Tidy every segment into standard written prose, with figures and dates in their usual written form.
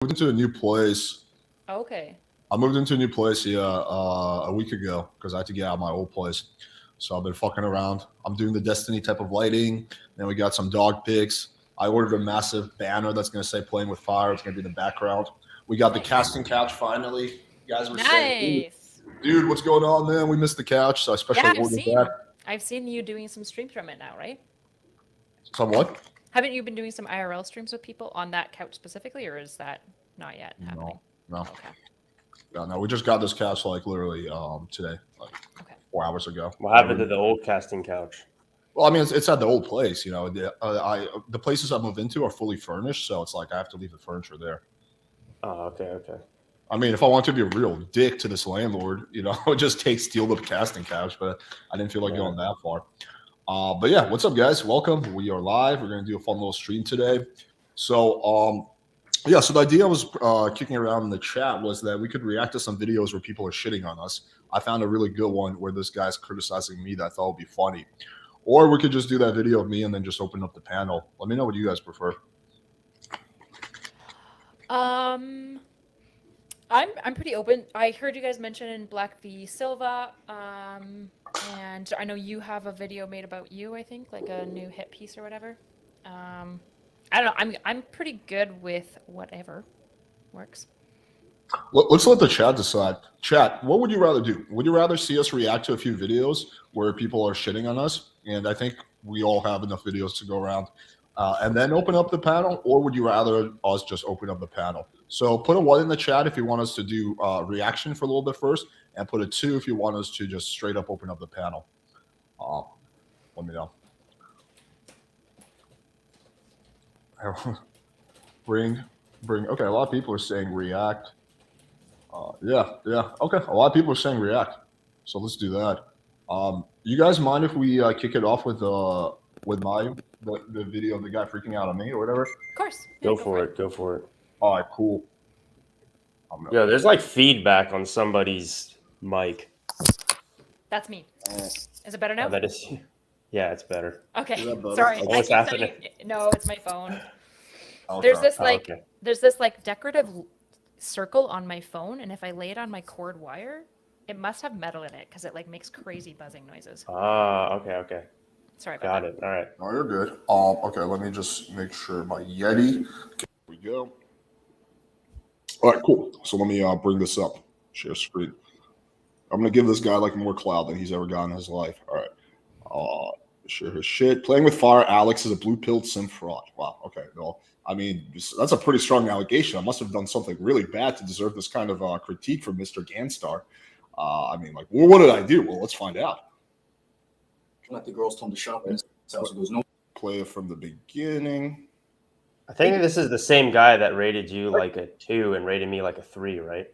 Moved into a new place. Okay. I moved into a new place a week ago because I had to get out of my old place. So I've been fucking around. I'm doing the Destiny type of lighting. Then we got some dog pics. I ordered a massive banner that's going to say "Playing with Fire." It's going to be in the background. We got the Nice. casting couch finally. You guys were saying, Nice. dude, what's going on, man? We missed the couch, so I Yeah, specially I've ordered that. seen. I've seen you doing some streams from it now, right? Somewhat? Haven't you been doing some IRL streams with people on that couch specifically, or is that not yet happening? No, no, Okay. no. We just got this couch like literally today, like Okay. 4 hours ago. What happened to the old casting couch? Well, I mean, it's at the old place. The places I move into are fully furnished, so it's like I have to leave the furniture there. Oh, okay. I mean, if I want to be a real dick to this landlord, I would just steal the casting couch, but I didn't feel like going that far. But yeah, what's up, guys? Welcome. We are live. We're gonna do a fun little stream today. So, so the idea I was kicking around in the chat was that we could react to some videos where people are shitting on us. I found a really good one where this guy's criticizing me that I thought would be funny. Or we could just do that video of me and then just open up the panel. Let me know what you guys prefer. I'm pretty open. I heard you guys mention Black v Silva, and I know you have a video made about you. I think like a new hit piece or whatever. I don't know. I'm pretty good with whatever works. Let's let the chat decide. Chat, what would you rather do? Would you rather see us react to a few videos where people are shitting on us? And I think we all have enough videos to go around. And then open up the panel, or would you rather us just open up the panel? So put a 1 in the chat if you want us to do reaction for a little bit first, and put a 2 if you want us to just straight up open up the panel. Let me know. Bring. Okay, a lot of people are saying react. Yeah. Okay, a lot of people are saying react. So let's do that. You guys mind if we kick it off with the video of the guy freaking out on me or whatever? Of course. Yeah, go for it. All right, cool. Yeah, there's like feedback on somebody's mic. That's me. Is it better now? That is, yeah, it's better. Okay. better? Sorry. What's happening? No, it's my phone. Okay. There's this decorative circle on my phone, and if I lay it on my cord wire, it must have metal in it because it makes crazy buzzing noises. Okay. Sorry about Got that. it. All right. No, you're good. Okay, let me just make sure my Yeti. Okay, here we go. All right, cool. So let me bring this up. Share screen. I'm gonna give this guy more clout than he's ever gotten in his life. All right. Share his shit. Playing with Fire. Alex is a blue-pilled simp fraud. Wow. Okay. Well, I mean, that's a pretty strong allegation. I must have done something really bad to deserve this kind of critique from Mr. Ganstar. I mean, what did I do? Well, let's find out. Let the girls tell the shop and so there's no Play it from the beginning. I think this is the same guy that rated you like a 2 and rated me like a 3, right?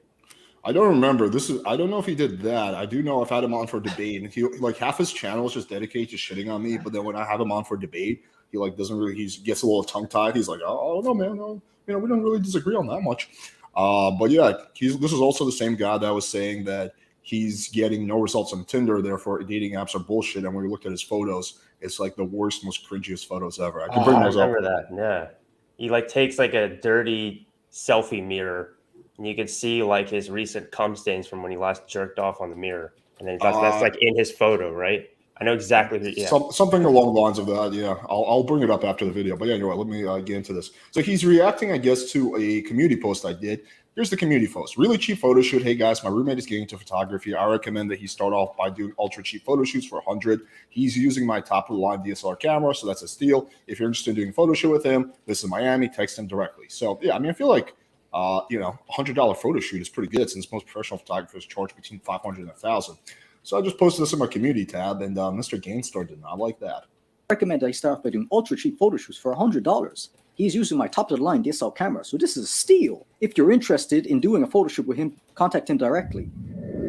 I don't remember. I don't know if he did that. I do know I've had him on for debate, and he half his channel is just dedicated to shitting on me. But then when I have him on for debate, he doesn't really. He gets a little tongue tied. He's like, "Oh no, man, no, we don't really disagree on that much." But yeah, this is also the same guy that was saying that he's getting no results on Tinder, therefore dating apps are bullshit. And when we looked at his photos, it's like the worst, most cringiest photos ever. I can bring those up. I remember that. Yeah, he takes a dirty selfie mirror. And you can see his recent cum stains from when he last jerked off on the mirror, and then that's in his photo, right? I know exactly who. Yeah, something along the lines of that. Yeah, I'll bring it up after the video. But yeah, you're right. Let me get into this. So he's reacting, I guess, to a community post I did. Here's the community post. Really cheap photo shoot. Hey guys, my roommate is getting into photography. I recommend that he start off by doing ultra cheap photo shoots for $100. He's using my top of the line DSLR camera, so that's a steal. If you're interested in doing a photo shoot with him, this is Miami. Text him directly. So yeah, I mean, I feel like. $100 photo shoot is pretty good since most professional photographers charge between $500 and $1,000. So I just posted this in my community tab, and Mr. Gainstar did not like that. I recommend that I start off by doing ultra cheap photo shoots for $100. He's using my top of the line DSLR camera, so this is a steal. If you're interested in doing a photo shoot with him, contact him directly.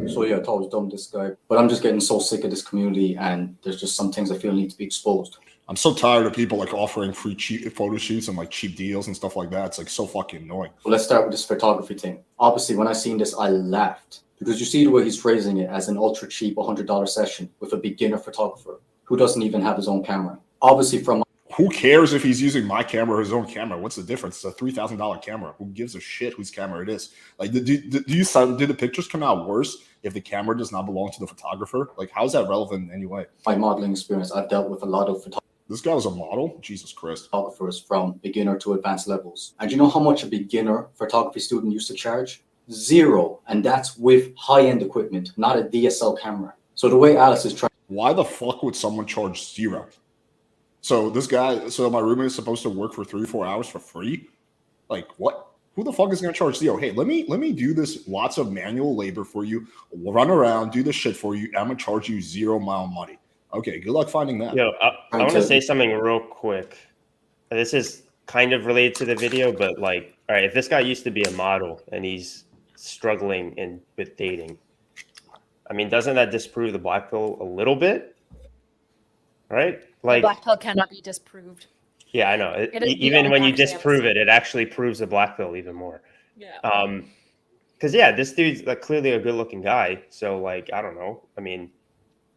So yeah, I thought I was dumb, this guy, but I'm just getting so sick of this community, and there's just some things I feel need to be exposed. I'm so tired of people offering free cheap photo shoots and cheap deals and stuff like that. It's so fucking annoying. Well, let's start with this photography thing. Obviously, when I seen this, I laughed because you see the way he's phrasing it as an ultra cheap $100 session with a beginner photographer who doesn't even have his own camera. Obviously, from Who cares if he's using my camera or his own camera? What's the difference? It's a $3,000 camera. Who gives a shit whose camera it is? Like, do the pictures come out worse if the camera does not belong to the photographer? Like, how is that relevant in any way? My modeling experience, I've dealt with a lot of This guy was a model? Jesus Christ. photographers from beginner to advanced levels. And you know how much a beginner photography student used to charge? Zero. And that's with high-end equipment, not a DSL camera. So the way Alice is trying. Why the fuck would someone charge zero? So my roommate is supposed to work for 3 or 4 hours for free? Like, what? Who the fuck is going to charge zero? Hey, let me do this, lots of manual labor for you, run around, do this shit for you. I'm going to charge you 0 mile money. Okay, good luck finding that. Yo, I want to say something real quick. This is kind of related to the video, but like, all right, if this guy used to be a model and he's struggling with dating, I mean, doesn't that disprove the black pill a little bit? Right? Like, black pill cannot be disproved. Yeah, I know. Even when you disprove it, it actually proves the black pill even more. Yeah. Because this dude's like clearly a good-looking guy. So like, I don't know. I mean,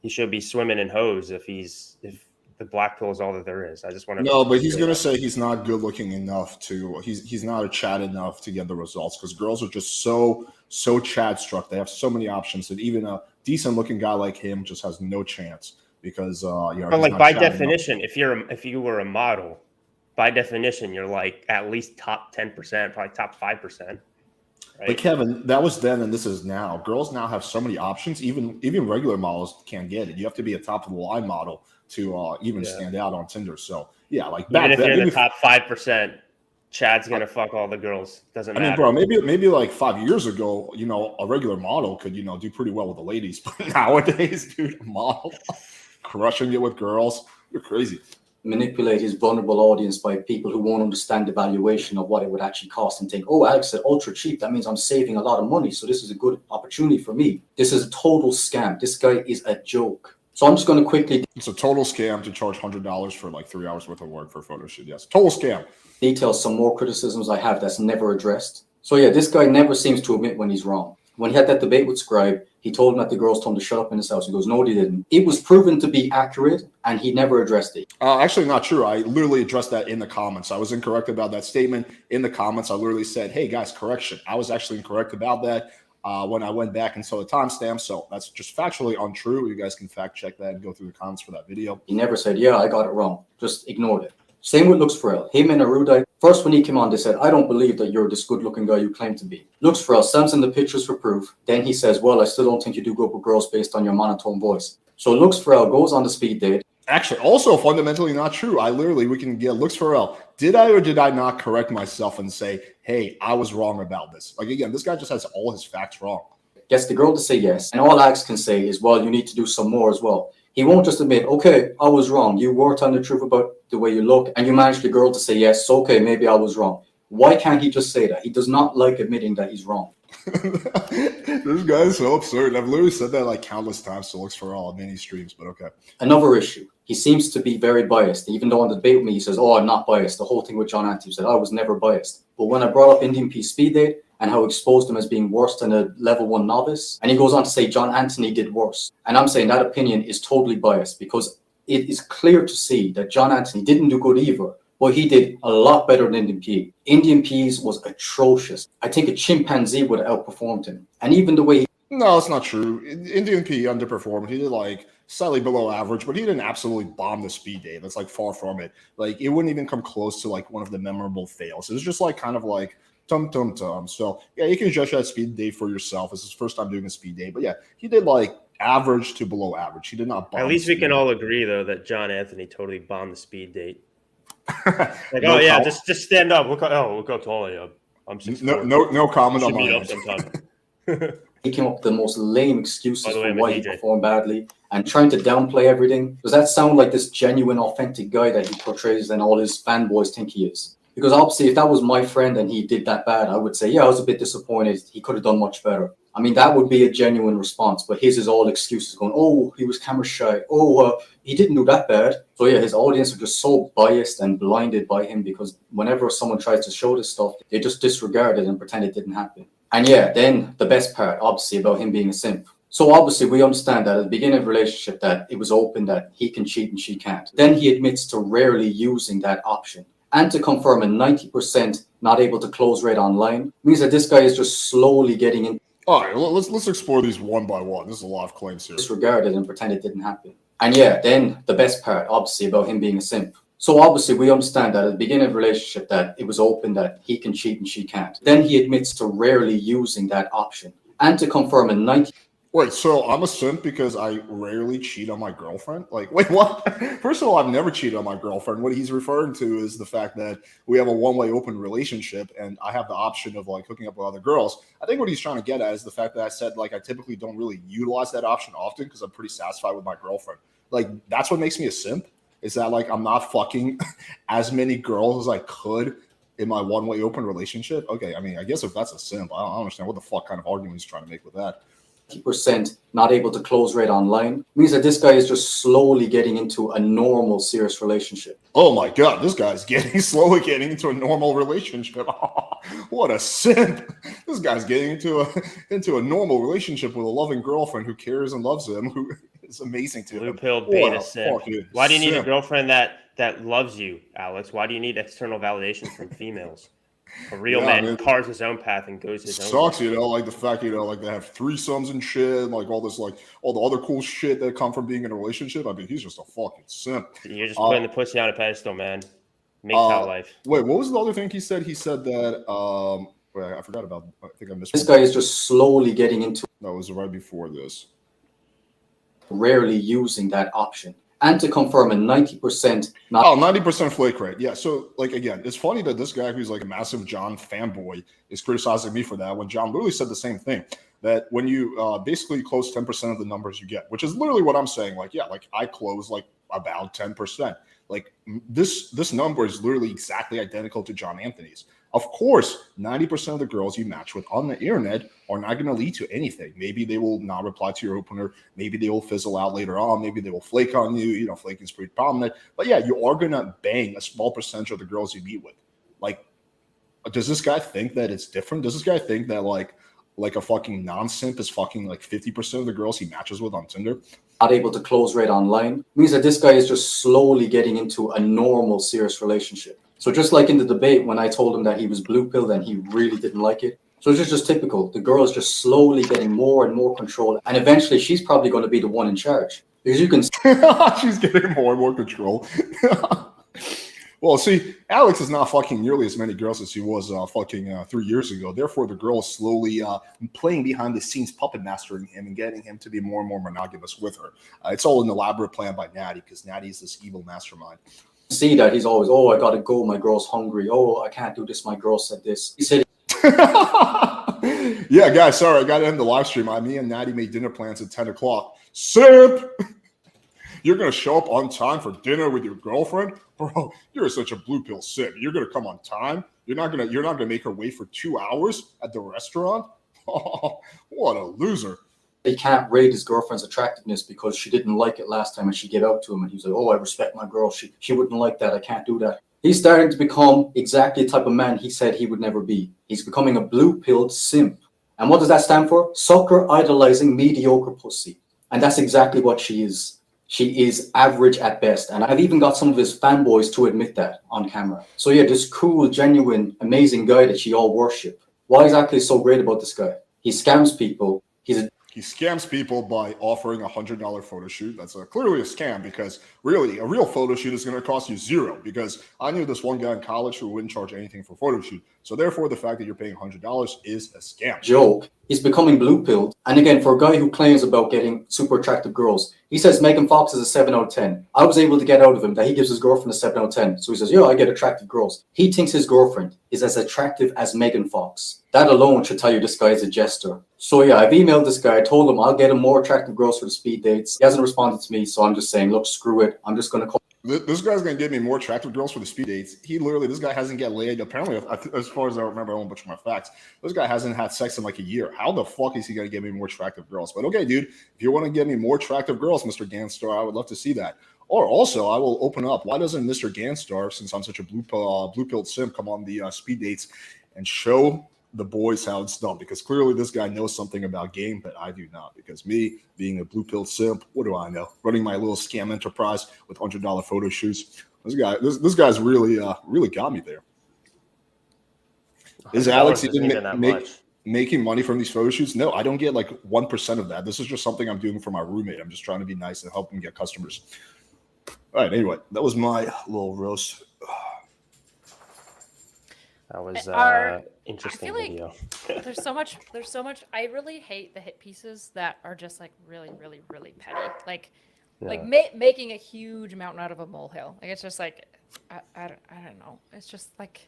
he should be swimming in hose if the black pill is all that there is. I just want to. No, but he's gonna say he's not good-looking enough to. He's not a Chad enough to get the results because girls are just so Chad struck. They have so many options that even a decent-looking guy like him just has no chance. Because but like by definition, if you were a model, by definition, you're like at least top 10%, probably top 5%. Right? But Kevin, that was then and this is now. Girls now have so many options. Even regular models can't get it. You have to be a top of the line model to even stand out on Tinder. So yeah, like even if you're in the top 5%, Chad's gonna fuck all the girls. Doesn't matter. I mean, bro, maybe like 5 years ago, a regular model could do pretty well with the ladies. But nowadays, dude, a model. Crushing it with girls. You're crazy. Manipulate his vulnerable audience by people who won't understand the valuation of what it would actually cost and think, oh, Alex said ultra cheap. That means I'm saving a lot of money. So this is a good opportunity for me. This is a total scam. This guy is a joke. So I'm just going to quickly. It's a total scam to charge $100 for like 3 hours worth of work for a photo shoot. Yes. Total scam. Detail some more criticisms I have that's never addressed. So yeah, this guy never seems to admit when he's wrong. When he had that debate with Scribe, he told him that the girls told him to shut up in his house. He goes, no, they didn't. It was proven to be accurate, and he never addressed it. Actually, not true. I literally addressed that in the comments. I was incorrect about that statement. In the comments, I literally said, hey, guys, correction. I was actually incorrect about that when I went back and saw the timestamp. So that's just factually untrue. You guys can fact check that and go through the comments for that video. He never said, yeah, I got it wrong. Just ignored it. Same with Lux Pharrell. Him and Erudite. First, when he came on, they said, I don't believe that you're this good-looking guy you claim to be. Lux Pharrell sends in the pictures for proof. Then he says, well, I still don't think you do good with girls based on your monotone voice. So Lux Pharrell goes on the speed date. Actually, also fundamentally not true. We can get Lux Pharrell. Did I or did I not correct myself and say, hey, I was wrong about this? Like, again, this guy just has all his facts wrong. Gets the girl to say yes. And all Alex can say is, well, you need to do some more as well. He won't just admit, okay, I was wrong. You were telling the truth about the way you look, and you managed the girl to say yes. So, okay, maybe I was wrong. Why can't he just say that? He does not like admitting that he's wrong. This guy is so absurd. I've literally said that like countless times to Lux Pharrell on many streams, but okay. Another issue. He seems to be very biased. Even though on the debate with me, he says, oh, I'm not biased. The whole thing with John Anthony said, I was never biased. But when I brought up Indian Peace Speed Date and how exposed him as being worse than a level 1 novice, and he goes on to say John Anthony did worse. And I'm saying that opinion is totally biased because it is clear to see that John Anthony didn't do good either, but he did a lot better than Indian P. Indian P's was atrocious. I think a chimpanzee would have outperformed him. And even the way No, that's not true. Indian P underperformed. He did like slightly below average, but he didn't absolutely bomb the speed day. That's like far from it. Like it wouldn't even come close to like one of the memorable fails. It was just like kind of like tum. So yeah, you can judge that speed day for yourself. It's his first time doing a speed day, but yeah, he did like average to below average. He did not bomb. At least we can all agree though that John Anthony totally bombed the speed date. Like, No oh yeah, comment. just stand up. Look how tall I am. I'm 6'4". No comment on Should meet my up end. sometime. he came up with the most lame excuses By the way, for I'm a why he DJ. performed badly and trying to downplay everything. Does that sound like this genuine, authentic guy that he portrays and all his fanboys think he is? Because obviously, if that was my friend and he did that bad, I would say, yeah, I was a bit disappointed. He could have done much better. I mean, that would be a genuine response, but his is all excuses going, oh, he was camera shy. Oh, he didn't do that bad. So yeah, his audience are just so biased and blinded by him because whenever someone tries to show this stuff, they just disregard it and pretend it didn't happen. And yeah, then the best part, obviously, about him being a simp. So obviously we understand that at the beginning of the relationship that it was open that he can cheat and she can't. Then he admits to rarely using that option. And to confirm a 90% not able to close rate online means that this guy is just slowly getting in. All right, let's explore these one by one. There's a lot of claims here. Disregarded and pretend it didn't happen. And yeah, then the best part, obviously, about him being a simp. So obviously we understand that at the beginning of the relationship that it was open that he can cheat and she can't. Then he admits to rarely using that option. And to confirm a 90. Wait, so I'm a simp because I rarely cheat on my girlfriend? Like, wait, what? First of all, I've never cheated on my girlfriend. What he's referring to is the fact that we have a one-way open relationship and I have the option of like hooking up with other girls. I think what he's trying to get at is the fact that I said like I typically don't really utilize that option often because I'm pretty satisfied with my girlfriend. Like, that's what makes me a simp, is that like I'm not fucking as many girls as I could in my one-way open relationship. Okay, I mean, I guess if that's a simp, I don't understand what the fuck kind of argument he's trying to make with that. 90% not able to close rate online means that this guy is just slowly getting into a normal serious relationship. Oh my god, this guy's slowly getting into a normal relationship. What a simp. This guy's getting into a normal relationship with a loving girlfriend who cares and loves him, who is amazing to him. Blue-pilled beta simp. Why do you need a girlfriend that loves you, Alex? Why do you need external validation from females? A real man carves his own path and goes his own way. Sucks, you know, like the fact, you know, like they have threesomes and shit, like all this, like all the other cool shit that come from being in a relationship. I mean, he's just a fucking simp. You're just putting the pussy on a pedestal, man. MGTOW life. Wait, what was the other thing he said? He said that, wait, I forgot about, I think I missed this guy is just slowly getting into. No, it was right before this. Rarely using that option. And to confirm a 90% not. Oh, 90% flake rate. Yeah. So, like, again, it's funny that this guy who's like a massive John fanboy is criticizing me for that when John literally said the same thing. That when you basically close 10% of the numbers you get, which is literally what I'm saying. Like, yeah, like I close like about 10%. Like this number is literally exactly identical to John Anthony's. Of course, 90% of the girls you match with on the internet are not going to lead to anything. Maybe they will not reply to your opener. Maybe they will fizzle out later on. Maybe they will flake on you. You know, flaking is pretty prominent. But yeah, you are going to bang a small percentage of the girls you meet with. Like, does this guy think that it's different? Does this guy think that like a fucking non-simp is fucking like 50% of the girls he matches with on Tinder? Not able to close rate online means that this guy is just slowly getting into a normal serious relationship. So just like in the debate when I told him that he was blue pilled and he really didn't like it. So it's just typical. The girl is just slowly getting more and more control. And eventually she's probably going to be the one in charge. Because you can she's getting more and more control. Well, see, Alex is not fucking nearly as many girls as he was fucking 3 years ago. Therefore, the girl is slowly playing behind the scenes, puppet mastering him and getting him to be more and more monogamous with her. It's all an elaborate plan by Natty because Natty is this evil mastermind. See that he's always, oh, I gotta go, my girl's hungry. Oh, I can't do this, my girl said this. He said, yeah, guys, sorry, I gotta end the live stream. Me and Natty made dinner plans at 10 o'clock. Simp! You're gonna show up on time for dinner with your girlfriend? Bro, you're such a blue pill simp. You're gonna come on time? You're not gonna make her wait for 2 hours at the restaurant? Oh, what a loser. He can't rate his girlfriend's attractiveness because she didn't like it last time and she gave out to him and he's like, oh, I respect my girl. She wouldn't like that. I can't do that. He's starting to become exactly the type of man he said he would never be. He's becoming a blue-pilled simp. And what does that stand for? Sucker idolizing mediocre pussy. And that's exactly what she is. She is average at best. And I've even got some of his fanboys to admit that on camera. So yeah, this cool, genuine, amazing guy that she all worship. Why exactly so great about this guy? He scams people. He scams people by offering $100 photo shoot. That's clearly a scam because really a real photo shoot is going to cost you $0 because I knew this one guy in college who wouldn't charge anything for photo shoot. So therefore, the fact that you're paying $100 is a scam. Joke. He's becoming blue-pilled. And again, for a guy who claims about getting super attractive girls, he says Megan Fox is a 7 out of 10. I was able to get out of him that he gives his girlfriend a 7 out of 10. So he says, yeah, I get attractive girls. He thinks his girlfriend is as attractive as Megan Fox. That alone should tell you this guy is a jester. So yeah, I've emailed this guy. I told him I'll get him more attractive girls for the speed dates. He hasn't responded to me, so I'm just saying, look, screw it. I'm just going to call. This guy's going to give me more attractive girls for the speed dates. This guy hasn't get laid. Apparently, as far as I remember, I won't butcher my facts. This guy hasn't had sex in like a year. How the fuck is he going to give me more attractive girls? But okay, dude, if you want to give me more attractive girls, Mr. Ganstar, I would love to see that. Or also, I will open up. Why doesn't Mr. Ganstar, since I'm such a blue-pilled simp, come on the speed dates and show the boys how it's done, because clearly this guy knows something about game, but I do not. Because me being a blue pill simp, what do I know? Running my little scam enterprise with $100 photo shoots. This guy's really got me there. Is Alex even making money from these photo shoots? No, I don't get like 1% of that. This is just something I'm doing for my roommate. I'm just trying to be nice and help him get customers. All right. Anyway, that was my little roast. That was interesting I feel video. Like there's so much. I really hate the hit pieces that are just like really, really, really petty. Like making a huge mountain out of a molehill. Like it's just like I don't know. It's just like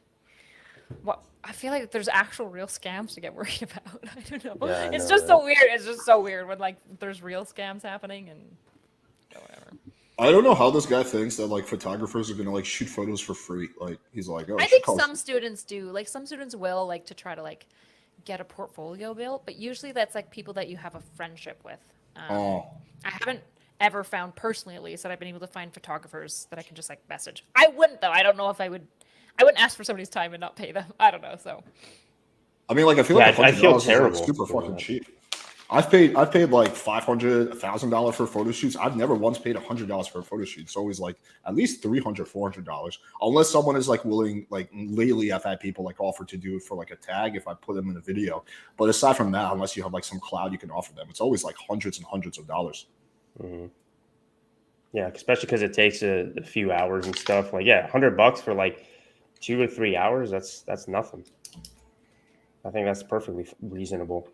what I feel like there's actual real scams to get worried about. I don't know. Yeah, it's just so weird. It's just so weird when like there's real scams happening and whatever. I don't know how this guy thinks that like photographers are gonna like shoot photos for free. Like he's like, oh, I think some students do. Like some students will like to try to like get a portfolio built, but usually that's like people that you have a friendship with. I haven't ever found personally, at least, that I've been able to find photographers that I can just like message. I wouldn't though. I don't know if I wouldn't ask for somebody's time and not pay them. I don't know. So. I mean, like I feel like I feel terrible. Like super fucking cheap. I've paid like $500, $1,000 for photo shoots. I've never once paid $100 for a photo shoot. It's always like at least $300, $400, unless someone is like willing. Like lately, I've had people like offer to do it for like a tag if I put them in a video. But aside from that, unless you have like some cloud you can offer them, it's always like hundreds and hundreds of dollars. Mm-hmm. Yeah, especially because it takes a few hours and stuff. Like $100 for like 2 or 3 hours. That's nothing. I think that's perfectly reasonable.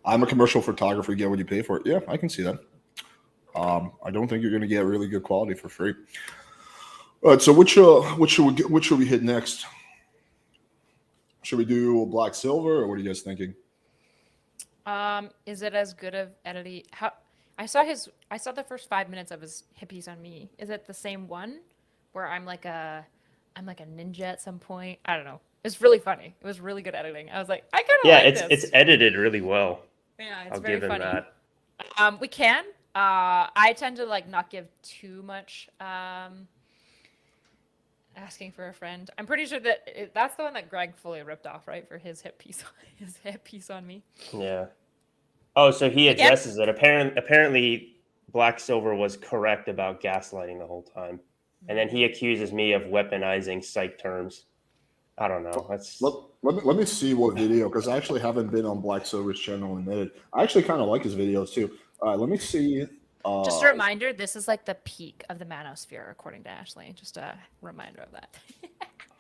I'm a commercial photographer. Get what you pay for it. Yeah, I can see that. I don't think you're going to get really good quality for free. All right. So what should we hit next? Should we do black silver, or what are you guys thinking? Is it as good of editing? I saw the first 5 minutes of his hippies on me. Is it the same one where I'm like a ninja at some point? I don't know. It's really funny. It was really good editing. I was like, I kind of like this. It's edited really well. Yeah, it's I'll very give him funny. that. We can. I tend to like not give too much. Asking for a friend. I'm pretty sure that's the one that Greg fully ripped off, right, for his hit piece on me. Yeah. Oh, so he addresses it. Apparently, Black Silver was correct about gaslighting the whole time, and then he accuses me of weaponizing psych terms. I don't know. Let me see what video, because I actually haven't been on Black Silver's channel in a minute. I actually kind of like his videos too. All right, let me see. Just a reminder, this is like the peak of the manosphere, according to Ashley. Just a reminder of that.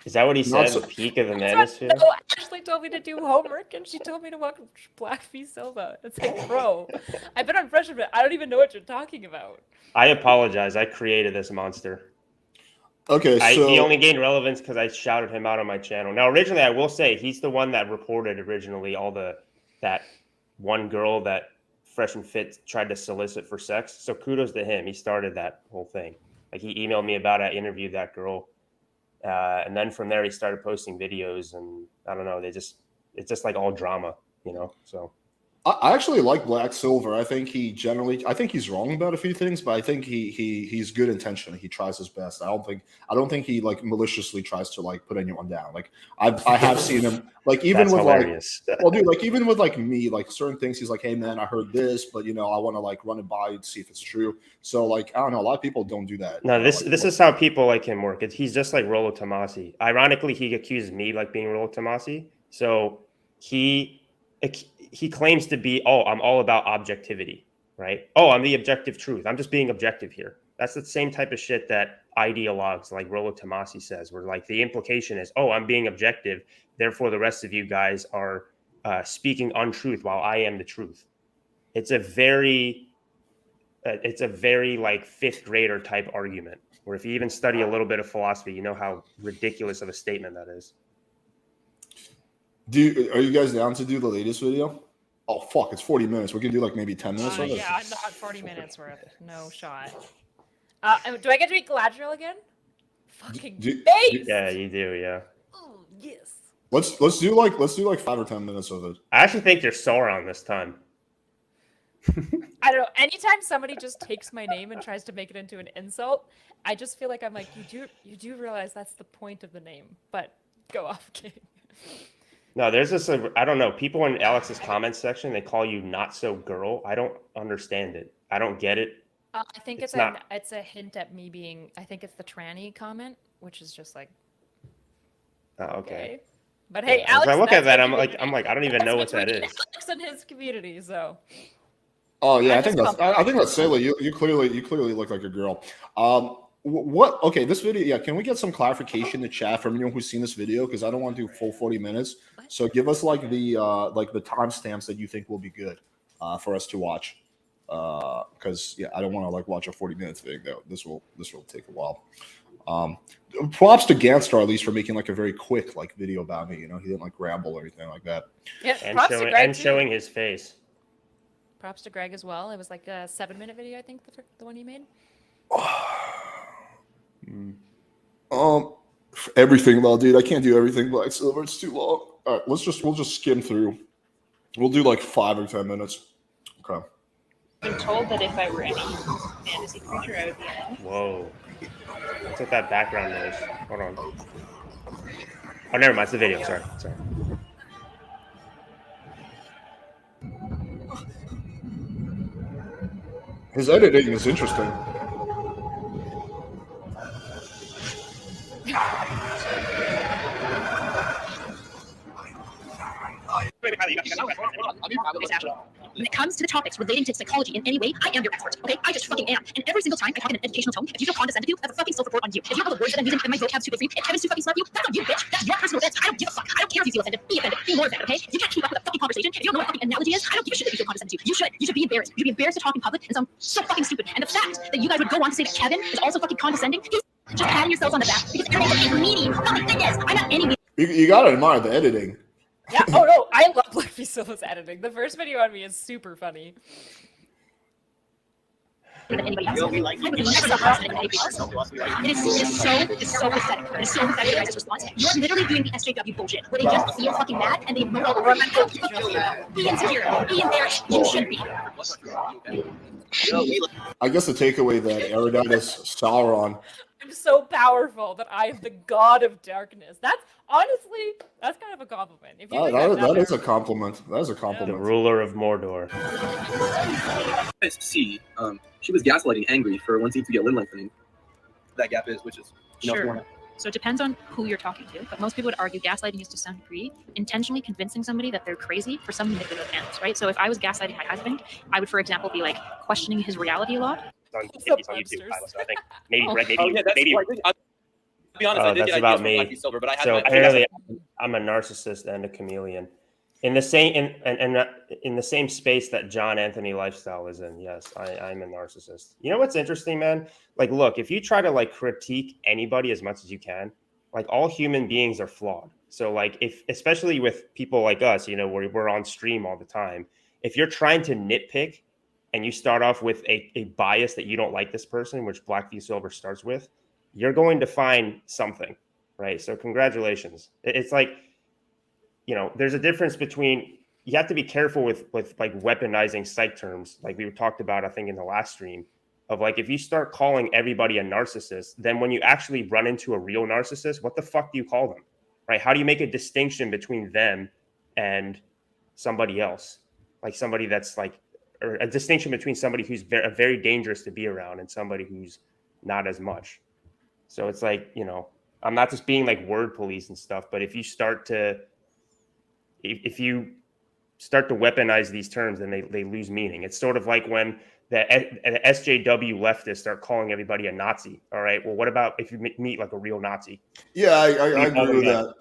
Is that what he said? The peak of the manosphere? No, Ashley told me to do homework, and she told me to watch Black V Silva. It's like, bro, I've been on freshman. I don't even know what you're talking about. I apologize. I created this monster. Okay, so he only gained relevance because I shouted him out on my channel. Now, originally, I will say he's the one that reported originally that one girl that Fresh and Fit tried to solicit for sex. So kudos to him. He started that whole thing. Like he emailed me about it. I interviewed that girl, and then from there he started posting videos. And I don't know. It's just like all drama, you know. So. I actually like Black Silver. I think he's wrong about a few things, but I think he's good intentionally. He tries his best. I don't think he like maliciously tries to like put anyone down. Like I have seen him like even That's with hilarious. like well dude, like even with like me, like certain things he's like, hey man, I heard this, but you know, I want to like run it by and see if it's true. So like I don't know, a lot of people don't do that. No, this is how people like him work. He's just like Rollo Tomasi. Ironically, he accuses me like being Rollo Tomasi. So he claims to be, I'm all about objectivity, right? Oh, I'm the objective truth. I'm just being objective here. That's the same type of shit that ideologues like Rollo Tomasi says, where like the implication is, I'm being objective. Therefore, the rest of you guys are speaking untruth while I am the truth. It's a very like fifth grader type argument, where if you even study a little bit of philosophy, you know how ridiculous of a statement that is. Are you guys down to do the latest video? Oh fuck, it's 40 minutes. We can do like maybe 10 minutes. Yeah, not 40 minutes worth. No shot. Do I get to eat Galadriel again? Fucking face. Yeah, you do. Yeah. Oh yes. Let's do like 5 or 10 minutes of it. I actually think you're Sauron this time. I don't know. Anytime somebody just takes my name and tries to make it into an insult, I just feel like I'm like, you do realize that's the point of the name, but go off, King. No, there's this. I don't know. People in Alex's comments section, they call you not so girl. I don't understand it. I don't get it. I think It's it's not- it's a hint at me being. I think it's the tranny comment, which is just like Oh, okay. But hey, As Alex. I look at that's that, between- I'm like, I don't even know what that's that between is. Alex and his community, so. Oh yeah, I I think just that's. I think that's Sayla. You clearly look like a girl. What? Okay, this video. Yeah, can we get some clarification in the chat from anyone who's seen this video? Because I don't want to do full 40 minutes. So give us like the timestamps that you think will be good for us to watch. Because yeah, I don't want to like watch a 40-minute thing though. This will take a while. Props to Ganstar at least for making like a very quick like video about me. You know, he didn't like ramble or anything like that. Yeah, And props to Greg too. showing his face. Props to Greg as well. It was like a 7-minute video, I think, the one you made. Everything though, dude. I can't do everything Black Silver. It's too long. All right, we'll just skim through. We'll do like 5 or 10 minutes. Okay. I'm told that if I were any fantasy creature, I would be an elf. Whoa. What's with that background noise? Hold on. Oh, never mind. It's the video. Sorry. His editing is interesting. When it comes to the topics relating to psychology in any way, I am your expert, okay? I just fucking am. And every single time I talk in an educational tone, if you feel condescended to, that's a fucking self-report on you. If you have the words that I'm using and my vocab's too big for you, and Kevin's too fucking smart for you, that's on you, bitch. That's your personal offense. I don't give a fuck. I don't care if you feel offended. Be offended. Be more offended, okay? If you can't keep up with a fucking conversation, if you don't know what fucking analogy is, I don't give a shit that you feel condescended to. You should be embarrassed. You should be embarrassed to talk in public and sound so fucking stupid. And the fact that you guys would go on to say that Kevin is also fucking condescending, he's just patting yourselves on the back because everything's a meaning. Not like fitness. I'm not any You gotta admire the editing. Yeah. Oh no, I love Blackfeet Silva's editing. The first video on me is super funny. than anybody else. I would never stop listening to anybody else. It's so pathetic. It is so pathetic, guys' response. You're literally doing the SJW bullshit, where they just feel fucking mad and they emote all over it. Be insecure. Be embarrassed. You should be. I guess the takeaway that Erudite is Sauron. I'm so powerful that I am the god of darkness. That's honestly, that's kind of a compliment. If you think That is a compliment. That is a compliment. The ruler of Mordor. See, she was gaslighting angry for one seems to be a limb lengthening. That gap is, which is Sure. So it depends on who you're talking to, but most people would argue gaslighting is to some degree intentionally convincing somebody that they're crazy for some manipulative ends, right? So if I was gaslighting my husband, I would, for example, be like questioning his reality a lot. On, What's it's up, on YouTube, Websters? Tyler, so I think maybe Oh. Greg, maybe I'll be honest, I did that's get about ideas from me. Black Silver, but I had So my, apparently, I'm a narcissist and a chameleon. In the same in the same space that John Anthony lifestyle is in. Yes, I'm a narcissist. You know what's interesting, man? Like, look, if you try to like critique anybody as much as you can, like all human beings are flawed. So like if especially with people like us, you know, where we're on stream all the time, if you're trying to nitpick and you start off with a bias that you don't like this person, which Black v Silver starts with, you're going to find something, right? So congratulations. It's like, you know, there's a difference between, you have to be careful with like weaponizing psych terms, like we talked about, I think in the last stream, of like, if you start calling everybody a narcissist, then when you actually run into a real narcissist, what the fuck do you call them, right? How do you make a distinction between them and somebody else? Like somebody that's like, or a distinction between somebody who's very dangerous to be around and somebody who's not as much. So it's like, you know, I'm not just being like word police and stuff, but if you start to weaponize these terms, then they lose meaning. It's sort of like when the SJW leftists start calling everybody a Nazi. All right, well, what about if you meet like a real Nazi? Yeah, I agree with that.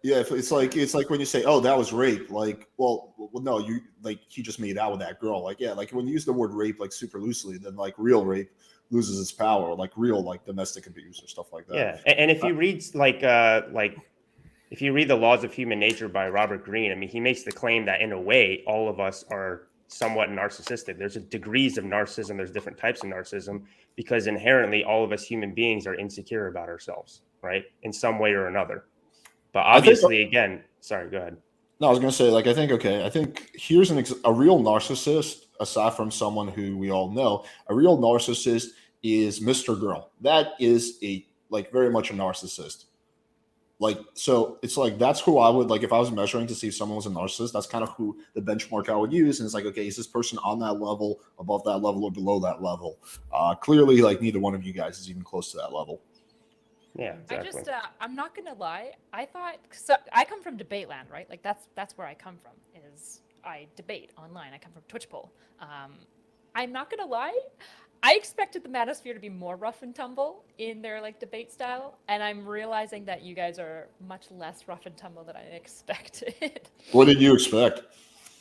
Yeah. It's like when you say, "Oh, that was rape." Like, well, no, you like he just made out with that girl. Like, yeah, like when you use the word rape like super loosely, then like real rape loses its power. Like real like domestic abuse or stuff like that. Yeah, and if you read like if you read The Laws of Human Nature by Robert Greene, I mean, he makes the claim that in a way, all of us are somewhat narcissistic. There's degrees of narcissism. There's different types of narcissism because inherently all of us human beings are insecure about ourselves, right? In some way or another. But obviously, again, sorry, go ahead. No, I was going to say, like, I think here's a real narcissist, aside from someone who we all know, a real narcissist is Mr. Girl. That is very much a narcissist. Like, so it's like that's who I would like if I was measuring to see if someone was a narcissist. That's kind of who the benchmark I would use. And it's like, okay, is this person on that level, above that level, or below that level? Clearly, like neither one of you guys is even close to that level. Yeah, exactly. I just, I'm not gonna lie. I thought, so I come from debate land, right? Like that's where I come from. Is I debate online. I come from Twitch poll. I'm not gonna lie. I expected the manosphere to be more rough and tumble in their like debate style, and I'm realizing that you guys are much less rough and tumble than I expected. What did you expect?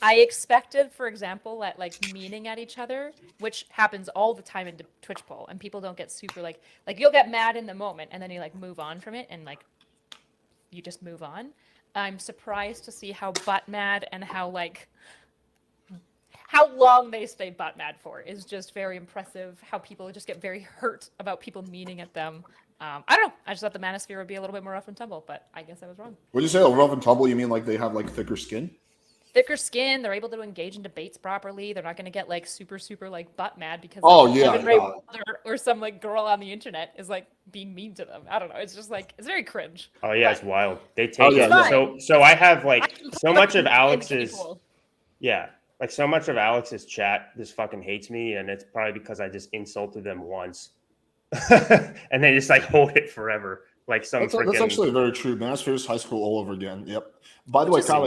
I expected, for example, that like meaning at each other, which happens all the time in Twitch poll, and people don't get super like you'll get mad in the moment, and then you like move on from it, and like you just move on. I'm surprised to see how butt mad and how long they stay butt mad for is just very impressive. How people just get very hurt about people meaning at them. I don't know. I just thought the manosphere would be a little bit more rough and tumble, but I guess I was wrong. When you say rough and tumble, you mean like they have like thicker skin? Thicker skin. They're able to engage in debates properly. They're not going to get like super like butt mad because or some like girl on the internet is like being mean to them. I don't know. It's just like it's very cringe. Oh yeah, but it's wild. They take yeah. So I have like so much of Alex's people. yeah. Like so much of Alex's chat just fucking hates me, and it's probably because I just insulted them once, and they just like hold it forever. Like some freaking. That's actually very true. Manosphere's high school all over again. Yep. By the way, Kyle,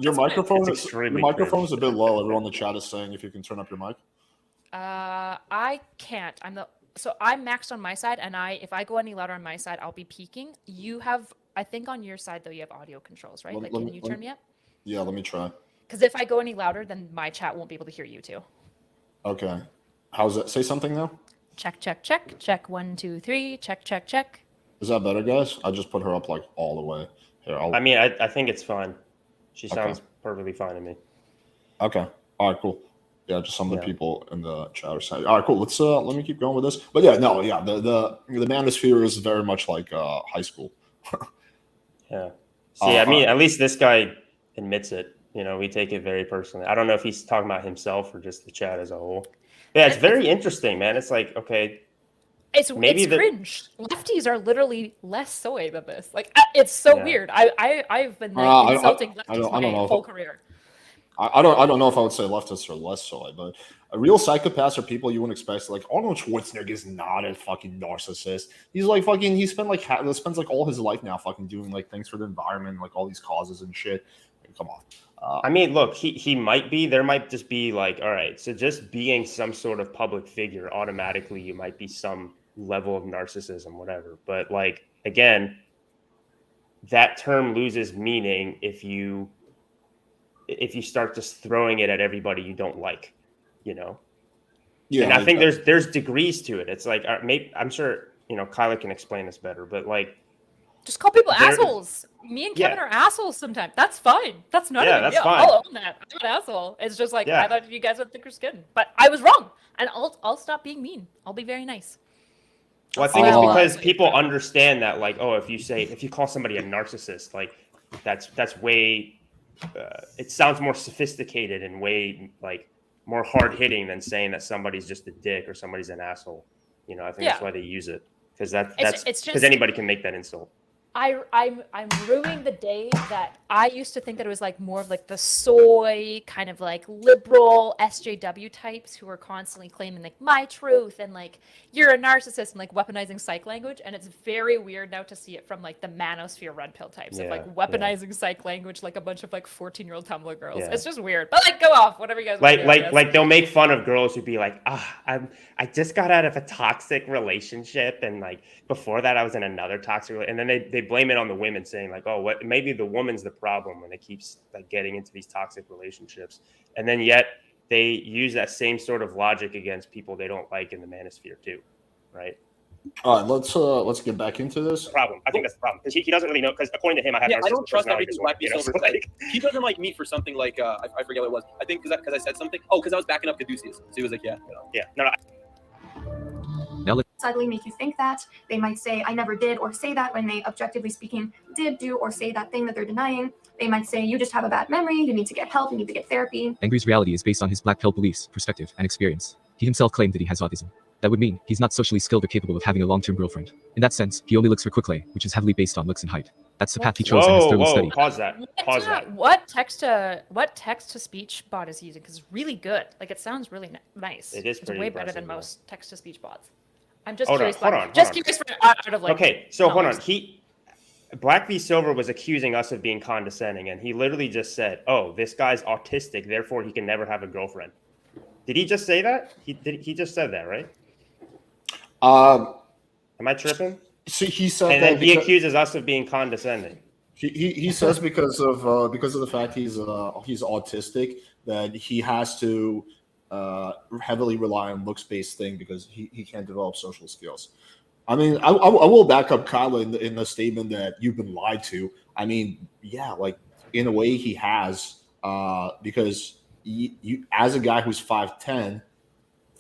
your microphone is a bit low. Everyone in the chat is saying if you can turn up your mic. I can't. I'm maxed on my side, and if I go any louder on my side, I'll be peaking. You have, I think, on your side though, you have audio controls, right? Can you turn me up? Yeah, let me try. Because if I go any louder, then my chat won't be able to hear you too. Okay. How's that? Say something now. Check, check, check. Check 1, 2, 3. Check, check, check. Is that better, guys? I just put her up like all the way. Here, I mean, I think it's fine. She sounds perfectly fine to me. Okay. All right, cool. Yeah, just some of the people in the chat are saying. All right, cool. Let me keep going with this. But yeah, no, yeah, the manosphere is very much like high school. Yeah. See, I mean, at least this guy admits it. You know, we take it very personally. I don't know if he's talking about himself or just the chat as a whole. Yeah, it's very interesting, man. It's like, okay, it's cringe. Lefties are literally less soy than this. Like, it's so weird. I've been like insulting lefties my whole career. I don't know if I would say leftists are less soy, but real psychopaths are people you wouldn't expect. Like Arnold Schwarzenegger is not a fucking narcissist. He's like fucking. He spends like all his life now fucking doing like things for the environment, like all these causes and shit. Like, come on. I mean, look, he might be. There might just be like, all right, so just being some sort of public figure, automatically you might be some level of narcissism, whatever. But like, again, that term loses meaning if you start just throwing it at everybody you don't like, you know? Yeah. And I think there's degrees to it. It's like, maybe, I'm sure, you know, Kyla can explain this better, but like, just call people assholes. Me and Kevin are assholes sometimes. That's fine. That's not a big deal. Fine. I'll own that. I'm an asshole. It's just like I thought you guys had thicker skin, but I was wrong, and I'll stop being mean. I'll be very nice. Well, I think it's because people understand that, like, oh, if you call somebody a narcissist, like that's way. It sounds more sophisticated and way like more hard hitting than saying that somebody's just a dick or somebody's an asshole. You know, I think that's why they use it because that's because anybody can make that insult. I'm ruining the day that I used to think that it was like more of like the soy kind of like liberal SJW types who were constantly claiming like my truth and like you're a narcissist and like weaponizing psych language, and it's very weird now to see it from like the manosphere red pill types of like weaponizing psych language like a bunch of like 14-year-old Tumblr girls. It's just weird, but like go off whatever you guys like they'll make fun of girls who'd be like I just got out of a toxic relationship and like before that I was in another toxic and then they blame it on the women, saying like, oh, what maybe the woman's the problem when they keep like getting into these toxic relationships, and then yet they use that same sort of logic against people they don't like in the manosphere too, right? All right, let's get back into this. Problem. I think that's the problem because he doesn't really know. Because according to him, I don't trust everything Black Beast over. Like, he doesn't like me for something like I forget what it was. I think because I said something. Oh, because I was backing up Caduceus. So he was like, Subtly make you think that. They might say, I never did, or say that when they, objectively speaking, did do or say that thing that they're denying. They might say, you just have a bad memory, you need to get help, you need to get therapy. Angry's reality is based on his black pill beliefs, perspective, and experience. He himself claimed that he has autism. That would mean he's not socially skilled or capable of having a long-term girlfriend. In that sense, he only looks for quick lay, which is heavily based on looks and height. That's the path he chose and has thoroughly studied. Pause that. Pause that. What text to speech bot is he using? Because it's really good. Like it sounds really nice. It is It's pretty way better than impressive, yeah. most text to speech bots. I'm just Hold on, curious. hold on, Just hold on. curious for out of like. Okay, so hold on. knowledge. Black v Silver was accusing us of being condescending, and he literally just said, "Oh, this guy's autistic, therefore he can never have a girlfriend." Did he just say that? He just said that, right? Am I tripping? So he said And that then he accuses us of being condescending. He says because of the fact he's autistic that he has to heavily rely on looks-based thing because he can't develop social skills. I mean, I will back up Kyle in the statement that you've been lied to. I mean, yeah, like in a way he has because you as a guy who's 5'10",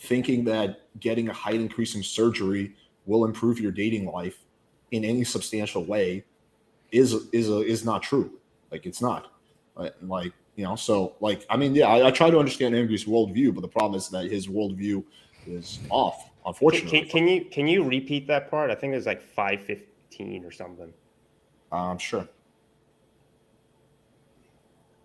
thinking that getting a height increasing surgery will improve your dating life in any substantial way is not true. Like it's not. Like you know, so like I mean, yeah, I try to understand Angry's worldview, but the problem is that his worldview is off. Unfortunately, Can you repeat that part? I think it was like 5:15 or something. Sure.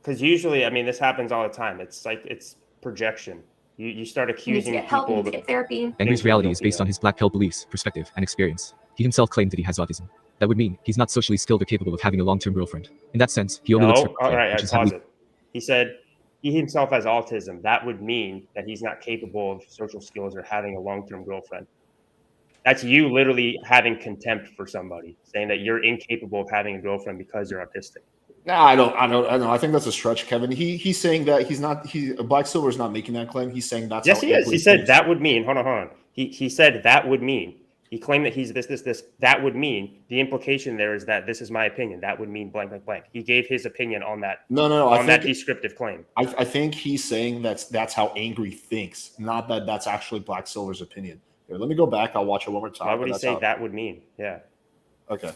Because usually, I mean, this happens all the time. It's like it's projection. You start You need to accusing get help. You people. need to get therapy. Angry's reality is based on his black pill beliefs, perspective, and experience. He himself claimed that he has autism. That would mean he's not socially skilled or capable of having a long-term girlfriend. In that sense, he only looks for all right, which I is pause heavily it. He said he himself has autism. That would mean that he's not capable of social skills or having a long-term girlfriend. That's you literally having contempt for somebody, saying that you're incapable of having a girlfriend because you're autistic. Nah, I don't. I think that's a stretch, Kevin. He's saying that he's not. Black Silver is not making that claim. He's saying that's Yes, how he is. Angry He said thinks. that would mean. Hold on. He said that would mean. He claimed that he's this. That would mean. The implication there is that this is my opinion. That would mean blank, blank, blank. He gave his opinion on that. No. On that descriptive claim. I think he's saying that's how Angry thinks, not that that's actually Black Silver's opinion. Here, let me go back. I'll watch it one more time. Why would he say that would mean? Yeah. Okay.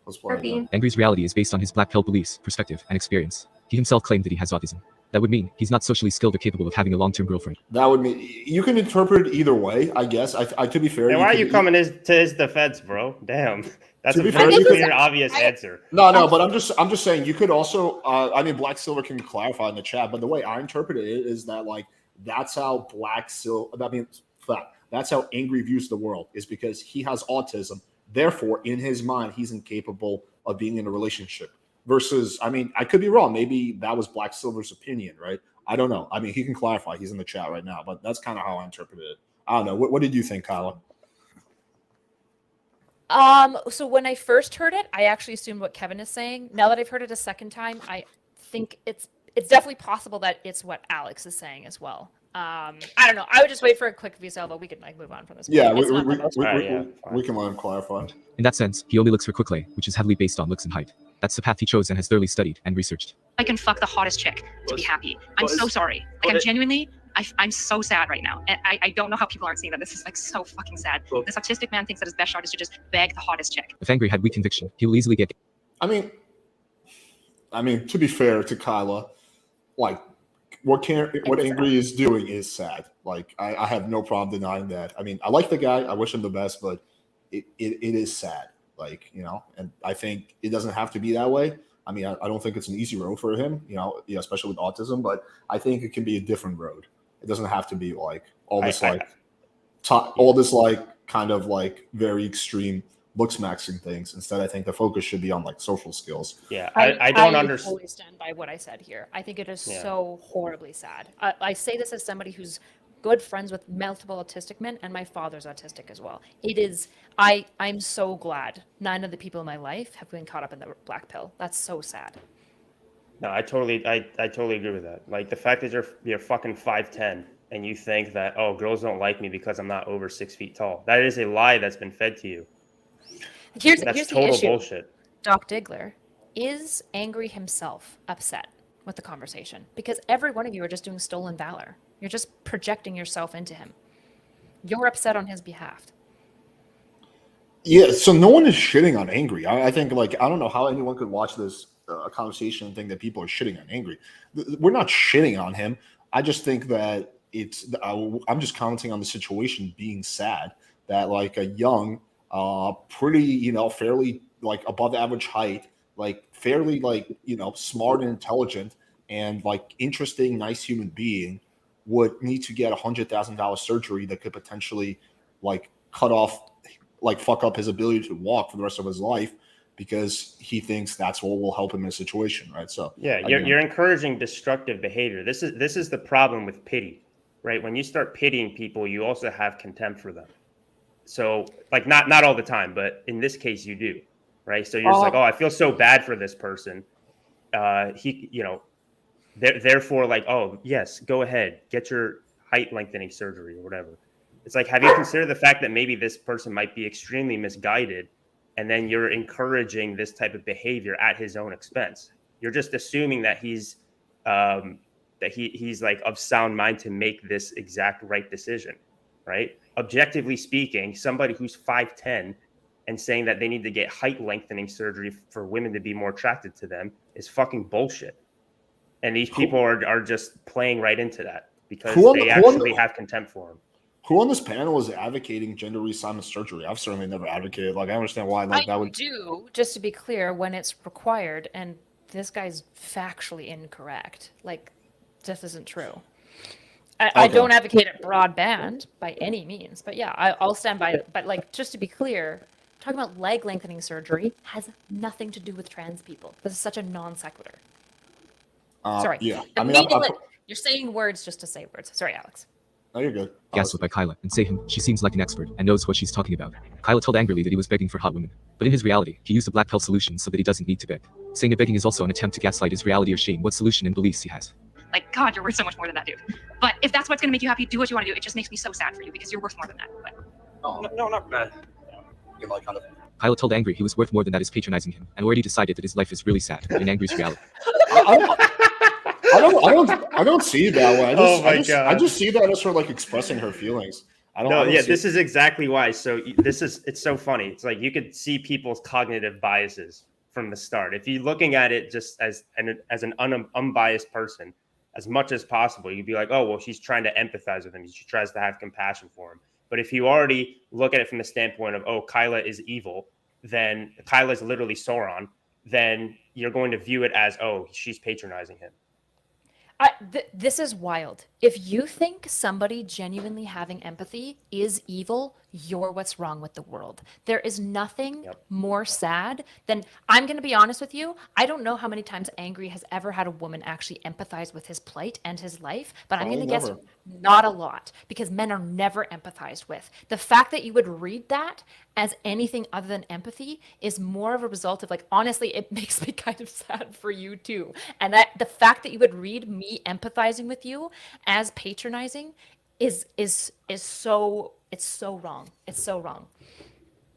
Let's play it again. Angry's reality is based on his black pill beliefs, perspective, and experience. He himself claimed that he has autism. That would mean he's not socially skilled or capable of having a long-term girlfriend. That would mean you can interpret it either way, I guess. I to be fair, Hey, why are you coming to his defense, bro? Damn, that's a very clear, obvious answer. No, but I'm just saying you could also. I mean, Black Silver can clarify in the chat, but the way I interpret it is that like that's how Black Silver. That means that's how Angry views the world is because he has autism. Therefore, in his mind, he's incapable of being in a relationship. Versus, I mean, I could be wrong. Maybe that was Black Silver's opinion, right? I don't know. I mean, he can clarify. He's in the chat right now, but that's kind of how I interpreted it. I don't know. What did you think, Kyla? So when I first heard it, I actually assumed what Kevin is saying. Now that I've heard it a second time, I think it's definitely possible that it's what Alex is saying as well. I don't know. I would just wait for a quick VSL, but we could like move on from this. Yeah, It's not we that much. can let him clarify. In that sense, he only looks for quick lay, which is heavily based on looks and height. That's the path he chose and has thoroughly studied and researched. I can fuck the hottest chick to be happy. I'm so sorry. Like I'm genuinely, I'm so sad right now. And I don't know how people aren't seeing that. This is like so fucking sad. This autistic man thinks that his best shot is to just beg the hottest chick. If Angry had weak conviction, he will easily get. I mean, to be fair to Kyla, like what Angry is doing is sad. Like I have no problem denying that. I mean, I like the guy. I wish him the best, but it is sad. Like, you know, and I think it doesn't have to be that way. I mean, I don't think it's an easy road for him, you know, especially with autism, but I think it can be a different road. It doesn't have to be like all this kind of like very extreme looks maxing things. Instead, I think the focus should be on like social skills. Yeah, I don't understand. I fully stand by what I said here. I think it is so horribly sad. I say this as somebody who's good friends with multiple autistic men, and my father's autistic as well. It is, I'm so glad none of the people in my life have been caught up in the black pill. That's so sad. No, I totally agree with that. Like the fact that you're fucking 5'10" and you think that, oh, girls don't like me because I'm not over 6 feet tall. That is a lie that's been fed to you. Here's That's the total issue. bullshit. Doc Diggler is Angry himself upset with the conversation because every one of you are just doing stolen valor. You're just projecting yourself into him. You're upset on his behalf. Yeah, so no one is shitting on Angry. I think, like, I don't know how anyone could watch this conversation and think that people are shitting on Angry. We're not shitting on him. I just think that I'm just commenting on the situation being sad that like a young, pretty, you know, fairly like above average height, like fairly like, you know, smart and intelligent and like interesting, nice human being would need to get $100,000 surgery that could potentially like cut off, like fuck up his ability to walk for the rest of his life because he thinks that's what will help him in a situation, right? So yeah, you're encouraging destructive behavior. This is the problem with pity, right? When you start pitying people, you also have contempt for them. So like not all the time, but in this case you do, right? So you're just like, oh, I feel so bad for this person. He, you know, therefore like, oh yes, go ahead, get your height lengthening surgery or whatever. It's like, have you considered the fact that maybe this person might be extremely misguided, and then you're encouraging this type of behavior at his own expense? You're just assuming that he's like of sound mind to make this exact right decision, right? Objectively speaking, somebody who's 5'10" and saying that they need to get height lengthening surgery for women to be more attracted to them is fucking bullshit. And these people are just playing right into that because they actually have contempt for him. Who on this panel is advocating gender reassignment surgery? I've certainly never advocated. Like, I understand why. Like, that would do, just to be clear, when it's required, and this guy's factually incorrect. Like, this isn't true. I don't advocate it broadband by any means, but yeah, I'll stand by it. But like, just to be clear, talking about leg lengthening surgery has nothing to do with trans people. This is such a non sequitur. Sorry. Yeah. I mean, you're saying words just to say words. Sorry, Alex. No, you're good. Gaslit by Kyla and say him, she seems like an expert and knows what she's talking about. Kyla told angrily that he was begging for hot women, but in his reality, he used a black pill solution so that he doesn't need to beg. Saying that begging is also an attempt to gaslight his reality or shame what solution and beliefs he has. Like, God, you're worth so much more than that, dude. But if that's what's gonna make you happy, do what you want to do. It just makes me so sad for you because you're worth more than that. But No, not bad. You're like kind of. Kyla told Angry he was worth more than that is patronizing him and already decided that his life is really sad in Angry's reality. I don't see it that way. I just see that as her like expressing her feelings. This is exactly why. So it's so funny. It's like you could see people's cognitive biases from the start. If you're looking at it just as an unbiased person, as much as possible, you'd be like, oh, well, she's trying to empathize with him. She tries to have compassion for him. But if you already look at it from the standpoint of, oh, Kyla is evil, then Kyla is literally Sauron, then you're going to view it as, oh, she's patronizing him. This is wild. If you think somebody genuinely having empathy is evil, you're what's wrong with the world. There is nothing more sad than, I'm going to be honest with you, I don't know how many times Angry has ever had a woman actually empathize with his plight and his life, but I'm going to guess not a lot, because men are never empathized with. The fact that you would read that as anything other than empathy is more of a result of, like, honestly, it makes me kind of sad for you too. And that the fact that you would read me empathizing with you as patronizing is so, it's so wrong. It's so wrong.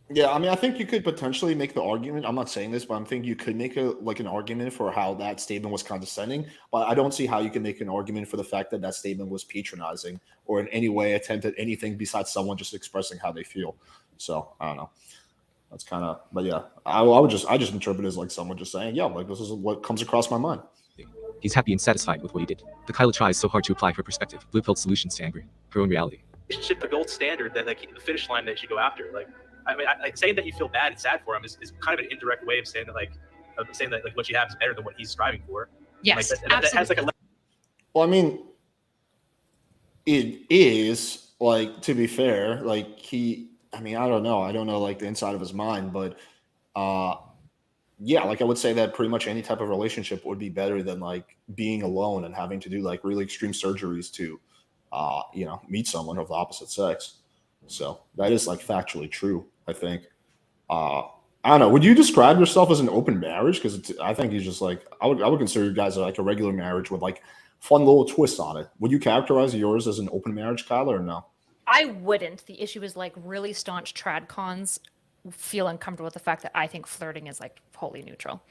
Yeah, I mean, I think you could potentially make the argument. I'm not saying this, but I'm thinking you could make an argument for how that statement was condescending. But I don't see how you can make an argument for the fact that that statement was patronizing or in any way attempted anything besides someone just expressing how they feel. So I don't know. That's kind of, but yeah, I just interpret it as like someone just saying, yeah, like this is what comes across my mind. He's happy and satisfied with what he did. The Kyla tries so hard to apply her perspective, blue-pilled solutions to Angry, her own reality. Relationship, the gold standard, that like the finish line that you should go after. Like, I mean, saying that you feel bad and sad for him is kind of an indirect way of saying that like what you have is better than what he's striving for. yes, Like, absolutely. that has like a. Well, I mean, it is like, to be fair, like I don't know like the inside of his mind, but yeah, like I would say that pretty much any type of relationship would be better than like being alone and having to do like really extreme surgeries to meet someone of the opposite sex. So that is like factually true, I think. I don't know. Would you describe yourself as an open marriage? Because I think he's just like, I would consider you guys like a regular marriage with like fun little twists on it. Would you characterize yours as an open marriage, Kyla, or no? I wouldn't. The issue is like really staunch trad cons feel uncomfortable with the fact that I think flirting is like wholly neutral.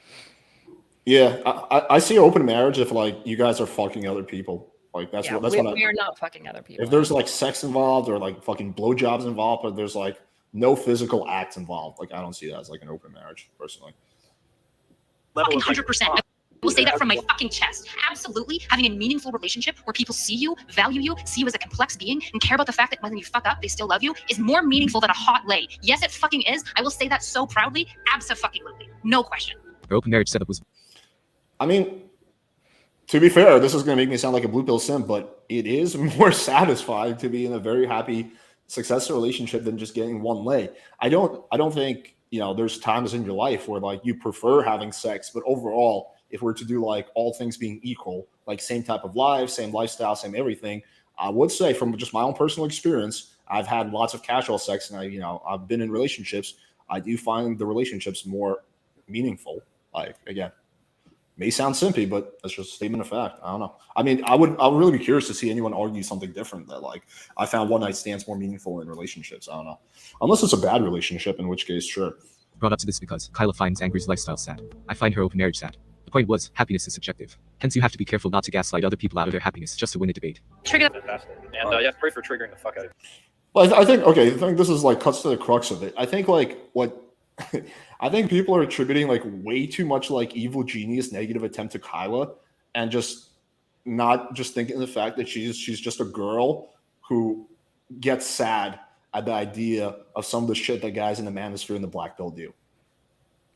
Yeah, I see open marriage if like you guys are fucking other people. Like that's what we are not fucking other people. If there's like sex involved or like fucking blowjobs involved, but there's like no physical acts involved, like I don't see that as like an open marriage personally. Level Fucking 100%. will say that from my fucking chest. Absolutely, having a meaningful relationship where people see you, value you, see you as a complex being, and care about the fact that when you fuck up, they still love you, is more meaningful than a hot lay. Yes, it fucking is. I will say that so proudly. Abso-fucking-lutely. No question. Her open marriage setup was. I mean, to be fair, this is going to make me sound like a blue pill simp, but it is more satisfying to be in a very happy, successful relationship than just getting one lay. I don't think, there's times in your life where like you prefer having sex, but overall, if we're to do like all things being equal, like same type of life, same lifestyle, same everything, I would say from just my own personal experience, I've had lots of casual sex and I've been in relationships. I do find the relationships more meaningful. Like, again, may sound simpy, but that's just a statement of fact. I don't know. I mean, I would really be curious to see anyone argue something different, that like I found one night stands more meaningful in relationships. I don't know. Unless it's a bad relationship, in which case, sure. Brought up to this because Kyla finds Angry's lifestyle sad. I find her open marriage sad. The point was, happiness is subjective. Hence, you have to be careful not to gaslight other people out of their happiness just to win a debate. Trigger. And yeah, pray for triggering the fuck out of it. Well, I think this is like cuts to the crux of it. I think like what I think people are attributing like way too much like evil genius negative attempt to Kyla, and just not just thinking the fact that she's just a girl who gets sad at the idea of some of the shit that guys in the manosphere and the black pill do.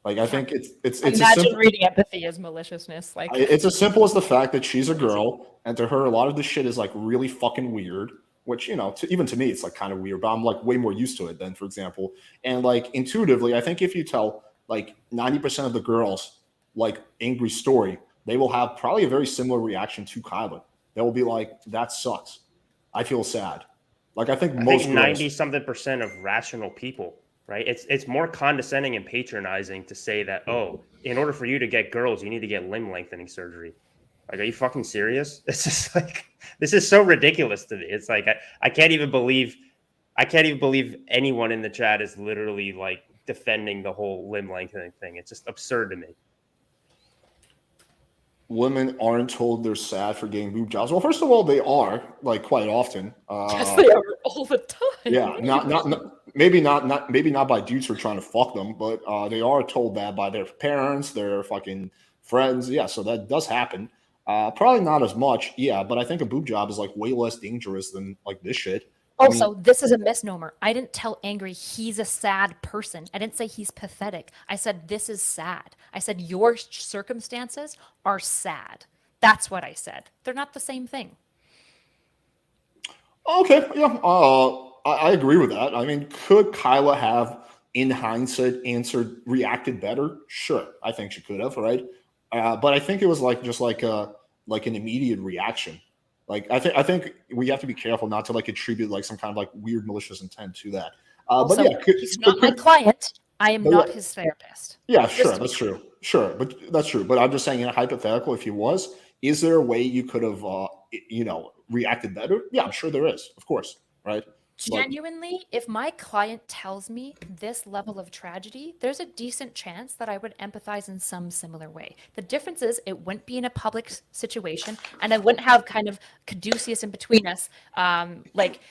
Like, I think it's imagine reading empathy as maliciousness. Like, it's as simple as the fact that she's a girl, and to her, a lot of this shit is like really fucking weird. Which, even to me, it's like kind of weird, but I'm like way more used to it than, for example. And like intuitively, I think if you tell like 90% of the girls like Angry's story, they will have probably a very similar reaction to Kyla. They will be like, "That sucks. I feel sad." Like, I think most 90-something% of rational people, right? It's more condescending and patronizing to say that, oh, in order for you to get girls, you need to get limb lengthening surgery. Like, are you fucking serious? It's just like, this is so ridiculous to me. It's like, I can't even believe anyone in the chat is literally like defending the whole limb lengthening thing. It's just absurd to me. Women aren't told they're sad for getting boob jobs. Well, first of all, they are, like, quite often. Yes, they are all the time. Yeah, maybe not by dudes who are trying to fuck them, but they are told that by their parents, their fucking friends. Yeah, so that does happen. Probably not as much, yeah, but I think a boob job is like way less dangerous than like this shit. Also, this is a misnomer. I didn't tell Angry he's a sad person. I didn't say he's pathetic. I said this is sad. I said your circumstances are sad. That's what I said. They're not the same thing. Okay, yeah, I agree with that. I mean, could Kyla have, in hindsight, reacted better? Sure, I think she could have, right? But I think it was like just like an immediate reaction. Like, I think we have to be careful not to like attribute like some kind of like weird malicious intent to that. Also, but yeah, he's not my client. I am not his therapist. Yeah, sure, that's true. Sure, but that's true. But I'm just saying, in a hypothetical, if he was, is there a way you could have, reacted better? Yeah, I'm sure there is, of course, right? Genuinely, if my client tells me this level of tragedy, there's a decent chance that I would empathize in some similar way. The difference is it wouldn't be in a public situation, and I wouldn't have kind of caduceus in between us, like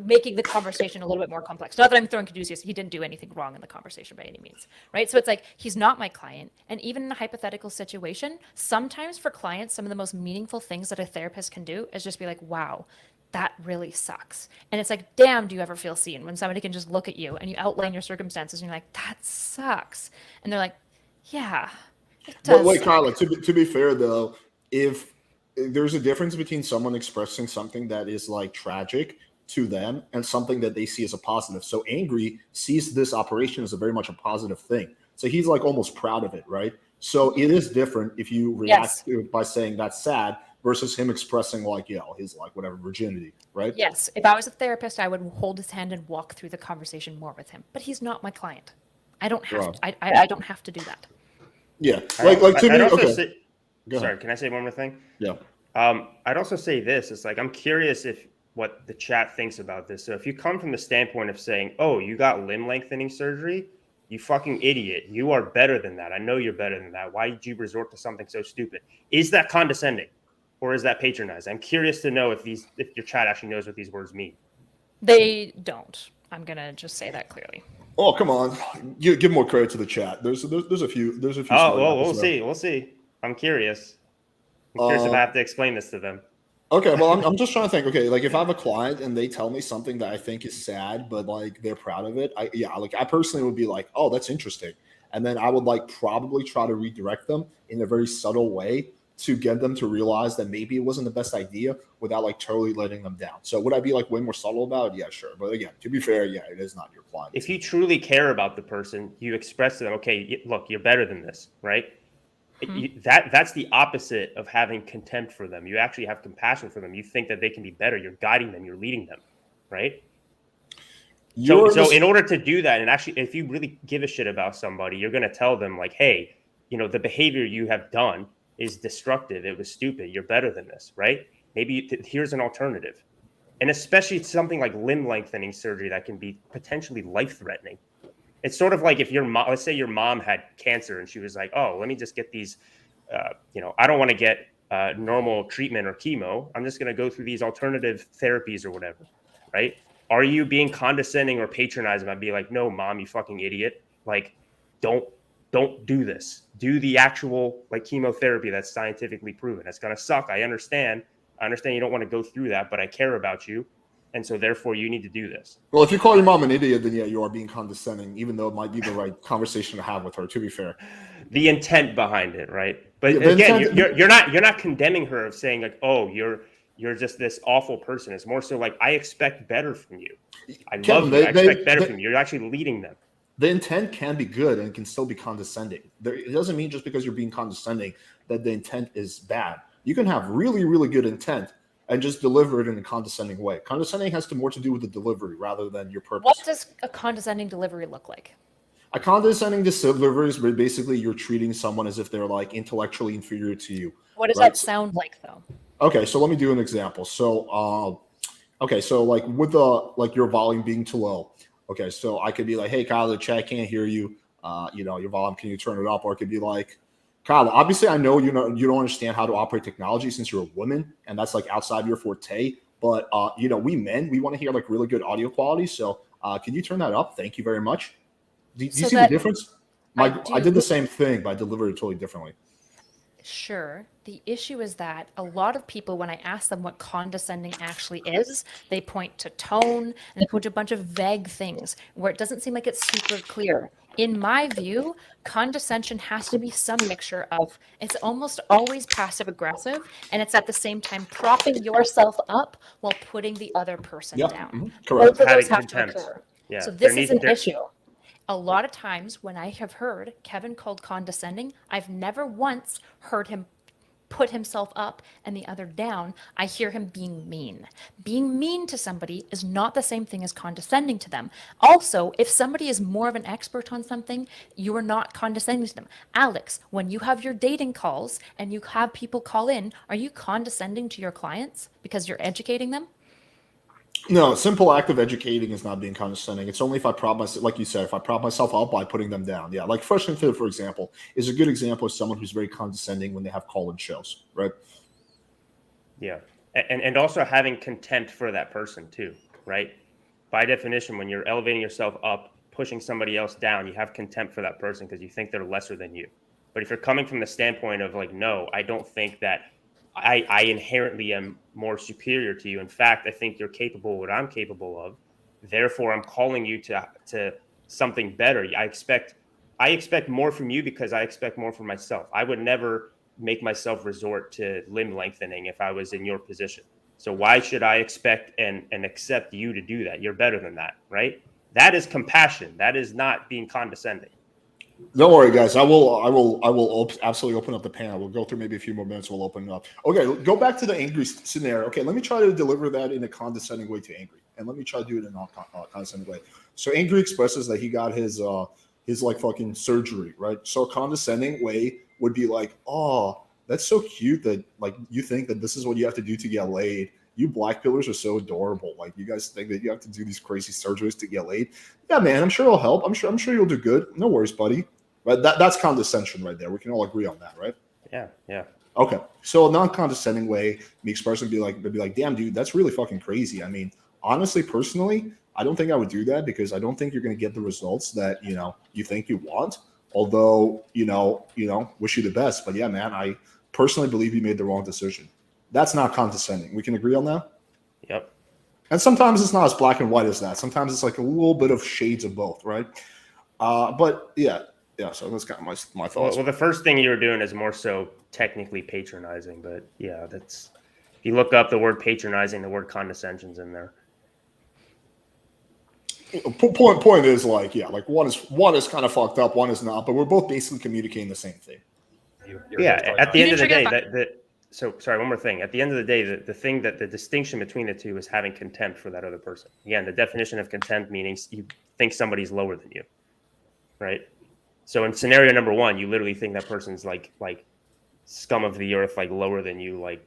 making the conversation a little bit more complex. Not that I'm throwing caduceus, he didn't do anything wrong in the conversation by any means, right? So it's like, he's not my client. And even in a hypothetical situation, sometimes for clients, some of the most meaningful things that a therapist can do is just be like, wow, that really sucks. And it's like, damn, do you ever feel seen? When somebody can just look at you and you outline your circumstances and you're like, that sucks. And they're like, yeah, it does. But wait, Carla, to be fair though, if there's a difference between someone expressing something that is like tragic to them and something that they see as a positive. So Angry sees this operation as a very much a positive thing. So he's like almost proud of it, right? So it is different if you react to it by saying that's sad versus him expressing like, his like whatever virginity, right? Yes. If I was a therapist, I would hold his hand and walk through the conversation more with him. But he's not my client. I don't have to, I don't have to do that. Yeah. Like to me, okay. Sorry, can I say one more thing? Yeah. I'd also say this. It's like, I'm curious what the chat thinks about this. So if you come from the standpoint of saying, oh, you got limb lengthening surgery, you fucking idiot. You are better than that. I know you're better than that. Why did you resort to something so stupid? Is that condescending or is that patronizing? I'm curious to know if your chat actually knows what these words mean. They don't. I'm going to just say that clearly. Oh, come on. Give more credit to the chat. There's a few. Oh, well, we'll see. I'm curious. I'm curious if I have to explain this to them. Okay, well, I'm just trying to think. Okay, like if I have a client and they tell me something that I think is sad, but like they're proud of it, I personally would be like, oh, that's interesting, and then I would like probably try to redirect them in a very subtle way to get them to realize that maybe it wasn't the best idea without like totally letting them down. So would I be like way more subtle about it? Yeah, sure. But again, to be fair, yeah, it is not your client. If you truly care about the person, you express to them, okay, look, you're better than this, right? That's the opposite of having contempt for them. You actually have compassion for them. You think that they can be better. You're guiding them. You're leading them, right? So in order to do that, and actually, if you really give a shit about somebody, you're going to tell them like, hey, the behavior you have done is destructive. It was stupid. You're better than this, right? Maybe here's an alternative. And especially something like limb lengthening surgery that can be potentially life-threatening. It's sort of like if let's say your mom had cancer and she was like, oh, let me just get these, I don't want to get normal treatment or chemo. I'm just going to go through these alternative therapies or whatever, right? Are you being condescending or patronizing? I'd be like, no, mom, you fucking idiot. Like, don't do this. Do the actual like chemotherapy that's scientifically proven. It's going to suck. I understand you don't want to go through that, but I care about you. And so therefore you need to do this. Well, if you call your mom an idiot, then yeah, you are being condescending, even though it might be the right conversation to have with her, to be fair. The intent behind it, right? But again, you're not condemning her of saying like, oh, you're just this awful person. It's more so like, I expect better from you. I love you. I expect better from you. You're actually leading them. The intent can be good and can still be condescending. It doesn't mean just because you're being condescending that the intent is bad. You can have really, really good intent and just deliver it in a condescending way. Condescending has more to do with the delivery rather than your purpose. What does a condescending delivery look like? A condescending delivery is basically you're treating someone as if they're like intellectually inferior to you. What does that sound like, though? Okay, so let me do an example. So, so like with your volume being too low. Okay, so I could be like, hey, Kyle, the chat can't hear you. Your volume, can you turn it up? Or it could be like, Kyle, obviously I know you don't understand how to operate technology since you're a woman and that's like outside your forte. But we men, we want to hear like really good audio quality. So can you turn that up? Thank you very much. Do you see the difference? I did the same thing, but I delivered it totally differently. Sure. The issue is that a lot of people, when I ask them what condescending actually is, they point to tone and they point to a bunch of vague things where it doesn't seem like it's super clear. In my view, condescension has to be some mixture of, it's almost always passive aggressive, and it's at the same time propping yourself up while putting the other person down. Mm-hmm. Correct. Both of those have to occur. Yeah. So this is an issue. A lot of times when I have heard Kevin called condescending, I've never once heard him put himself up and the other down. I hear him being mean. Being mean to somebody is not the same thing as condescending to them. Also, if somebody is more of an expert on something, you are not condescending to them. Alex, when you have your dating calls and you have people call in, are you condescending to your clients because you're educating them? No, simple act of educating is not being condescending. It's only if I prop myself, like you said, if I prop myself up by putting them down. Yeah, like Fresh and Fit, for example, is a good example of someone who's very condescending when they have call-in shows, right? Yeah, and also having contempt for that person too, right? By definition, when you're elevating yourself up, pushing somebody else down, you have contempt for that person because you think they're lesser than you. But if you're coming from the standpoint of like, no, I don't think that I inherently am more superior to you. In fact, I think you're capable of what I'm capable of. Therefore, I'm calling you to something better. I expect more from you because I expect more from myself. I would never make myself resort to limb lengthening if I was in your position. So why should I expect and accept you to do that? You're better than that, right? That is compassion. That is not being condescending. Don't worry, guys. I will absolutely open up the panel. We'll go through maybe a few more minutes. We'll open it up. Okay, go back to the angry scenario. Okay, let me try to deliver that in a condescending way to angry, and let me try to do it in a condescending way. So angry expresses that he got his like fucking surgery, right? So a condescending way would be like, oh, that's so cute that like you think that this is what you have to do to get laid. You black pillars are so adorable. Like you guys think that you have to do these crazy surgeries to get laid. Yeah, man, I'm sure it'll help. I'm sure you'll do good. No worries, buddy. Right? That's condescension right there. We can all agree on that, right? Yeah. Okay. So a non-condescending way, me expressing be like, damn, dude, that's really fucking crazy. I mean, honestly, personally, I don't think I would do that because I don't think you're going to get the results that you think you want. Although, wish you the best. But yeah, man, I personally believe you made the wrong decision. That's not condescending. We can agree on that? Yep. And sometimes it's not as black and white as that. Sometimes it's like a little bit of shades of both, right? But yeah, so that's kind of my thoughts. Well, the first thing you were doing is more so technically patronizing, but yeah, that's, if you look up the word patronizing, the word condescension's in there. Point is like one is kind of fucked up, one is not, but we're both basically communicating the same thing. Yeah, at the end of the day, so sorry, one more thing. At the end of the day, the thing that the distinction between the two is having contempt for that other person. Again, the definition of contempt meaning you think somebody's lower than you, right? So in scenario number one, you literally think that person's like scum of the earth, like lower than you, like,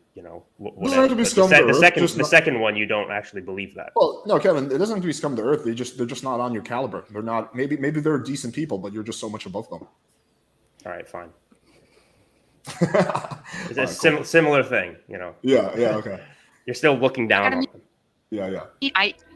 whatever. The second one, you don't actually believe that. Well, no, Kevin, it doesn't have to be scum of the earth. They're just not on your caliber. They're not. Maybe they're decent people, but you're just so much above them. All right, fine. It's a similar thing, Yeah, okay. You're still looking down on them. Yeah.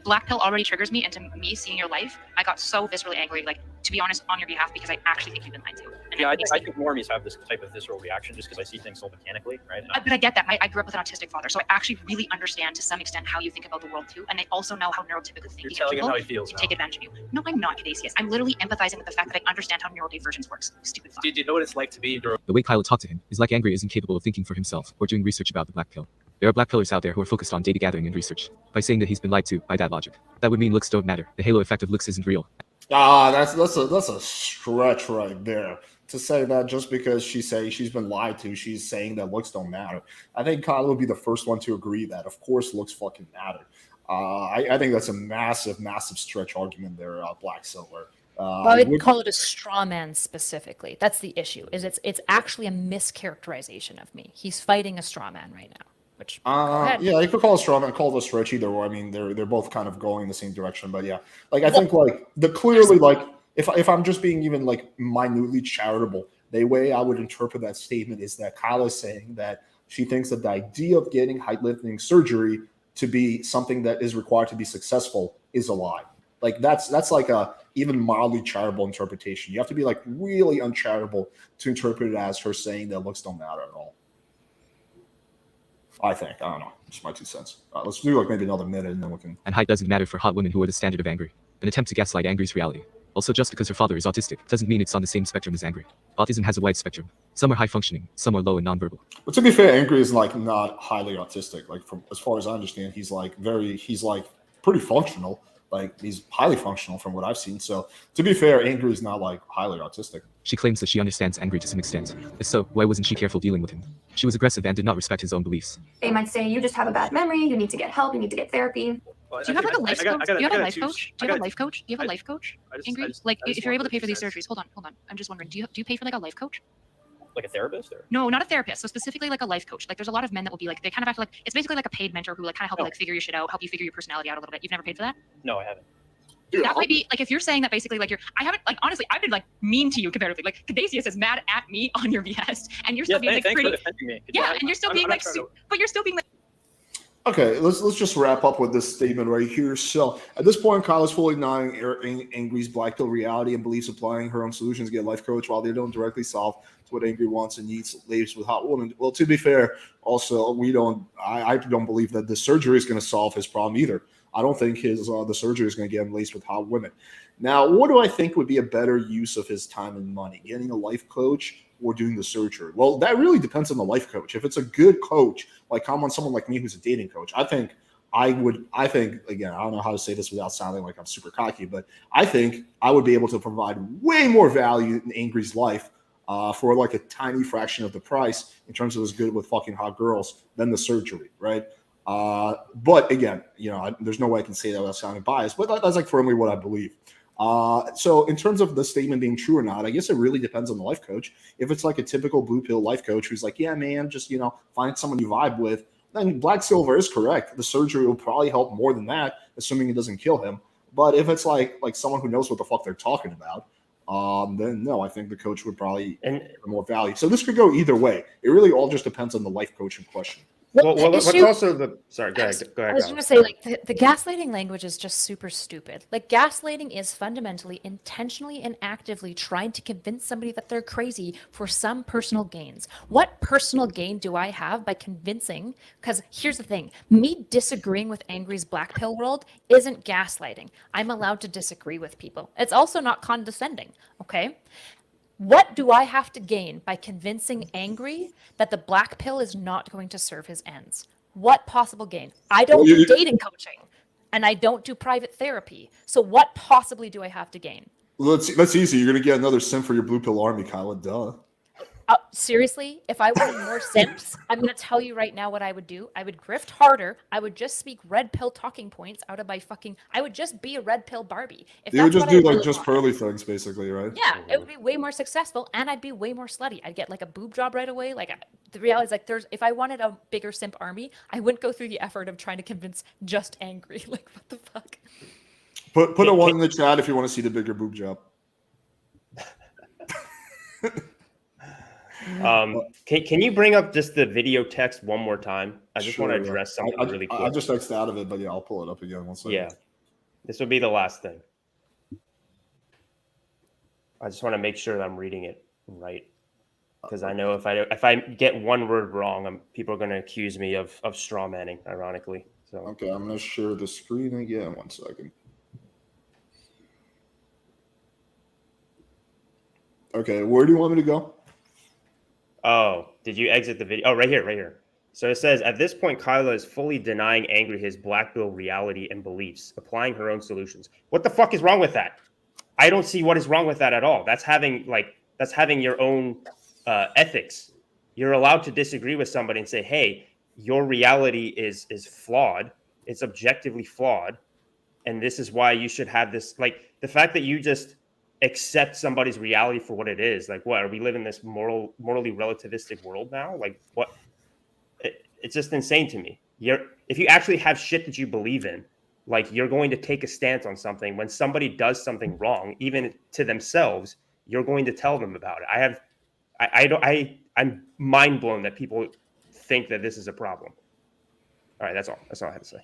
Black pill already triggers me, and to me seeing your life, I got so viscerally angry, like, to be honest, on your behalf, because I actually think you've been lied to. And yeah, I think normies have this type of visceral reaction just because I see things so mechanically, right? But I get that. I grew up with an autistic father, so I actually really understand to some extent how you think about the world too, and I also know how neurotypical thinking people how he feels take advantage of you. No, I'm not, Cadasius. I'm literally empathizing with the fact that I understand how neurodivergence works. Stupid fuck. Do you know what it's like to be The way Kyle talked to him is like Angry isn't capable of thinking for himself or doing research about the black pill. There are black pillars out there who are focused on data gathering and research. By saying that he's been lied to by that logic, that would mean looks don't matter. The halo effect of looks isn't real. That's a stretch right there. To say that just because she's saying she's been lied to, she's saying that looks don't matter. I think Kyle would be the first one to agree that, of course, looks fucking matter. I think that's a massive stretch argument there, Black Silver. I would call it a straw man specifically. That's the issue. It's actually a mischaracterization of me. He's fighting a straw man right now. Which yeah, you could call it straw man, call it a stretch either way. I mean, they're both kind of going in the same direction. But yeah, like I think like the clearly like if I'm just being even like minutely charitable, the way I would interpret that statement is that Kyle is saying that she thinks that the idea of getting height lifting surgery to be something that is required to be successful is a lie. Like that's like a even mildly charitable interpretation. You have to be like really uncharitable to interpret it as her saying that looks don't matter at all. I think. I don't know. Just my 2 cents. Let's do like maybe another minute and then we can. And height doesn't matter for hot women who are the standard of Angry. An attempt to gaslight Angry's reality. Also, just because her father is autistic doesn't mean it's on the same spectrum as Angry. Autism has a wide spectrum. Some are high functioning, some are low and nonverbal. But to be fair, Angry is like not highly autistic. Like from as far as I understand, he's like pretty functional. Like he's highly functional from what I've seen. So to be fair, Angry is not like highly autistic. She claims that she understands Angry to some extent. If so, why wasn't she careful dealing with him? She was aggressive and did not respect his own beliefs. They might say you just have a bad memory, you need to get help, you need to get therapy. Well, Do you have like a life coach? Do you have a life choose- coach? Do you have a life coach? Do you have a life coach? Angry? Like I just if you're able to want pay for these sense. surgeries, hold on. I'm just wondering, do you pay for like a life coach? Like a therapist, or No, not a therapist. So specifically like a life coach. Like there's a lot of men that will be like, they kind of have to like, it's basically like a paid mentor who like kind of help you like figure your shit out, help you figure your personality out a little bit. You've never paid for that? no, I haven't. That might be like if you're saying that basically like I haven't like honestly I've been like mean to you comparatively. Like Cadasius is mad at me on your behest, and you're still being like thanks pretty. for defending me. Yeah, and you're still being like, but you're still being like. Okay, let's just wrap up with this statement right here. So at this point, Kyle is fully denying Angry's black pill reality and believes applying her own solutions to get a life coach while they don't directly solve what Angry wants and needs laced with hot women. Well, to be fair, also I don't believe that the surgery is going to solve his problem either. I don't think the surgery is going to get him laced with hot women. Now, what do I think would be a better use of his time and money? Getting a life coach or doing the surgery? Well, that really depends on the life coach. If it's a good coach, like come on someone like me who's a dating coach, I think again, I don't know how to say this without sounding like I'm super cocky, but I think I would be able to provide way more value in Angry's life for like a tiny fraction of the price in terms of as good with fucking hot girls than the surgery, right? But again, there's no way I can say that without sounding biased, but that's like firmly what I believe. So in terms of the statement being true or not, I guess it really depends on the life coach. If it's like a typical blue pill life coach who's like, yeah, man, just, find someone you vibe with, then Black Silver is correct. The surgery will probably help more than that, assuming it doesn't kill him. But if it's like someone who knows what the fuck they're talking about, then no, I think the coach would probably give more value. So this could go either way. It really all just depends on the life coach in question. What's issue- also the sorry? Go ahead. Go I ahead. was going to say, like, the gaslighting language is just super stupid. Like, gaslighting is fundamentally, intentionally, and actively trying to convince somebody that they're crazy for some personal gains. What personal gain do I have by convincing? Because here's the thing, me disagreeing with Angry's black pill world isn't gaslighting. I'm allowed to disagree with people. It's also not condescending, okay? What do I have to gain by convincing Angry that the black pill is not going to serve his ends? What possible gain? I don't do dating coaching, and I don't do private therapy. So what possibly do I have to gain? Well, that's easy. You're gonna get another simp for your blue pill army, Kyla. Duh. Seriously, if I wanted more simps, I'm going to tell you right now what I would do. I would grift harder. I would just speak red pill talking points out of my fucking. I would just be a red pill Barbie. If You would that's just what do I like really just wanted. pearly things, basically, right? Yeah, it would be way more successful, and I'd be way more slutty. I'd get like a boob job right away. Like the reality is, like, if I wanted a bigger simp army, I wouldn't go through the effort of trying to convince just Angry. Like, what the fuck? Put a 1 in the chat if you want to see the bigger boob job. Can you bring up just the video text one more time? I just want to Sure, yeah. address something really quick. I just X'd out of it, but yeah, I'll pull it up again. 1 second. Yeah, this will be the last thing. I just want to make sure that I'm reading it right, because I know if I get one word wrong, people are going to accuse me of straw manning. Ironically, so Okay, I'm gonna share the screen again. 1 second. Okay, where do you want me to go? Oh, did you exit the video? Oh, right here, right here. So it says, at this point, Kyla is fully denying Angry his black pill reality and beliefs, applying her own solutions. What the fuck is wrong with that? I don't see what is wrong with that at all. That's having your own ethics. You're allowed to disagree with somebody and say, hey, your reality is flawed. It's objectively flawed. And this is why you should have this. Like, the fact that you just accept somebody's reality for what it is. Like, what, are we living in this morally relativistic world now? Like, what? It's just insane to me. If you actually have shit that you believe in, like, you're going to take a stance on something. When somebody does something wrong, even to themselves, you're going to tell them about it. I'm mind blown that people think that this is a problem. All right, that's all. That's all I had to say.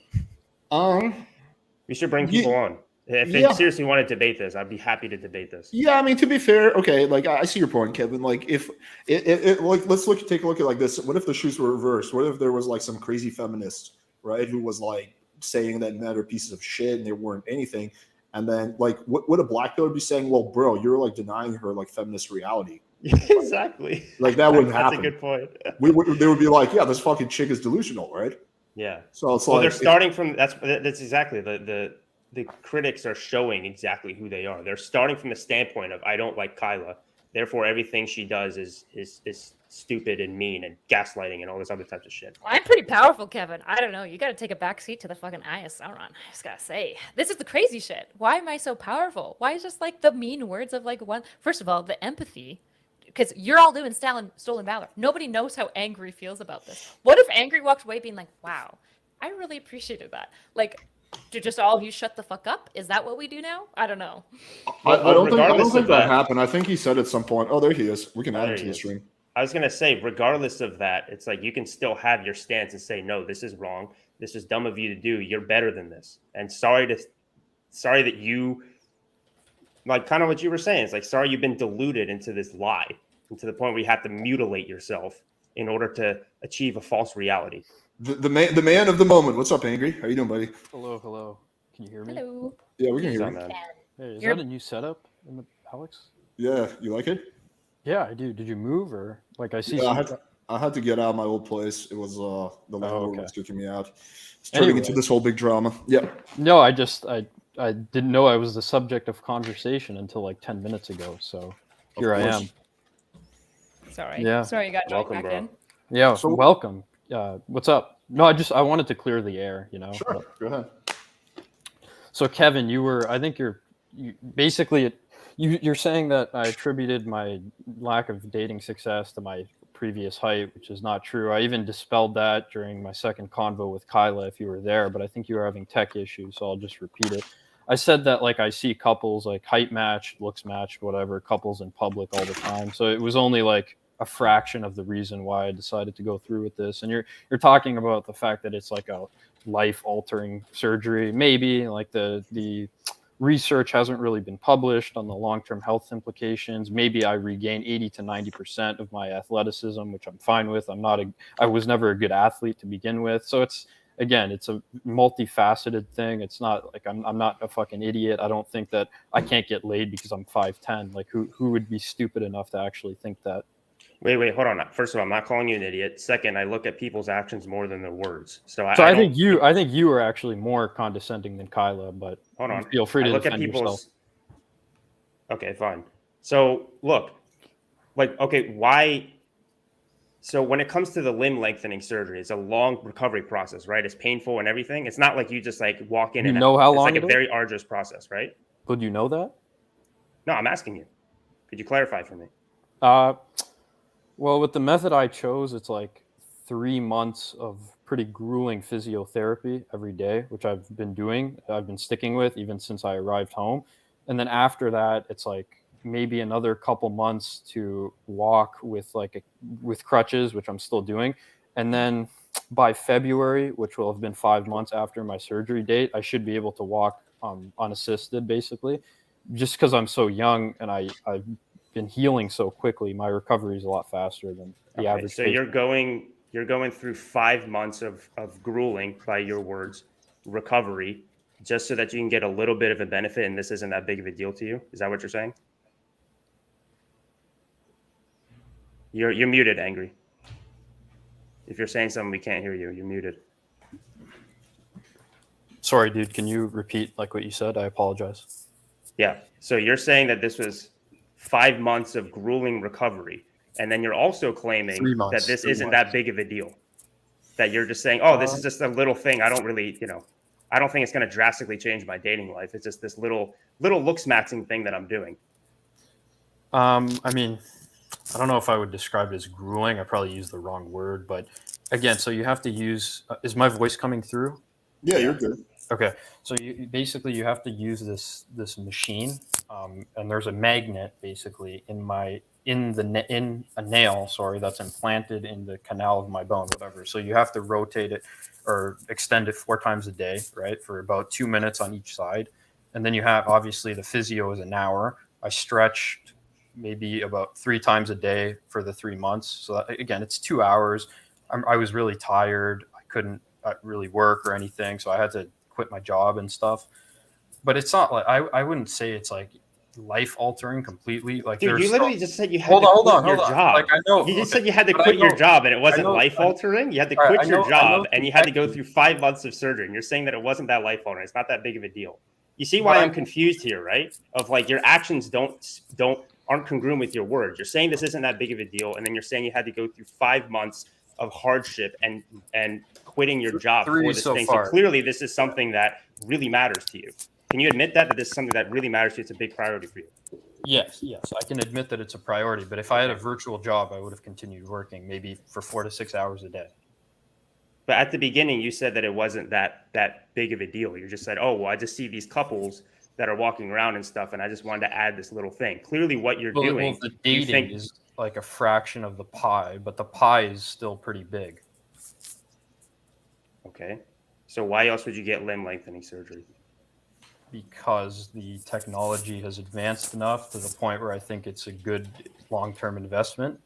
We should bring people on. If they seriously want to debate this, I'd be happy to debate this. Yeah, I mean, to be fair, okay, like, I see your point, Kevin. Like, if like, take a look at like this. What if the shoes were reversed? What if there was like some crazy feminist, right, who was like saying that men are pieces of shit and they weren't anything, and then like, what would a black pill be saying? Well, bro, you're like denying her like feminist reality. Exactly. Like, that wouldn't happen. That's a good point. They would be like, yeah, this fucking chick is delusional, right? Yeah. So it's well, like, they're starting from that's exactly the critics are showing exactly who they are. They're starting from the standpoint of, I don't like Kyla, therefore everything she does is stupid and mean and gaslighting and all this other types of shit. I'm pretty powerful, Kevin. I don't know. You got to take a back seat to the fucking Eye of Sauron. I just got to say, this is the crazy shit. Why am I so powerful? Why is just like the mean words of like one? First of all, the empathy, because you're all doing stolen valor. Nobody knows how Angry feels about this. What if Angry walked away being like, wow, I really appreciated that. Like, do just all of you shut the fuck up? Is that what we do now? I don't know. I don't think that that happened. I think he said at some point, oh, there he is. We can add There him to he the is. stream. I was going to say, regardless of that, it's like you can still have your stance and say, no, this is wrong. This is dumb of you to do. You're better than this. And sorry that you, like, kind of what you were saying. It's like, sorry you've been deluded into this lie, and to the point where you have to mutilate yourself in order to achieve a false reality. The man of the moment. What's up, Angry? How you doing, buddy? Hello. Can you hear me? Hello. Yeah, we can hear What's you. up, man? Hey, is You're- that a new setup in the Alex? Yeah, you like it? Yeah, I do. Did you move or like I see? Yeah, some... I had to get out of my old place. It was the landlord okay. was kicking me out. It's turning into this whole big drama. Yeah. No, I didn't know I was the subject of conversation until like 10 minutes ago. So here I am. Sorry. Yeah. Sorry you got dragged Welcome, back bro. in. Yeah, So- welcome. What's up? No, I wanted to clear the air, you know. Sure. Go ahead. So Kevin, I think you're basically you're saying that I attributed my lack of dating success to my previous height, which is not true. I even dispelled that during my second convo with Kyla, if you were there, but I think you were having tech issues, so I'll just repeat it. I said that like I see couples like height matched, looks matched, whatever, couples in public all the time. So it was only like a fraction of the reason why I decided to go through with this. And you're talking about the fact that it's like a life-altering surgery. Maybe like the research hasn't really been published on the long-term health implications. Maybe I regain 80 to 90% of my athleticism, which I'm fine with. I was never a good athlete to begin with. So it's a multifaceted thing. It's not like I'm not a fucking idiot. I don't think that I can't get laid because I'm 5'10". Like who would be stupid enough to actually think that? Wait, hold on. First of all, I'm not calling you an idiot. Second, I look at people's actions more than their words. I think you are actually more condescending than Kyla, but hold on. Feel free to look defend at people's yourself. Okay, fine. So look, like, okay, why? So when it comes to the limb lengthening surgery, it's a long recovery process, right? It's painful and everything. It's not like you just like walk in You and know out. how It's long like it a is? very arduous process, right? Would you know that? No, I'm asking you. Could you clarify for me? Well, with the method I chose, it's like 3 months of pretty grueling physiotherapy every day, which I've been doing. I've been sticking with even since I arrived home. And then after that, it's like maybe another couple months to walk with with crutches, which I'm still doing. And then by February, which will have been 5 months after my surgery date, I should be able to walk unassisted, basically. Just because I'm so young and I've been healing so quickly, my recovery is a lot faster than the average. So you're going through 5 months of grueling, by your words, recovery, just so that you can get a little bit of a benefit, and this isn't that big of a deal to you. Is that what you're saying? You're muted, Angry. If you're saying something, we can't hear you. You're muted. Sorry, dude. Can you repeat like what you said? I apologize. Yeah. So you're saying that this was 5 months of grueling recovery, and then you're also claiming 3 months, that this 3 isn't months. that big of a deal. That you're just saying, oh, this is just a little thing. I don't really, I don't think it's going to drastically change my dating life. It's just this little looks maxing thing that I'm doing. I mean, I don't know if I would describe it as grueling. I probably used the wrong word, but again, so you have to use. Is my voice coming through? Yeah, you're good. Okay, so you have to use this machine, and there's a magnet basically in a nail, that's implanted in the canal of my bone, whatever. So you have to rotate it or extend it 4 times a day, right, for about 2 minutes on each side, and then you have obviously the physio is an hour. I stretched maybe about 3 times a day for the 3 months. So that, again, it's 2 hours. I was really tired. I couldn't really work or anything, so I had to quit my job and stuff. But it's not like I wouldn't say it's like life altering completely. Like, dude, you literally just said you had to hold quit on. your job. Like, I know you just said you had to quit your job, and it wasn't life altering. You had to quit your job, and you had to go through 5 months of surgery. And you're saying that it wasn't that life altering. It's not that big of a deal. You see why I'm confused here, right? Of like your actions aren't congruent with your words. You're saying this isn't that big of a deal, and then you're saying you had to go through 5 months of hardship and quitting your job for this thing. So clearly this is something that really matters to you. Can you admit that this is something that really matters to you? It's a big priority for you. Yes, I can admit that it's a priority. But if I had a virtual job, I would have continued working maybe for 4 to 6 hours a day. But at the beginning, you said that it wasn't that big of a deal. You just said, oh, well, I just see these couples that are walking around and stuff, and I just wanted to add this little thing. Clearly what you're doing, the dating is like a fraction of the pie, but the pie is still pretty big. Okay. So why else would you get limb lengthening surgery? Because the technology has advanced enough to the point where I think it's a good long-term investment.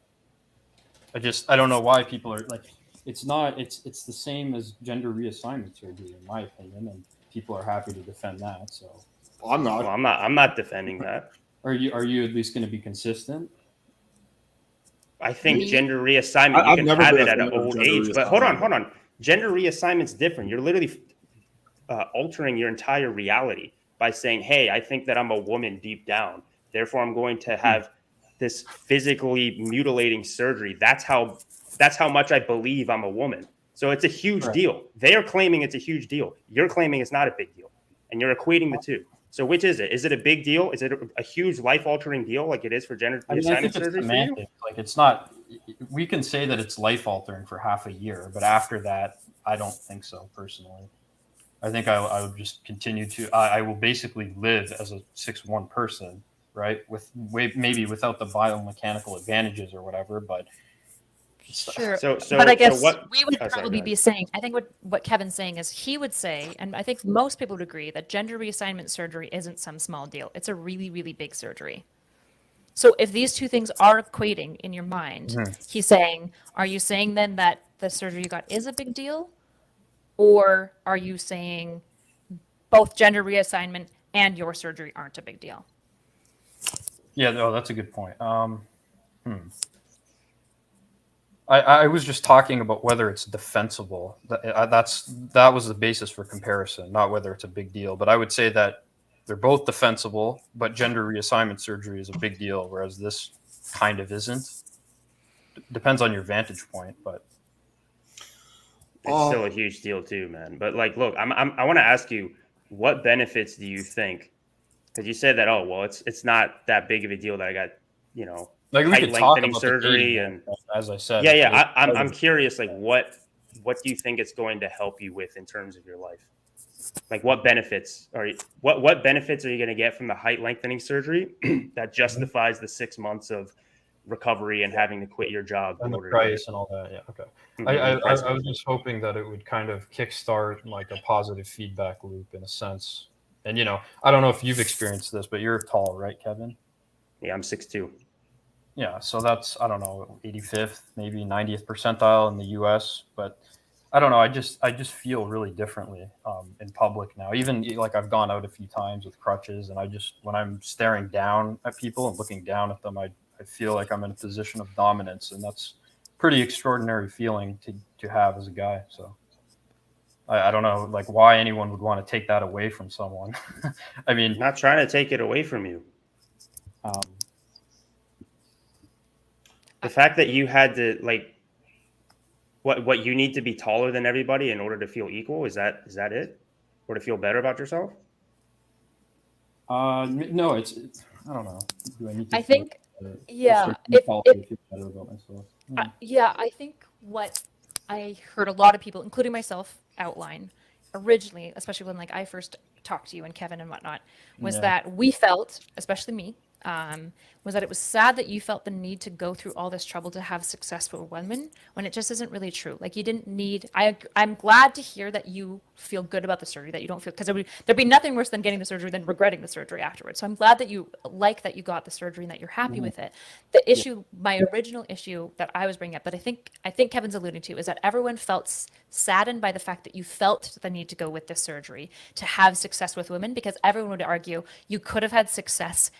I don't know why people are like, it's the same as gender reassignment surgery, in my opinion, and people are happy to defend that. So I'm not. Well, I'm not defending that. Are you at least going to be consistent? I think gender reassignment, you can have it at an old age, but hold on. Gender reassignment's different. You're literally altering your entire reality by saying, hey, I think that I'm a woman deep down. Therefore, I'm going to have this physically mutilating surgery. That's how much I believe I'm a woman. So it's a huge deal. They are claiming it's a huge deal. You're claiming it's not a big deal. And you're equating the two. So which is it? Is it a big deal? Is it a huge life-altering deal like it is for gender reassignment surgery for you? Like, it's not. We can say that it's life-altering for half a year, but after that, I don't think so personally. I think I would just continue to. I will basically live as a 6'1" person, right? Maybe without the biomechanical advantages or whatever, but Sure. So but I guess what? we would Oh, sorry, probably go ahead. be saying, I think what Kevin's saying is he would say, and I think most people would agree, that gender reassignment surgery isn't some small deal. It's a really, really big surgery. So if these two things are equating in your mind, he's saying, are you saying then that the surgery you got is a big deal? Or are you saying both gender reassignment and your surgery aren't a big deal? Yeah, no, that's a good point. I was just talking about whether it's defensible. That was the basis for comparison, not whether it's a big deal. But I would say that they're both defensible, but gender reassignment surgery is a big deal, whereas this kind of isn't. Depends on your vantage point, but it's still a huge deal too, man. But like, look, I want to ask you, what benefits do you think? Because you said that, oh well, it's not that big of a deal that I got, like we height could talk lengthening about surgery, the and as I said, yeah. I'm curious, like what do you think it's going to help you with in terms of your life? Like what benefits are what benefits are you going to get from the height lengthening surgery that justifies the 6 months of recovery and having to quit your job and in the order price to and all that? Yeah, okay. Mm-hmm. I was just hoping that it would kind of kickstart like a positive feedback loop in a sense. And I don't know if you've experienced this, but you're tall, right, Kevin? Yeah, I'm 6'2". Yeah, so that's, I don't know, 85th, maybe 90th percentile in the US, but I don't know. I just feel really differently in public now. Even like I've gone out a few times with crutches, and when I'm staring down at people and looking down at them, I feel like I'm in a position of dominance, and that's pretty extraordinary feeling to have as a guy. So I don't know like why anyone would want to take that away from someone. I mean, I'm not trying to take it away from you. The fact that you had to like. What you need to be taller than everybody in order to feel equal? Is that it? Or to feel better about yourself? No, it's I don't know. Do I need to I think, yeah, feel better about myself? Yeah, I think what I heard a lot of people, including myself, outline originally, especially when like I first talked to you and Kevin and whatnot, was that we felt, especially me, was that it was sad that you felt the need to go through all this trouble to have successful women when it just isn't really true. Like you didn't need. I'm glad to hear that you feel good about the surgery, that you don't feel, because there'd be nothing worse than getting the surgery than regretting the surgery afterwards. So I'm glad that you got the surgery and that you're happy with it. The issue, my original issue that I was bringing up, that I think Kevin's alluding to, is that everyone felt saddened by the fact that you felt the need to go with this surgery to have success with women, because everyone would argue you could have had success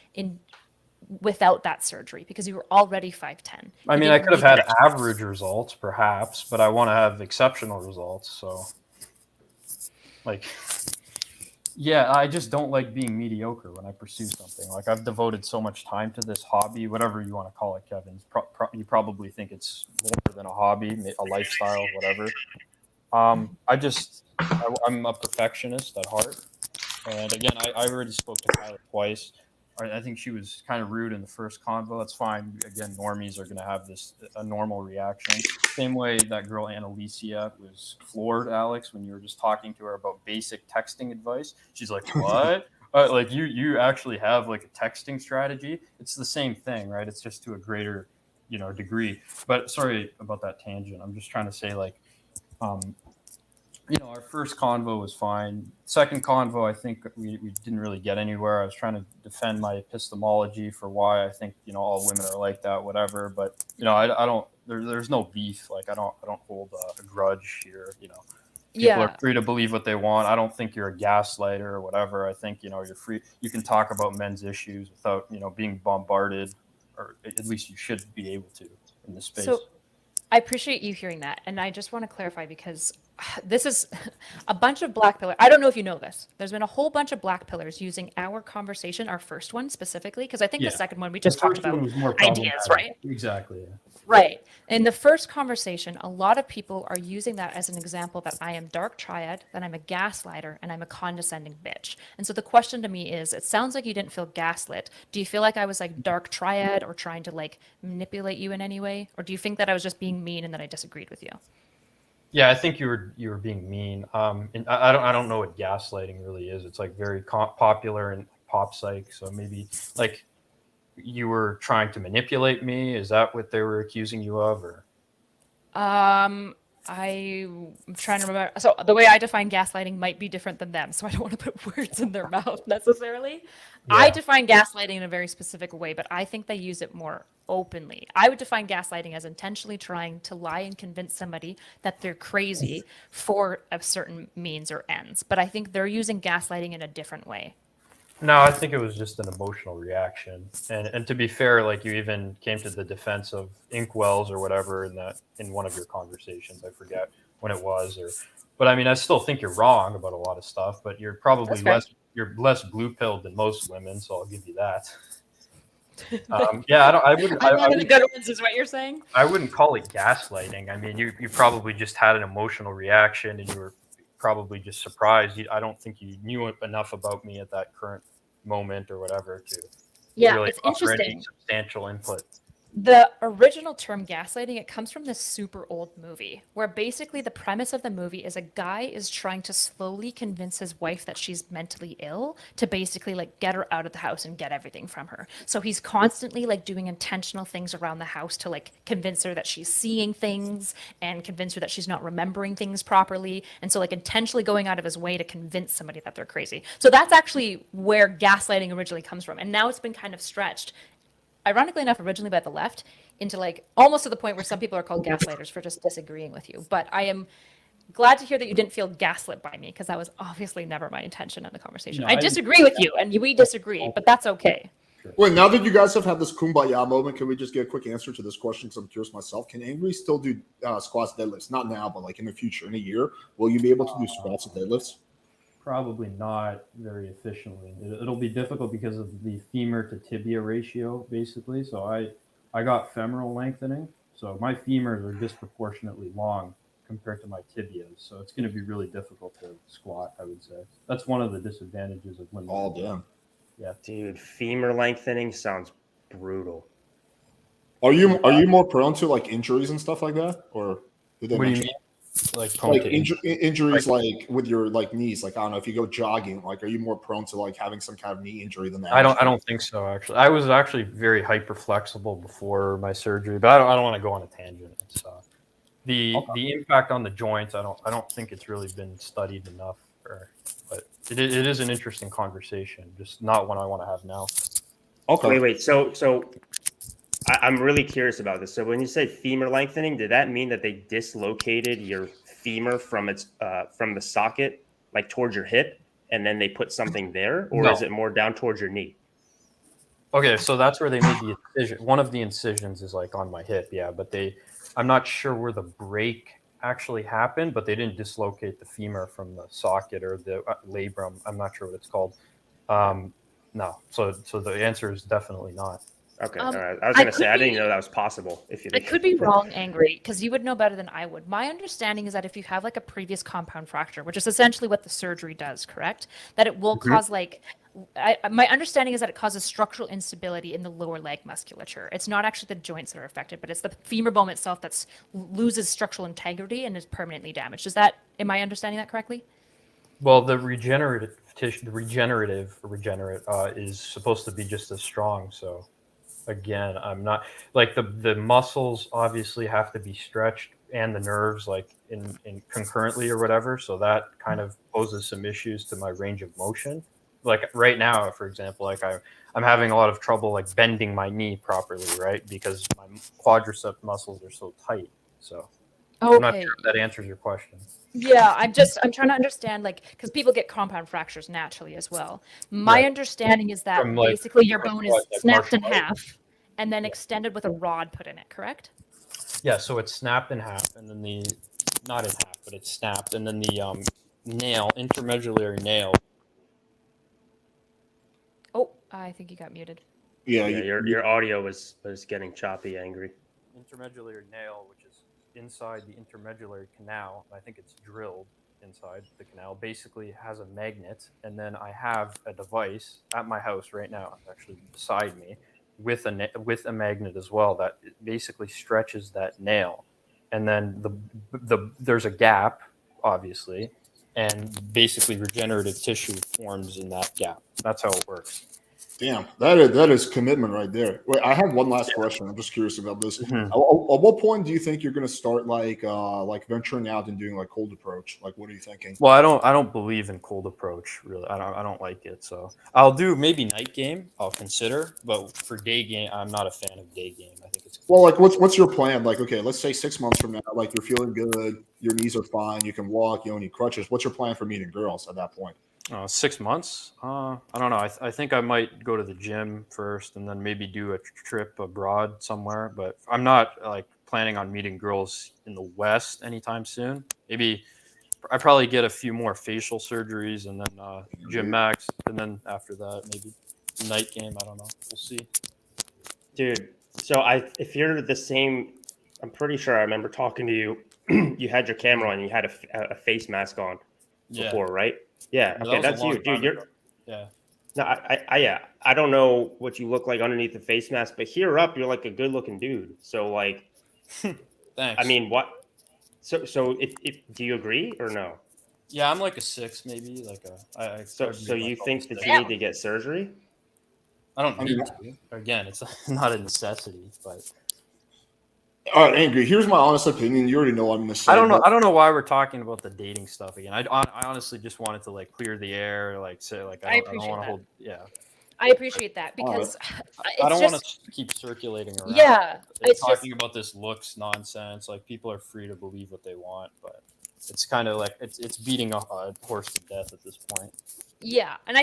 without that surgery because you were already 5'10". I mean, I could have had average results perhaps, but I want to have exceptional results. So like, yeah, I just don't like being mediocre when I pursue something. Like I've devoted so much time to this hobby, whatever you want to call it, Kevin. You probably think it's more than a hobby, a lifestyle, whatever. I'm a perfectionist at heart. And again, I already spoke to Kyla twice. I think she was kind of rude in the first convo. That's fine. Again, normies are going to have a normal reaction. Same way that girl Annalicia was floored, Alex, when you were just talking to her about basic texting advice. She's like, what? Like you actually have like a texting strategy? It's the same thing, right? It's just to a greater, degree. But sorry about that tangent. I'm just trying to say like, our first convo was fine. Second convo, I think we didn't really get anywhere. I was trying to defend my epistemology for why I think, all women are like that, whatever. But, I don't, there's no beef. Like, I don't hold a grudge here, People are free to believe what they want. I don't think you're a gaslighter or whatever. I think, you're free. You can talk about men's issues without, being bombarded, or at least you should be able to in this space. So I appreciate you hearing that. And I just want to clarify, because this is a bunch of black pillars. I don't know if you know this. There's been a whole bunch of black pillars using our conversation, our first one specifically, because I think the second one we just talked about ideas, right? Exactly. Yeah. Right. In the first conversation, a lot of people are using that as an example that I am dark triad, that I'm a gaslighter, and I'm a condescending bitch. And so the question to me is, it sounds like you didn't feel gaslit. Do you feel like I was like dark triad or trying to like manipulate you in any way? Or do you think that I was just being mean and that I disagreed with you? Yeah, I think you were being mean. And I don't know what gaslighting really is. It's like very popular in pop psych. So maybe like you were trying to manipulate me? Is that what they were accusing you of? Or I'm trying to remember. So the way I define gaslighting might be different than them, so I don't want to put words in their mouth necessarily. I define gaslighting in a very specific way, but I think they use it more openly. I would define gaslighting as intentionally trying to lie and convince somebody that they're crazy for a certain means or ends. But I think they're using gaslighting in a different way. no, I think it was just an emotional reaction. And to be fair, like you even came to the defense of inkwells or whatever in one of your conversations. I forget when it was, but I mean, I still think you're wrong about a lot of stuff. But you're probably less blue pilled than most women, so I'll give you that. I wouldn't. I'm one of the good ones, is what you're saying. I wouldn't call it gaslighting. I mean, you probably just had an emotional reaction, and you were probably just surprised. I don't think you knew enough about me at that current moment or whatever to really it's offer any interesting. substantial input. The original term gaslighting, it comes from this super old movie where basically the premise of the movie is a guy is trying to slowly convince his wife that she's mentally ill to basically like get her out of the house and get everything from her. So he's constantly like doing intentional things around the house to like convince her that she's seeing things and convince her that she's not remembering things properly. And so like intentionally going out of his way to convince somebody that they're crazy. So that's actually where gaslighting originally comes from. And now it's been kind of stretched, ironically enough, originally by the left, into like almost to the point where some people are called gaslighters for just disagreeing with you. But I am glad to hear that you didn't feel gaslit by me, because that was obviously never my intention in the conversation. No, I disagree with you, and we disagree, but that's okay. Wait, now that you guys have had this kumbaya moment, can we just get a quick answer to this question? Because I'm curious myself. Can Angry still do squats, deadlifts? Not now, but like in the future, in a year, will you be able to do squats and deadlifts? Probably not very efficiently. It'll be difficult because of the femur to tibia ratio, basically. So I got femoral lengthening. So my femurs are disproportionately long compared to my tibias. So it's going to be really difficult to squat, I would say. That's one of the disadvantages of women. Oh, damn. Yeah. Dude, femur lengthening sounds brutal. Are you more prone to like injuries and stuff like that? Or did they What do you mention? mean? Like Injuries like with your like knees, like I don't know, if you go jogging, like are you more prone to like having some kind of knee injury than that? I don't think so, actually. I was actually very hyper flexible before my surgery, but I don't want to go on a tangent. So the impact on the joints, I don't think it's really been studied enough, but it is an interesting conversation, just not one I want to have now. Okay. Wait. So I'm really curious about this. So when you say femur lengthening, did that mean that they dislocated your femur from its from the socket, like towards your hip, and then they put something there, or is it more down towards your knee? Okay, so that's where they made the incision. One of the incisions is like on my hip, yeah, but I'm not sure where the break actually happened, but they didn't dislocate the femur from the socket or the labrum. I'm not sure what it's called. No, so the answer is definitely not. Okay, all right. I was going to say, I didn't know that was possible. I could be wrong, Angry, because you would know better than I would. My understanding is that if you have like a previous compound fracture, which is essentially what the surgery does, correct? That it will cause like, my understanding is that it causes structural instability in the lower leg musculature. It's not actually the joints that are affected, but it's the femur bone itself that loses structural integrity and is permanently damaged. Am I understanding that correctly? Well, the regenerative is supposed to be just as strong, so. Again, I'm not like the muscles obviously have to be stretched and the nerves like in concurrently or whatever. So that kind of poses some issues to my range of motion. Like right now, for example, like I'm having a lot of trouble like bending my knee properly, right? Because my quadricep muscles are so tight. So I'm not sure if that answers your question. Yeah, I'm trying to understand, like, because people get compound fractures naturally as well. My understanding is that basically your bone is snapped in half and then extended with a rod put in it, correct? Yeah, so it's snapped in half, and then not in half, but it's snapped, and then the intermedullary nail. Oh, I think you got muted. Yeah, your audio was getting choppy, Angry. Intermedullary nail, which is inside the intermedullary canal, I think it's drilled inside the canal, basically has a magnet, and then I have a device at my house right now, actually beside me, with a magnet as well that basically stretches that nail, and then there's a gap, obviously, and basically regenerative tissue forms in that gap. That's how it works. Damn, that is commitment right there. Wait, I have one last question. I'm just curious about this. Mhm. At what point do you think you're going to start like venturing out and doing like cold approach? Like, what are you thinking? Well, I don't believe in cold approach really. I don't like it. So I'll do maybe night game. I'll consider, but for day game, I'm not a fan of day game. I think it's Well, like, what's your plan? Like, okay, let's say 6 months from now, like you're feeling good, your knees are fine, you can walk, you don't need crutches. What's your plan for meeting girls at that point? 6 months. I don't know. I think I might go to the gym first, and then maybe do a trip abroad somewhere. But I'm not like planning on meeting girls in the West anytime soon. Maybe I probably get a few more facial surgeries, and then gym max, and then after that maybe night game. I don't know. We'll see. Dude, so if you're the same, I'm pretty sure I remember talking to you. You had your camera on, and you had a face mask on before, right? Yeah. Yeah, Okay, that was that's a long you, dude. time You're ago. Yeah. no, I don't know what you look like underneath the face mask, but here up, you're like a good-looking dude. So like, Thanks. I mean, what? So if do you agree or no? Yeah, I'm like a 6 maybe. Like a. So you think that you Damn. need to get surgery? I don't need to. Again, it's not a necessity, but All right, Angry. Here's my honest opinion. You already know what I'm going to say. I don't know. but- I don't know why we're talking about the dating stuff again. I honestly just wanted to like clear the air, like say like I don't appreciate want to that. hold. Yeah, I appreciate that because it's I don't just want to keep circulating around. yeah, and it's talking just about this looks nonsense. Like people are free to believe what they want, but it's kind of like it's beating a horse to death at this point. yeah, and I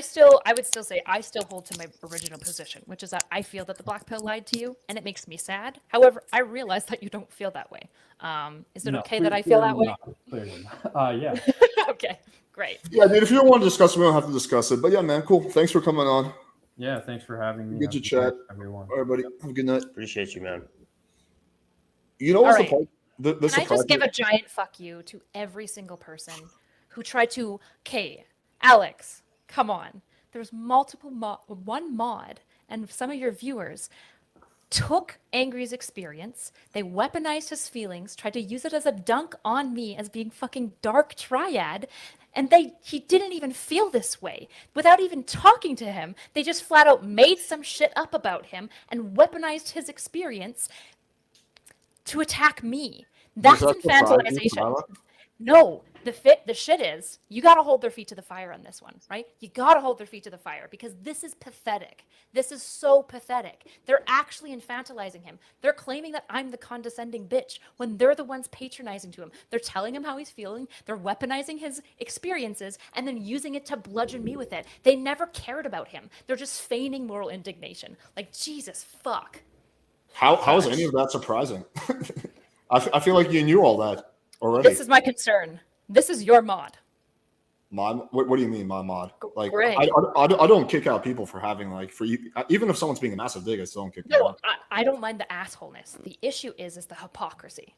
would still say I still hold to my original position, which is that I feel that the black pill lied to you, and it makes me sad. However, I realize that you don't feel that way. Is it okay that I feel that way? Yeah. Okay, great. Yeah, dude, if you don't want to discuss it, we don't have to discuss it. But yeah, man, cool. Thanks for coming on. Yeah. Thanks for having me. Good to Have a chat. night, everyone. All right, buddy. Have a good night. Appreciate you, man. You know what's All the point? The Can I surprise just give a giant fuck you to every single person who tried to? Okay, Alex, come on. There's multiple one mod, and some of your viewers took Angry's experience, they weaponized his feelings, tried to use it as a dunk on me as being fucking dark triad, and he didn't even feel this way. Without even talking to him, they just flat out made some shit up about him and weaponized his experience to attack me. That's that surprise you, infantilization. Tyler? No, the shit is you got to hold their feet to the fire on this one, right? You got to hold their feet to the fire because this is pathetic. This is so pathetic. They're actually infantilizing him. They're claiming that I'm the condescending bitch when they're the ones patronizing to him. They're telling him how he's feeling. They're weaponizing his experiences and then using it to bludgeon me with it. They never cared about him. They're just feigning moral indignation. Like, Jesus fuck. How is any of that surprising? I feel like you knew all that already. This is my concern. This is your mod. Mod? What do you mean, my mod? Like, Greg. I don't kick out people for having like for you. Even if someone's being a massive dig, I still don't kick them No, out. I don't mind the assholeness. The issue is the hypocrisy.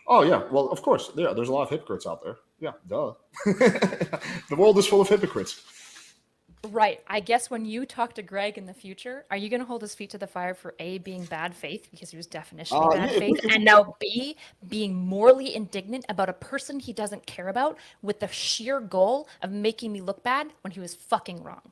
Oh yeah, well of course, yeah. There's a lot of hypocrites out there. Yeah, duh. The world is full of hypocrites. Right. I guess when you talk to Greg in the future, are you going to hold his feet to the fire for A, being bad faith, because he was definitionally bad yeah, faith, and now B, being morally indignant about a person he doesn't care about with the sheer goal of making me look bad when he was fucking wrong?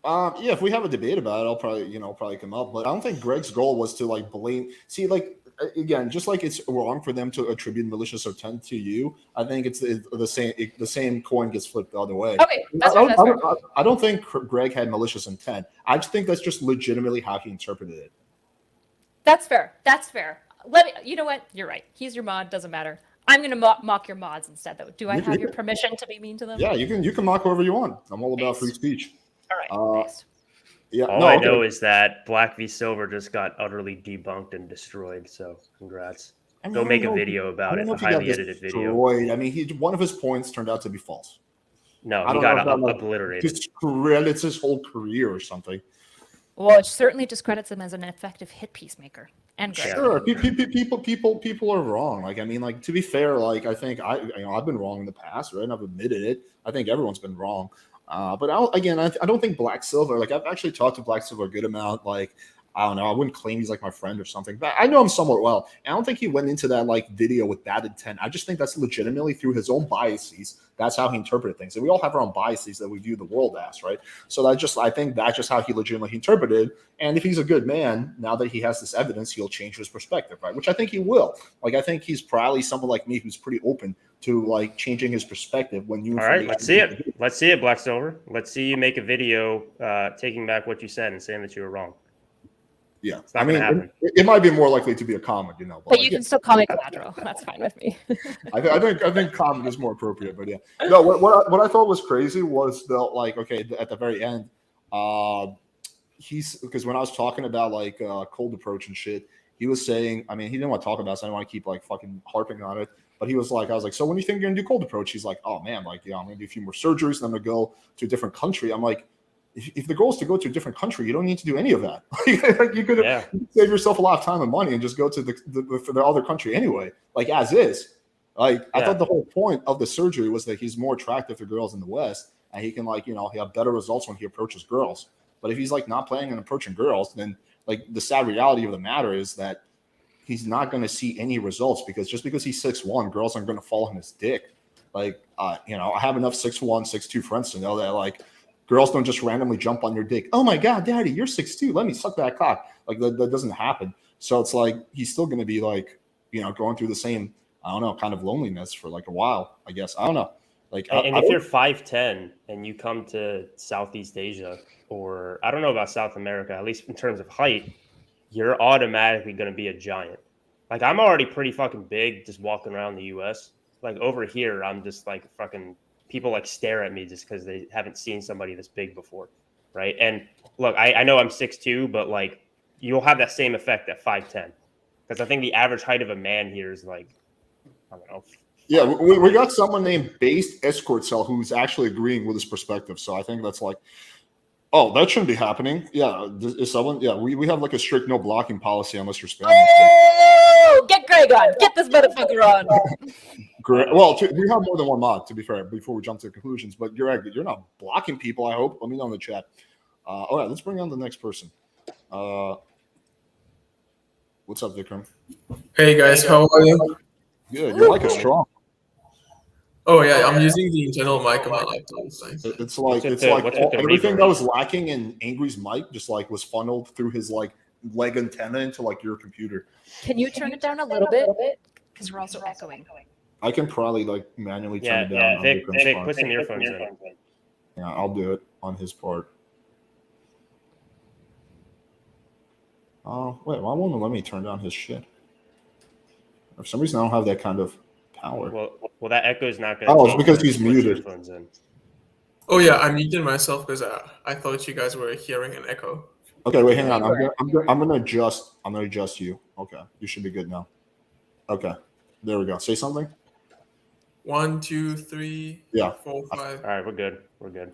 Yeah, if we have a debate about it, I'll probably come up. But I don't think Greg's goal was to like blame. See, like again, just like it's wrong for them to attribute malicious intent to you, I think it's the same. The same coin gets flipped the other way. Okay, that's fair. I don't think Greg had malicious intent. I just think that's just legitimately how he interpreted it. That's fair. That's fair. You know what? You're right. He's your mod. Doesn't matter. I'm going to mock your mods instead, though. Do I have your permission to be mean to them? Yeah, you can mock whoever you want. I'm all about free speech. All right. Nice. Yeah. All I know is that Black v Silver just got utterly debunked and destroyed. So congrats. Go make a video about it, a highly edited video. I mean, one of his points turned out to be false. No, he got obliterated. Discredits his whole career or something. Well, it certainly discredits him as an effective hit peacemaker. And Greg. Sure, people are wrong. Like, I mean, like to be fair, like I think I've been wrong in the past, right? And I've admitted it. I think everyone's been wrong. But I don't think Black Silver. Like, I've actually talked to Black Silver a good amount. Like, I don't know. I wouldn't claim he's like my friend or something, but I know him somewhat well. And I don't think he went into that like video with bad intent. I just think that's legitimately through his own biases. That's how he interpreted things. And we all have our own biases that we view the world as, right? So I think that's just how he legitimately interpreted. And if he's a good man, now that he has this evidence, he'll change his perspective, right? Which I think he will. Like, I think he's probably someone like me who's pretty open to like changing his perspective when you. All right, let's see it. Let's see it, Black Silver. Let's see you make a video taking back what you said and saying that you were wrong. Yeah, I mean, it might be more likely to be a comment, you know. But you can still call me collateral. That's fine with me. I think comment is more appropriate, but yeah. No, what I thought was crazy was the like, okay, at the very end, because when I was talking about like cold approach and shit, he was saying, I mean, he didn't want to talk about it, so I didn't want to keep like fucking harping on it. But he was like, I was like, so when do you think you're gonna do cold approach? He's like, oh man, like, yeah, I'm gonna do a few more surgeries, and I'm gonna go to a different country. I'm like, if the goal is to go to a different country, you don't need to do any of that. Like you could save yourself a lot of time and money and just go to the other country anyway, like as is. Like I thought the whole point of the surgery was that he's more attractive to girls in the West, and he can like, you know, he have better results when he approaches girls. But if he's like not planning on approaching girls, then like the sad reality of the matter is that he's not going to see any results because just because he's 6'1", girls aren't going to fall in his dick. Like, you know, I have enough 6'1", 6'2" friends to know that like girls don't just randomly jump on your dick. Oh my God, daddy, you're 6'2". Let me suck that cock. Like that doesn't happen. So it's like, he's still going to be like, you know, going through the same, I don't know, kind of loneliness for like a while, I guess. I don't know. Like, and if you're 5'10" and you come to Southeast Asia, or I don't know about South America, at least in terms of height, you're automatically going to be a giant. Like I'm already pretty fucking big just walking around the US. Like over here, I'm just like fucking people like stare at me just because they haven't seen somebody this big before. Right. And look, I know I'm 6'2", but like you'll have that same effect at 5'10". Because I think the average height of a man here is like, I don't know. Yeah, we got someone named Based Escort Cell who's actually agreeing with his perspective. So I think that's like, oh, that shouldn't be happening. Yeah, is someone? Yeah, we have like a strict no blocking policy unless you're spamming. Oh, get Greg on. Get this motherfucker on. Greg, well, we have more than one mod, to be fair, before we jump to conclusions. But Greg, you're not blocking people, I hope. Let me know in the chat. All right, let's bring on the next person. What's up, Vikram? Hey, guys. How are you? Good. Your mic is strong. Oh, yeah. I'm using the internal mic on my laptop. It's like everything that was lacking in Angry's mic just like was funneled through his like leg antenna into like your computer. Can you turn it down a little bit? Because we're also echoing. I can probably like manually turn it down. Yeah, Vic, put some earphones in. Yeah, I'll do it on his part. Oh, wait, why won't it let me turn down his shit? For some reason, I don't have that kind of power. Well, that echo is not going to. Oh, it's because he's muted. Oh yeah, I muted myself because I thought you guys were hearing an echo. Okay, wait, hang on. I'm gonna adjust. I'm gonna adjust you. Okay, you should be good now. Okay, there we go. Say something. 1, 2, 3, yeah, 4, 5. All right, we're good. We're good.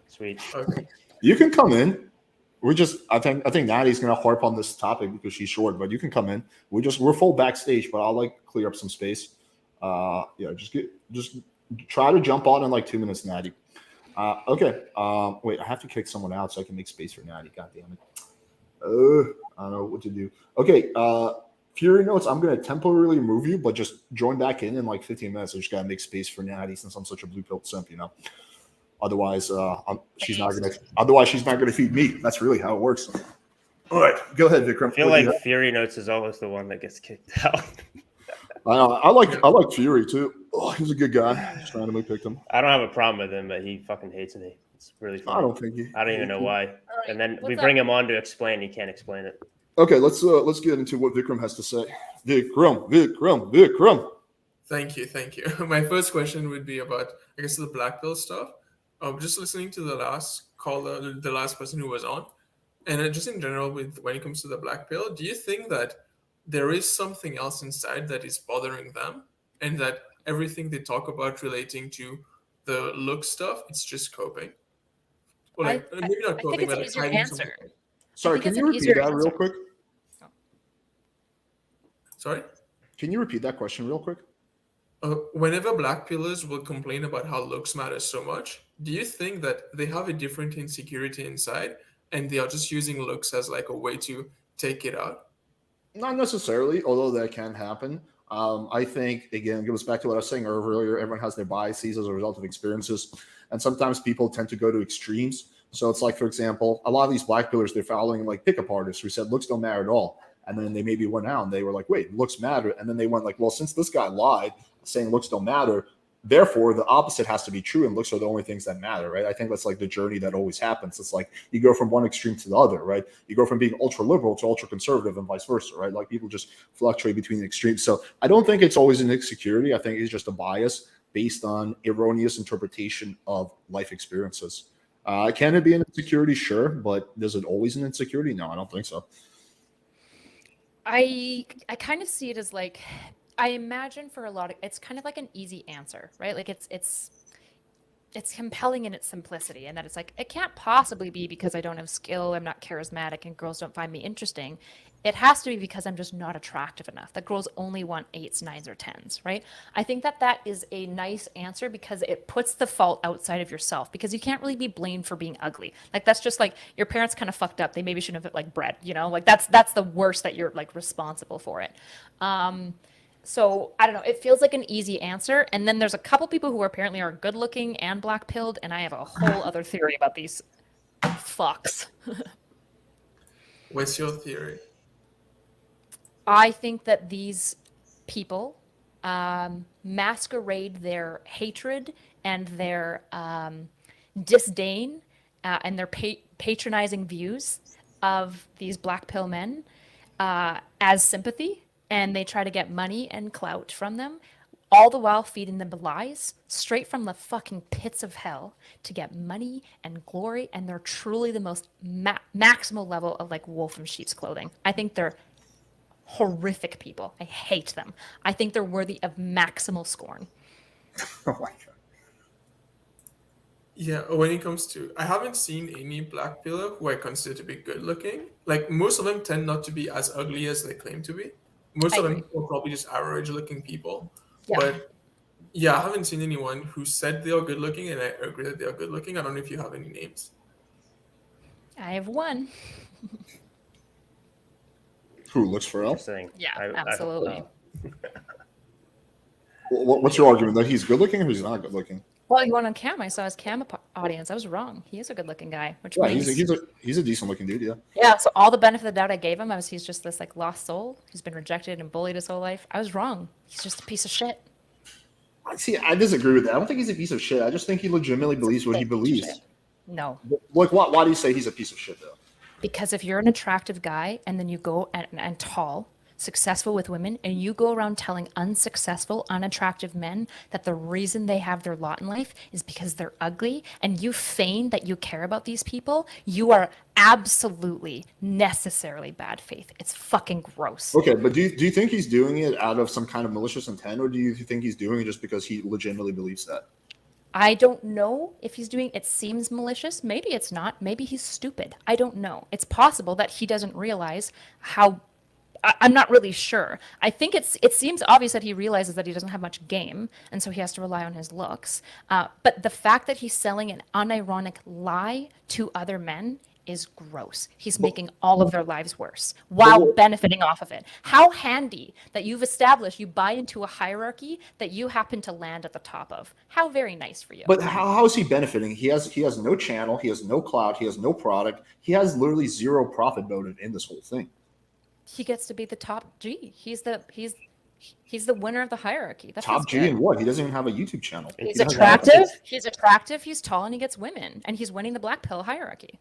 Sweet. Okay. You can come in. I think Natty's gonna harp on this topic because she's short, but you can come in. We're full backstage, but I'll like clear up some space. Yeah, just try to jump on in like 2 minutes, Natty. Okay. Wait, I have to kick someone out so I can make space for Natty. God damn it. I don't know what to do. Okay. Fury Notes, I'm gonna temporarily remove you, but just join back in like 15 minutes. I just gotta make space for Natty since I'm such a blue pill simp, you know. Otherwise, she's not gonna feed me. That's really how it works. All right, go ahead, Vikram. I feel like Fury Notes is always the one that gets kicked out. I like Fury too. Oh, he's a good guy. Just randomly picked him. I don't have a problem with him, but he fucking hates me. It's really funny. I don't even know why. Right, and then we bring him on to explain. He can't explain it. Okay, let's get into what Vikram has to say. Vikram. Thank you. My first question would be about, I guess, the black pill stuff. Just listening to the last caller, the last person who was on, and just in general, when it comes to the black pill, do you think that there is something else inside that is bothering them, and that everything they talk about relating to the look stuff, it's just coping? Or like, maybe not coping, but like hiding something. Sorry, can you repeat that real quick? Sorry? Can you repeat that question real quick? Whenever black pillars will complain about how looks matter so much, do you think that they have a different insecurity inside and they are just using looks as like a way to take it out? Not necessarily, although that can happen. I think, again, it goes back to what I was saying earlier. Everyone has their biases as a result of experiences. And sometimes people tend to go to extremes. So it's like, for example, a lot of these black pillars, they're following like pickup artists who said looks don't matter at all. And then they maybe went out and they were like, wait, looks matter. And then they went like, well, since this guy lied saying looks don't matter, therefore the opposite has to be true and looks are the only things that matter, right? I think that's like the journey that always happens. It's like you go from one extreme to the other, right? You go from being ultra liberal to ultra conservative and vice versa, right? Like people just fluctuate between the extremes. So I don't think it's always an insecurity. I think it's just a bias based on erroneous interpretation of life experiences. Can it be an insecurity? Sure. But is it always an insecurity? No, I don't think so. I kind of see it as like, I imagine for a lot of, it's kind of like an easy answer, right? Like it's compelling in its simplicity, and that it's like, it can't possibly be because I don't have skill, I'm not charismatic, and girls don't find me interesting. It has to be because I'm just not attractive enough. That girls only want 8s, 9s, or 10s, right? I think that is a nice answer because it puts the fault outside of yourself, because you can't really be blamed for being ugly. Like that's just like your parents kind of fucked up. They maybe shouldn't have like bred, you know? Like that's the worst, that you're like responsible for it. So I don't know. It feels like an easy answer. And then there's a couple people who apparently are good looking and black pilled. And I have a whole other theory about these fucks. What's your theory? I think that these people masquerade their hatred and their disdain and their patronizing views of these black pill men as sympathy. And they try to get money and clout from them, all the while feeding them lies straight from the fucking pits of hell to get money and glory. And they're truly the most maximal level of like wolf in sheep's clothing. I think they're horrific people. I hate them. I think they're worthy of maximal scorn. Oh my God. Yeah, when it comes to, I haven't seen any black pillar who I consider to be good looking. Like most of them tend not to be as ugly as they claim to be. Most of them are probably just average looking people. Yeah. But yeah, I haven't seen anyone who said they are good looking, and I agree that they are good looking. I don't know if you have any names. I have one. Who looks for L? Yeah, absolutely. What's your argument? That he's good looking or he's not good looking? Well, you went on cam. I saw his cam audience. I was wrong. He is a good-looking guy, which means he's a decent-looking dude. Yeah. Yeah. So all the benefit of the doubt I gave him, he's just this like lost soul who's been rejected and bullied his whole life. I was wrong. He's just a piece of shit. See, I disagree with that. I don't think he's a piece of shit. I just think he legitimately believes what he believes. No. Like, why do you say he's a piece of shit though? Because if you're an attractive guy and then you go and tall, successful with women, and you go around telling unsuccessful, unattractive men that the reason they have their lot in life is because they're ugly, and you feign that you care about these people, you are absolutely necessarily bad faith. It's fucking gross. Okay, but do you think he's doing it out of some kind of malicious intent, or do you think he's doing it just because he legitimately believes that? I don't know if he's doing it. Seems malicious. Maybe it's not. Maybe he's stupid. I don't know. It's possible that he doesn't realize how. I'm not really sure. I think it seems obvious that he realizes that he doesn't have much game, and so he has to rely on his looks. But the fact that he's selling an unironic lie to other men is gross. He's making all of their lives worse while benefiting off of it. How handy that you've established you buy into a hierarchy that you happen to land at the top of. How very nice for you. But how is he benefiting? He has no channel. He has no clout. He has no product. He has literally zero profit motive in this whole thing. He gets to be the top G. He's the winner of the hierarchy. That top G in what? He doesn't even have a YouTube channel. He's attractive. He's attractive. He's tall, and he gets women, and he's winning the black pill hierarchy.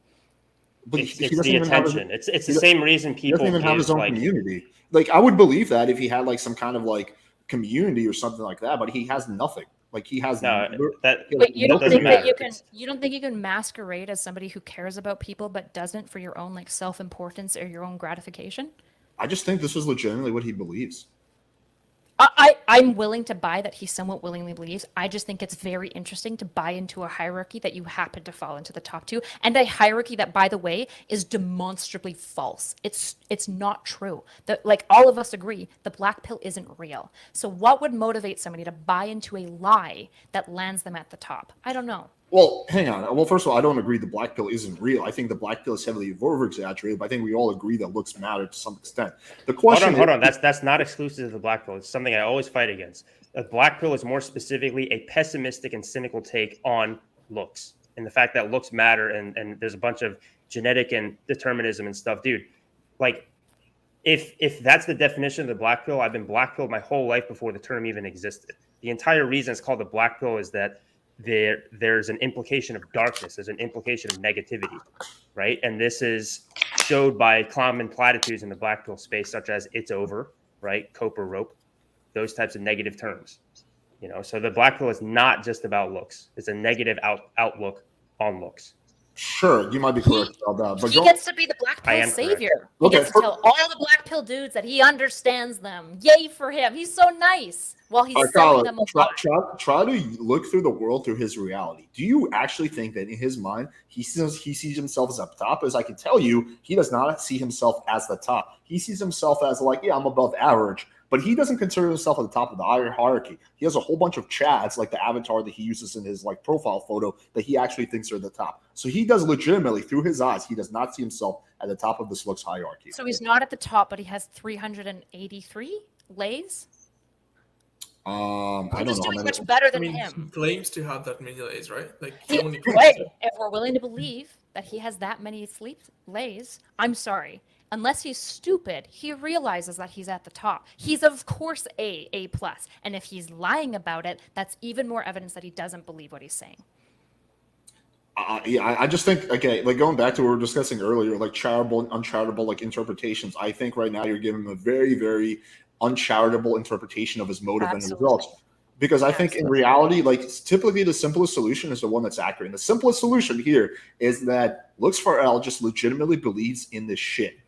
But it's the attention. It's the same reason people doesn't even have his own community. Like I would believe that if he had like some kind of like community or something like that, but he has nothing. Like he has But you don't think that you don't think you can masquerade as somebody who cares about people but doesn't for your own like self-importance or your own gratification? I just think this is legitimately what he believes. I I'm willing to buy that he somewhat willingly believes. I just think it's very interesting to buy into a hierarchy that you happen to fall into the top two, and a hierarchy that, by the way, is demonstrably false. It's not true. That, like, all of us agree, the black pill isn't real. So what would motivate somebody to buy into a lie that lands them at the top? I don't know. Well, hang on. Well, first of all, I don't agree the black pill isn't real. I think the black pill is heavily over-exaggerated, but I think we all agree that looks matter to some extent. The question Hold on. That's not exclusive to the black pill. It's something I always fight against. The black pill is more specifically a pessimistic and cynical take on looks and the fact that looks matter, and there's a bunch of genetic and determinism and stuff. Dude, like, if that's the definition of the black pill, I've been black pilled my whole life before the term even existed. The entire reason it's called the black pill is that there's an implication of darkness, there's an implication of negativity, right? And this is showed by common platitudes in the black pill space, such as "it's over," right? "Cope or rope," those types of negative terms. You know, so the black pill is not just about looks; it's a negative outlook on looks. Sure, you might be correct about that, but he gets to be the black pill savior. He Okay, gets to tell all the black pill dudes that he understands them. Yay for him! He's so nice. While he's selling them a lot. Try to look through the world through his reality. Do you actually think that in his mind he sees himself as up top? As I can tell you, he does not see himself as the top. He sees himself as like, yeah, I'm above average. But he doesn't consider himself at the top of the hierarchy. He has a whole bunch of chads, like the avatar that he uses in his like profile photo, that he actually thinks are the top. So he does legitimately, through his eyes, he does not see himself at the top of this looks hierarchy. So he's not at the top, but he has 383 lays. I don't know. Doing much better than him. He claims to have that many lays, right? Like if we're willing to believe that he has that many sleep lays, I'm sorry. Unless he's stupid, he realizes that he's at the top. He's of course A+. And if he's lying about it, that's even more evidence that he doesn't believe what he's saying. Yeah, I just think, okay, like going back to what we were discussing earlier, like charitable and uncharitable like interpretations. I think right now you're giving him a very, very uncharitable interpretation of his motive and the results. Because I think in reality, like typically the simplest solution is the one that's accurate. And the simplest solution here is that Looks for L just legitimately believes in this shit.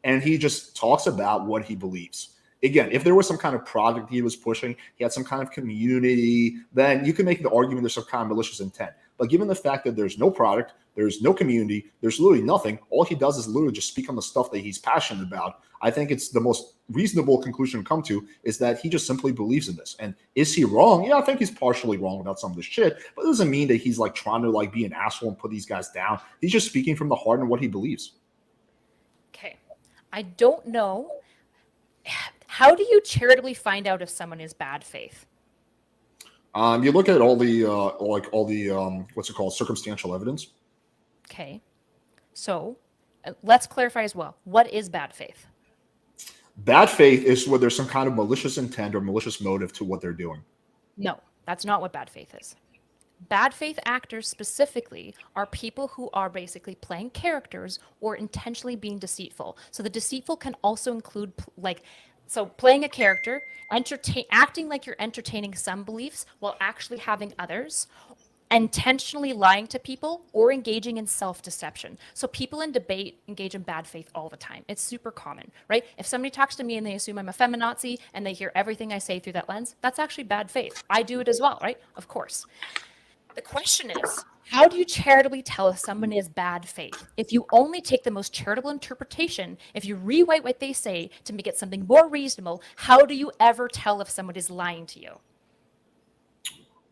And he just talks about what he believes. Again, if there was some kind of project he was pushing, he had some kind of community, then you can make the argument there's some kind of malicious intent. But given the fact that there's no product, there's no community, there's literally nothing, all he does is literally just speak on the stuff that he's passionate about. I think it's the most reasonable conclusion to come to is that he just simply believes in this. And is he wrong? Yeah, I think he's partially wrong about some of this shit, but it doesn't mean that he's like trying to like be an asshole and put these guys down. He's just speaking from the heart and what he believes. Okay. I don't know. How do you charitably find out if someone is bad faith? You look at all the what's it called, circumstantial evidence. Okay. So let's clarify as well. What is bad faith? Bad faith is where there's some kind of malicious intent or malicious motive to what they're doing. No, that's not what bad faith is. Bad faith actors specifically are people who are basically playing characters or intentionally being deceitful. So the deceitful can also include playing a character, acting like you're entertaining some beliefs while actually having others, intentionally lying to people, or engaging in self-deception. So people in debate engage in bad faith all the time. It's super common, right? If somebody talks to me and they assume I'm a feminazi and they hear everything I say through that lens, that's actually bad faith. I do it as well, right? Of course. The question is, how do you charitably tell if someone is bad faith? If you only take the most charitable interpretation, if you rewrite what they say to make it something more reasonable, how do you ever tell if someone is lying to you?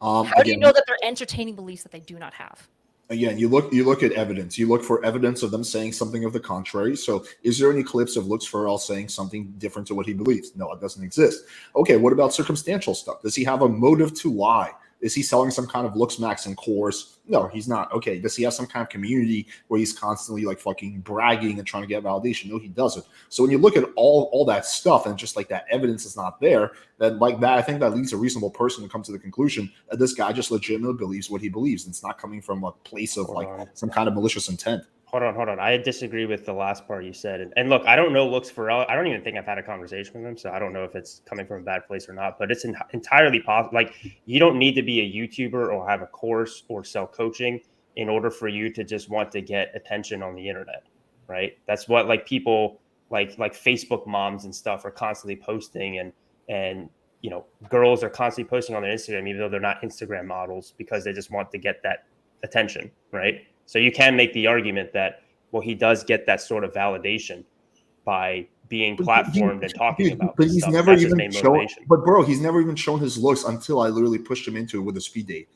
How do you know that they're entertaining beliefs that they do not have? Again, you look at evidence. You look for evidence of them saying something of the contrary. So is there any clips of Looks for L saying something different to what he believes? No, it doesn't exist. Okay, what about circumstantial stuff? Does he have a motive to lie? Is he selling some kind of looks maxing course? No, he's not. Okay, does he have some kind of community where he's constantly like fucking bragging and trying to get validation? No, he doesn't. So when you look at all that stuff and just like that evidence is not there, then like that, I think that leads a reasonable person to come to the conclusion that this guy just legitimately believes what he believes. And it's not coming from a place of some kind of malicious intent. Hold on. I disagree with the last part you said. And look, I don't know Looks for L. I don't even think I've had a conversation with him, so I don't know if it's coming from a bad place or not. But it's entirely possible. Like, you don't need to be a YouTuber or have a course or sell coaching in order for you to just want to get attention on the internet, right? That's what like people like Facebook moms and stuff are constantly posting and girls are constantly posting on their Instagram, even though they're not Instagram models, because they just want to get that attention, right? So you can make the argument that, well, he does get that sort of validation by being platformed and talking about But this he's stuff. never That's his even main shown. motivation. But bro, he's never even shown his looks until I literally pushed him into it with a speed date.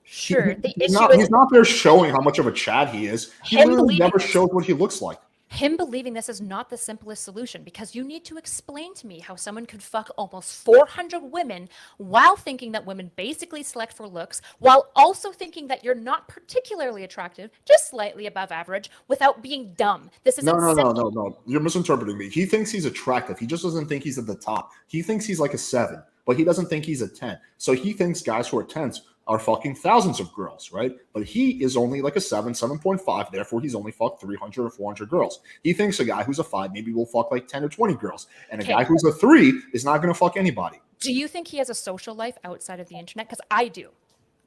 Sure. The He's issue not, is he's not there showing how much of a Chad he is. He Him literally believing never this. shows what he looks like. him believing this is not the simplest solution, because you need to explain to me how someone could fuck almost 400 women while thinking that women basically select for looks, while also thinking that you're not particularly attractive, just slightly above average, without being dumb. This is No. You're misinterpreting me. He thinks he's attractive. He just doesn't think he's at the top. He thinks he's like a 7, but he doesn't think he's a 10. So he thinks guys who are 10s are fucking thousands of girls, right? But he is only like a 7, 7.5. Therefore, he's only fucked 300 or 400 girls. He thinks a guy who's a 5 maybe will fuck like 10 or 20 girls. And a guy who's a 3 is not going to fuck anybody. Do you think he has a social life outside of the internet? Because I do.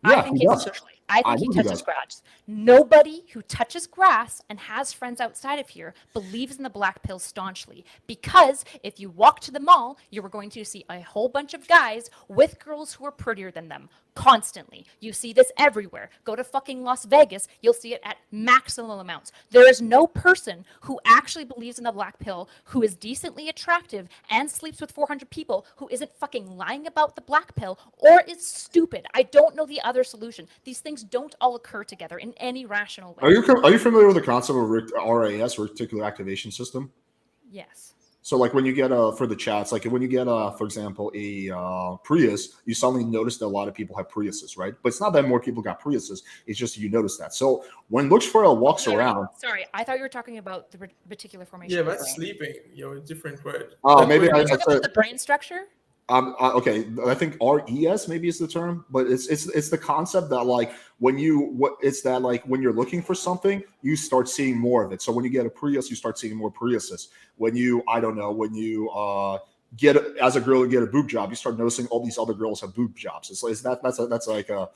Yeah, I think he he has a does. social life. I think he know he touches does. grass. Nobody who touches grass and has friends outside of here believes in the black pill staunchly. Because if you walk to the mall, you are going to see a whole bunch of guys with girls who are prettier than them constantly. You see this everywhere. Go to fucking Las Vegas, you'll see it at maximum amounts. There is no person who actually believes in the black pill who is decently attractive and sleeps with 400 people who isn't fucking lying about the black pill or is stupid. I don't know the other solution. These things don't all occur together in any rational way. Are you familiar with the concept of RAS, reticular activation system? Yes. So like when you get for the chats, like when you get for example a Prius, you suddenly notice that a lot of people have Priuses, right? But it's not that more people got Priuses. It's just you notice that. So when Looks for L walks around, Sorry, I thought you were talking about the reticular formation. Yeah, of the that's brain. sleeping. Different word. Oh, maybe Are you talking about the brain structure? Okay, I think RES maybe is the term, but it's the concept that like when you're looking for something, you start seeing more of it. So when you get a Prius, you start seeing more Priuses. When you get as a girl you get a boob job, you start noticing all these other girls have boob jobs. That's like a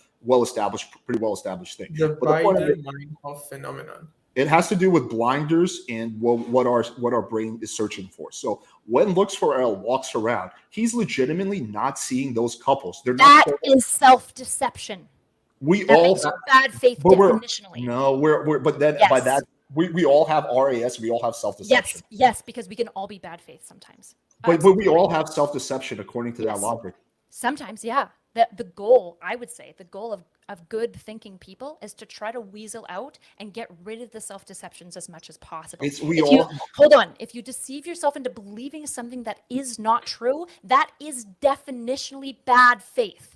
pretty well established thing. The But the point of it, Binder-Meinhof phenomenon. it has to do with blinders and what our brain is searching for. So when Looks for L walks around, he's legitimately not seeing those couples. They're That not. is self-deception. We That all makes you bad faith but we're- definitionally. No, we're but then by Yes. that we all have RAS. We all have self-deception. Yes, because we can all be bad faith sometimes. But we all have self-deception according to that logic. Sometimes, yeah. The goal, I would say, the goal of good thinking people is to try to weasel out and get rid of the self-deceptions as much as possible. Hold on. If you deceive yourself into believing something that is not true, that is definitionally bad faith.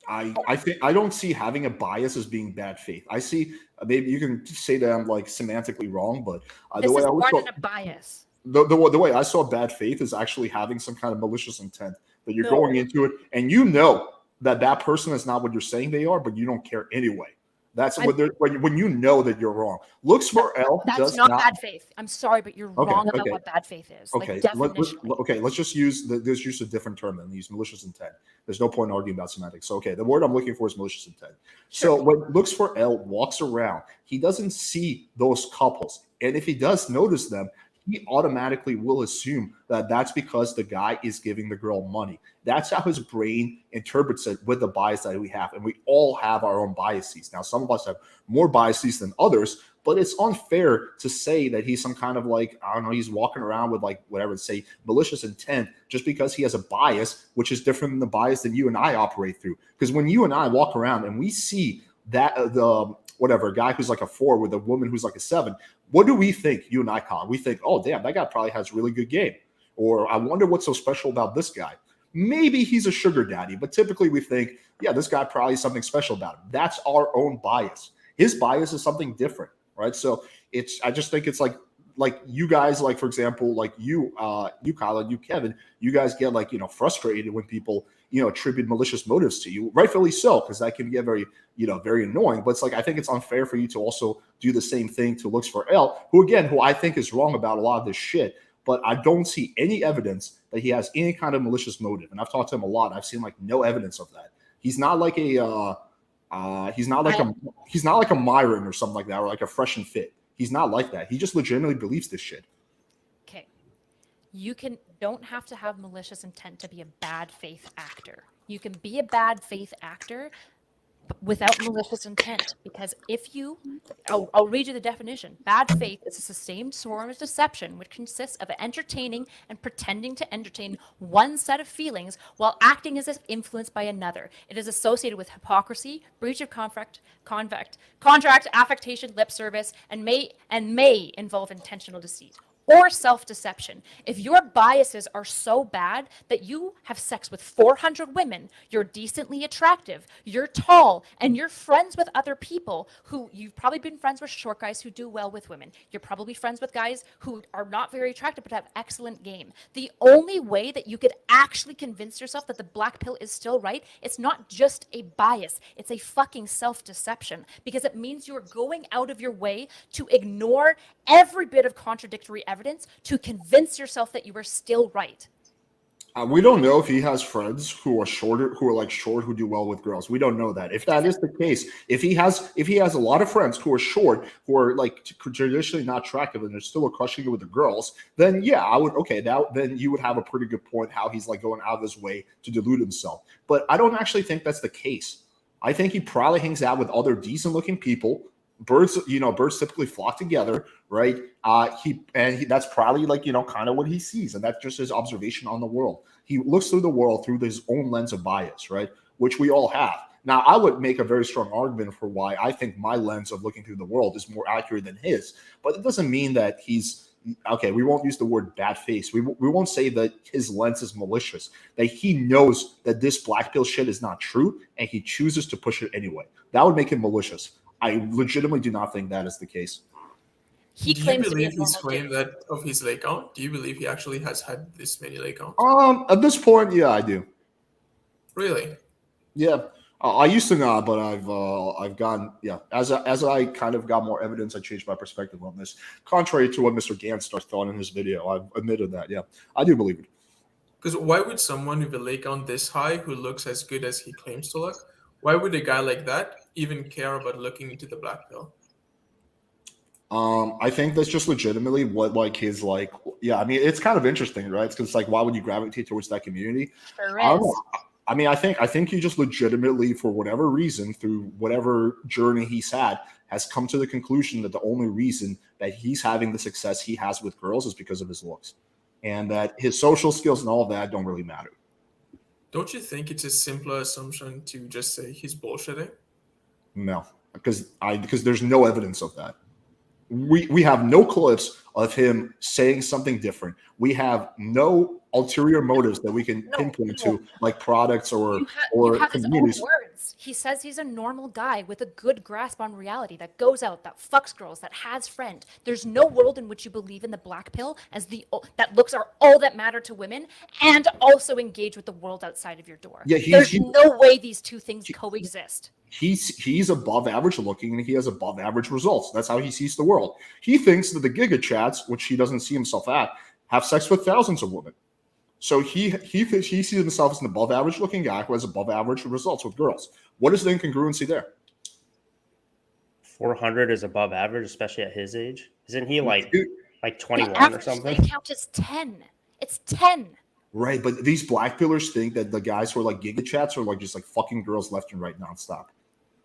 I think I don't see having a bias as being bad faith. I see maybe you can say that I'm like semantically wrong, but This the way is I more was than a bias. the way I saw bad faith is actually having some kind of malicious intent that you're No. going into it and you know that person is not what you're saying they are, but you don't care anyway. That's when you know that you're wrong. Looks for L That's does not bad faith. I'm sorry, but you're wrong about okay. what bad faith is. Okay, Like, definitionally. let's just use a different term and use malicious intent. There's no point in arguing about semantics. So, okay, the word I'm looking for is malicious intent. So when Looks for L walks around, he doesn't see those couples, and if he does notice them, he automatically will assume that that's because the guy is giving the girl money. That's how his brain interprets it with the bias that we have. And we all have our own biases. Now, some of us have more biases than others, but it's unfair to say that he's some kind of like, I don't know, he's walking around with like whatever, say malicious intent just because he has a bias, which is different than the bias that you and I operate through. Because when you and I walk around and we see that a guy who's like a 4 with a woman who's like a 7, what do we think, you and I, Colin? We think, oh, damn, that guy probably has really good game. Or I wonder what's so special about this guy. Maybe he's a sugar daddy, but typically we think, yeah, this guy probably has something special about him. That's our own bias. His bias is something different, right? So I just think it's like you guys, like, for example, like you Colin, you Kevin, you guys get like, frustrated when people, attribute malicious motives to you, rightfully so, because that can get very, very annoying. But it's like, I think it's unfair for you to also do the same thing to Looks for L, who I think is wrong about a lot of this shit. But I don't see any evidence that he has any kind of malicious motive. And I've talked to him a lot. I've seen like no evidence of that. He's not like he's not like a Myron or something like that, or like a Fresh and Fit. He's not like that. He just legitimately believes this shit. Okay. You can don't have to have malicious intent to be a bad faith actor. You can be a bad faith actor without malicious intent, because if you, I'll read you the definition. Bad faith is a sustained form of deception which consists of entertaining and pretending to entertain one set of feelings while acting as if influenced by another. It is associated with hypocrisy, breach of contract, affectation, lip service, and may involve intentional deceit or self-deception. If your biases are so bad that you have sex with 400 women, you're decently attractive, you're tall, and you're friends with other people who, you've probably been friends with short guys who do well with women. You're probably friends with guys who are not very attractive but have excellent game. The only way that you could actually convince yourself that the black pill is still right, it's not just a bias, it's a fucking self-deception, because it means you're going out of your way to ignore every bit of contradictory evidence to convince yourself that you were still right. We don't know if he has friends who are shorter, who do well with girls. We don't know that. If that is the case, if he has a lot of friends who are short, who are like traditionally not attractive, and they're still crushing it with the girls, then yeah, then you would have a pretty good point how he's like going out of his way to delude himself. But I don't actually think that's the case. I think he probably hangs out with other decent looking people. Birds typically flock together, right? That's probably kind of what he sees, and that's just his observation on the world. He looks through the world through his own lens of bias, right? Which we all have. Now, I would make a very strong argument for why I think my lens of looking through the world is more accurate than his, but it doesn't mean that he's okay. We won't use the word bad face. We won't say that his lens is malicious, that he knows that this black pill shit is not true, and he chooses to push it anyway. That would make him malicious. I legitimately do not think that is the case. He do claims you believe to be his claim that of his leg count? Do you believe he actually has had this many leg counts? At this point, yeah, I do. Really? Yeah, I used to not, but I've gotten as I kind of got more evidence, I changed my perspective on this. Contrary to what Mr. Ganstar thought in his video, I've admitted that. Yeah, I do believe it. Because why would someone with a leg count this high, who looks as good as he claims to look, why would a guy like that even care about looking into the black pill? I think that's just legitimately what I mean, it's kind of interesting, right? Because why would you gravitate towards that community? Sure I don't know. I mean, I think he just legitimately, for whatever reason, through whatever journey he's had, has come to the conclusion that the only reason that he's having the success he has with girls is because of his looks, and that his social skills and all of that don't really matter. Don't you think it's a simpler assumption to just say he's bullshitting? No, because there's no evidence of that. We have no clips of him saying something different. We have no ulterior motives that we can pinpoint to, like products or you have his own communities. words. He says he's a normal guy with a good grasp on reality, that goes out, that fucks girls, that has friends. There's no world in which you believe in the black pill as that looks are all that matter to women, and also engage with the world outside of your door. Yeah, there's no way these two things coexist. He's above average looking, and he has above average results. That's how he sees the world. He thinks that the Giga Chats, which he doesn't see himself at, have sex with thousands of women. So he sees himself as an above average looking guy who has above average results with girls. What is the incongruency there? 400 is above average, especially at his age. Isn't he like 21 or something? The count is 10. It's 10. Right, but these black pillars think that the guys who are like Giga Chats are like just like fucking girls left and right nonstop.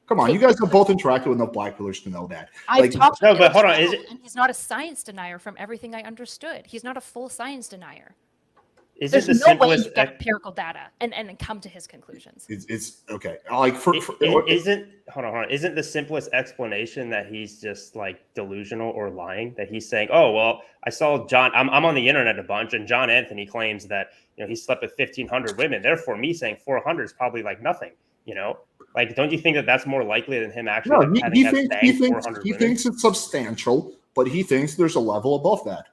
Come on, you guys have both interacted with enough black pillars to know that. I've talked to him, but hold on, and he's not a science denier from everything I understood. He's not a full science denier. Is There's it the no simplest way you get empirical data and come to his conclusions. It's okay. Isn't the simplest explanation that he's just like delusional or lying? That he's saying, "Oh well, I saw John. I'm on the internet a bunch, and John Anthony claims that he slept with 1,500 women. Therefore, me saying 400 is probably like nothing. Like, don't you think that that's more likely than him actually he thinks it's substantial, but he thinks there's a level above that.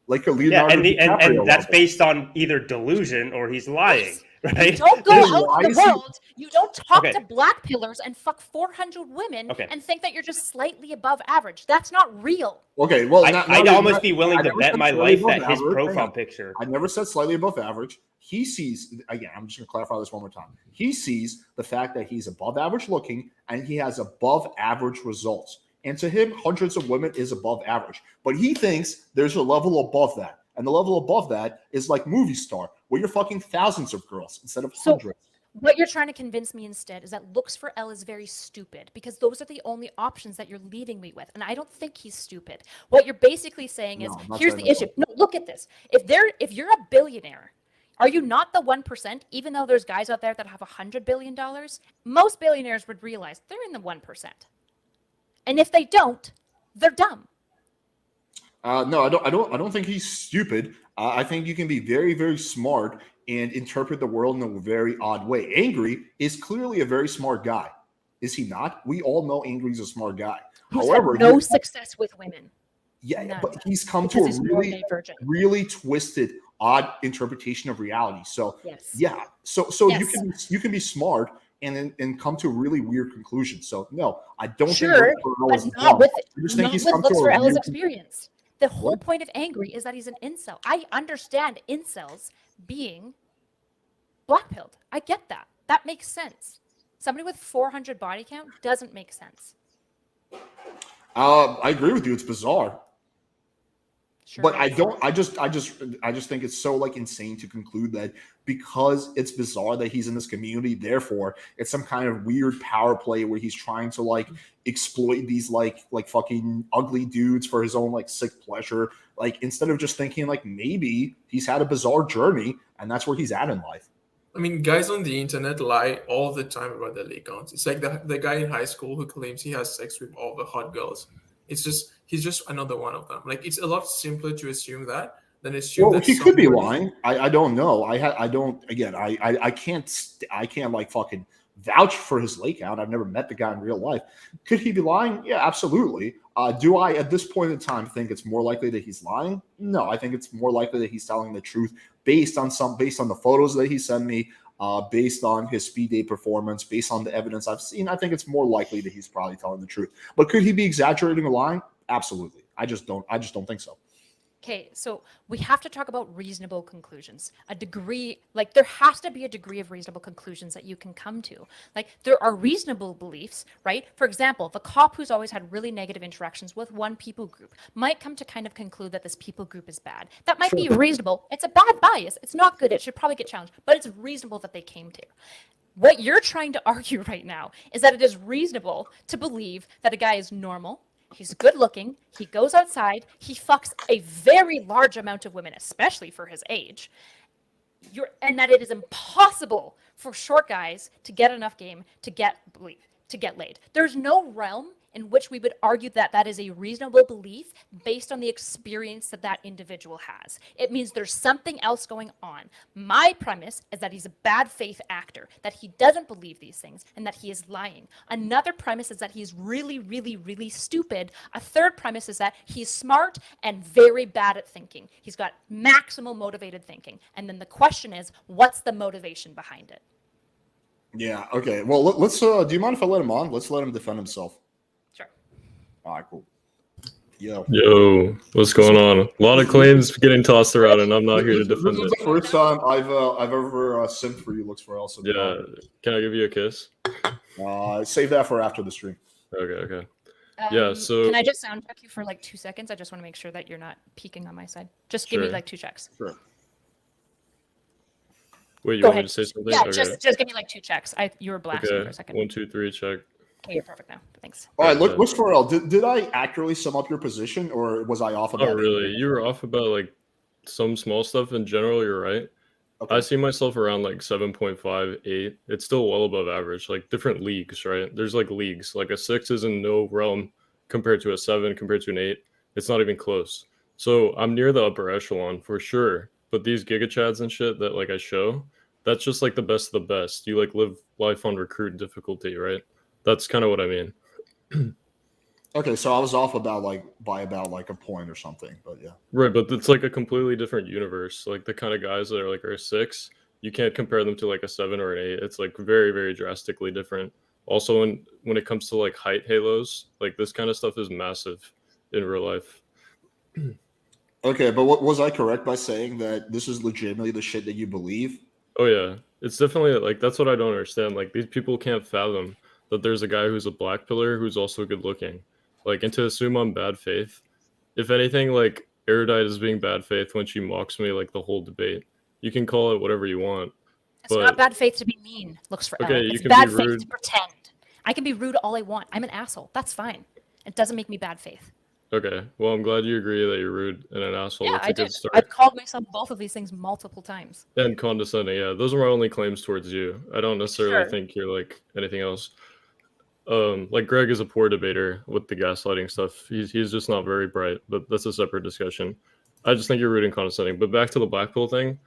Like a Leonardo and that's based on either delusion or he's lying, right? You don't go out in the world. You don't talk to black pillars and fuck 400 women and think that you're just slightly above average. That's not real. Okay, well, I'd almost be willing to bet my life that his profile picture. I never said slightly above average. He sees, again, I'm just going to clarify this one more time. He sees the fact that he's above average looking and he has above average results. And to him, hundreds of women is above average. But he thinks there's a level above that. And the level above that is like movie star, where you're fucking thousands of girls instead of So- hundreds. What you're trying to convince me instead is that looks for L is very stupid because those are the only options that you're leaving me with. And I don't think he's stupid. What you're basically saying is, No, I'm not here's saying the that. issue. No, look at this. If you're a billionaire, are you not the 1%? Even though there's guys out there that have $100 billion, most billionaires would realize they're in the 1%. And if they don't, they're dumb. No, I don't think he's stupid. I think you can be very, very smart and interpret the world in a very odd way. Angry is clearly a very smart guy, is he not? We all know Angry's a smart guy. Who's However, had no success with women. yeah, None. but he's come Because to he's a really divergent. really twisted, odd interpretation of reality. So Yes. yeah, so Yes. you can be smart and come to really weird conclusions. So no, I don't Sure, think Looks for L but is not dumb. with, I just think not he's with come looks to for a L's weird experience. The whole What? point of Angry is that he's an incel. I understand incels being black-pilled. I get that. That makes sense. Somebody with 400 body count doesn't make sense. I agree with you. It's bizarre. Sure But is. I just think it's so like insane to conclude that because it's bizarre that he's in this community, therefore it's some kind of weird power play where he's trying to like exploit these like fucking ugly dudes for his own like sick pleasure. Like instead of just thinking like maybe he's had a bizarre journey and that's where he's at in life. I mean, guys on the internet lie all the time about their leak counts. It's like the guy in high school who claims he has sex with all the hot girls. It's just he's just another one of them. Like it's a lot simpler to assume that than assume Well, that he could be somebody- lying. I don't know. I can't like fucking vouch for his lake count. I've never met the guy in real life. Could he be lying? Yeah, absolutely. Do I at this point in time think it's more likely that he's lying? No, I think it's more likely that he's telling the truth based on the photos that he sent me, based on his speed date performance, based on the evidence I've seen. I think it's more likely that he's probably telling the truth. But could he be exaggerating or lying? Absolutely. I just don't think so. Okay, so we have to talk about reasonable conclusions. A degree, like there has to be a degree of reasonable conclusions that you can come to. Like there are reasonable beliefs, right? For example, the cop who's always had really negative interactions with one people group might come to kind of conclude that this people group is bad. That might be reasonable. It's a bad bias. It's not good. It should probably get challenged, but it's reasonable that they came to. What you're trying to argue right now is that it is reasonable to believe that a guy is normal. He's good looking. He goes outside. He fucks a very large amount of women, especially for his age. And that it is impossible for short guys to get enough game to get laid. There's no realm in which we would argue that that is a reasonable belief based on the experience that that individual has. It means there's something else going on. My premise is that he's a bad faith actor, that he doesn't believe these things, and that he is lying. Another premise is that he's really, really, really stupid. A third premise is that he's smart and very bad at thinking. He's got maximal motivated thinking. And then the question is, what's the motivation behind it? Yeah. Okay. Well, let's. Do you mind if I let him on? Let's let him defend himself. Sure. All right. Cool. Yo. Yo, what's going on? A lot of claims getting tossed around, and I'm not here to defend This is it. the first time I've ever simped for you. Looks for also. Yeah, can I give you a kiss? Save that for after the stream. Okay. Yeah. So can I just sound check you for like 2 seconds? I just want to make sure that you're not peeking on my side. Just give me Sure. like 2 checks. Sure. Wait, you Go want me ahead. to say something? Yeah, Okay. just give me like 2 checks. You were blasting Okay. for a second. 1, 2, 3, check. Okay, you're perfect now. Thanks. All right. Looks for L. Did I accurately sum up your position, or was I off about Not it? really. You were off about like some small stuff. In general, you're right. Okay. I see myself around like 7.5, 8. It's still well above average. Like different leagues, right? There's like leagues. Like a 6 is in no realm compared to a 7, compared to an 8. It's not even close. So I'm near the upper echelon for sure. But these giga chads and shit that like I show, that's just like the best of the best. You like live life on recruit difficulty, right? That's kind of what I mean. Okay, so I was off by about a point or something, but yeah. Right, but it's like a completely different universe. Like the kind of guys that are like are 6, you can't compare them to like a 7 or an 8. It's like very, very drastically different. Also, when it comes to like height halos, like this kind of stuff is massive in real life. Okay, but what was I correct by saying that this is legitimately the shit that you believe? Oh yeah, it's definitely like that's what I don't understand. Like these people can't fathom that there's a guy who's a black pillar who's also good looking. Like, and to assume I'm bad faith. If anything, like Erudite is being bad faith when she mocks me like the whole debate. You can call it whatever you want. It's not bad faith to be mean, looks for Okay, Ellen. you It's can bad be faith rude. to pretend. I can be rude all I want. I'm an asshole. That's fine. It doesn't make me bad faith. Okay, well, I'm glad you agree that you're rude and an asshole. Yeah, That's I a good did. start. I've called myself both of these things multiple times. And condescending, yeah. Those are my only claims towards you. I don't necessarily Sure. think you're like anything else. Like Greg is a poor debater with the gaslighting stuff. He's just not very bright, but that's a separate discussion. I just think you're rude and condescending. But back to the black pill thing,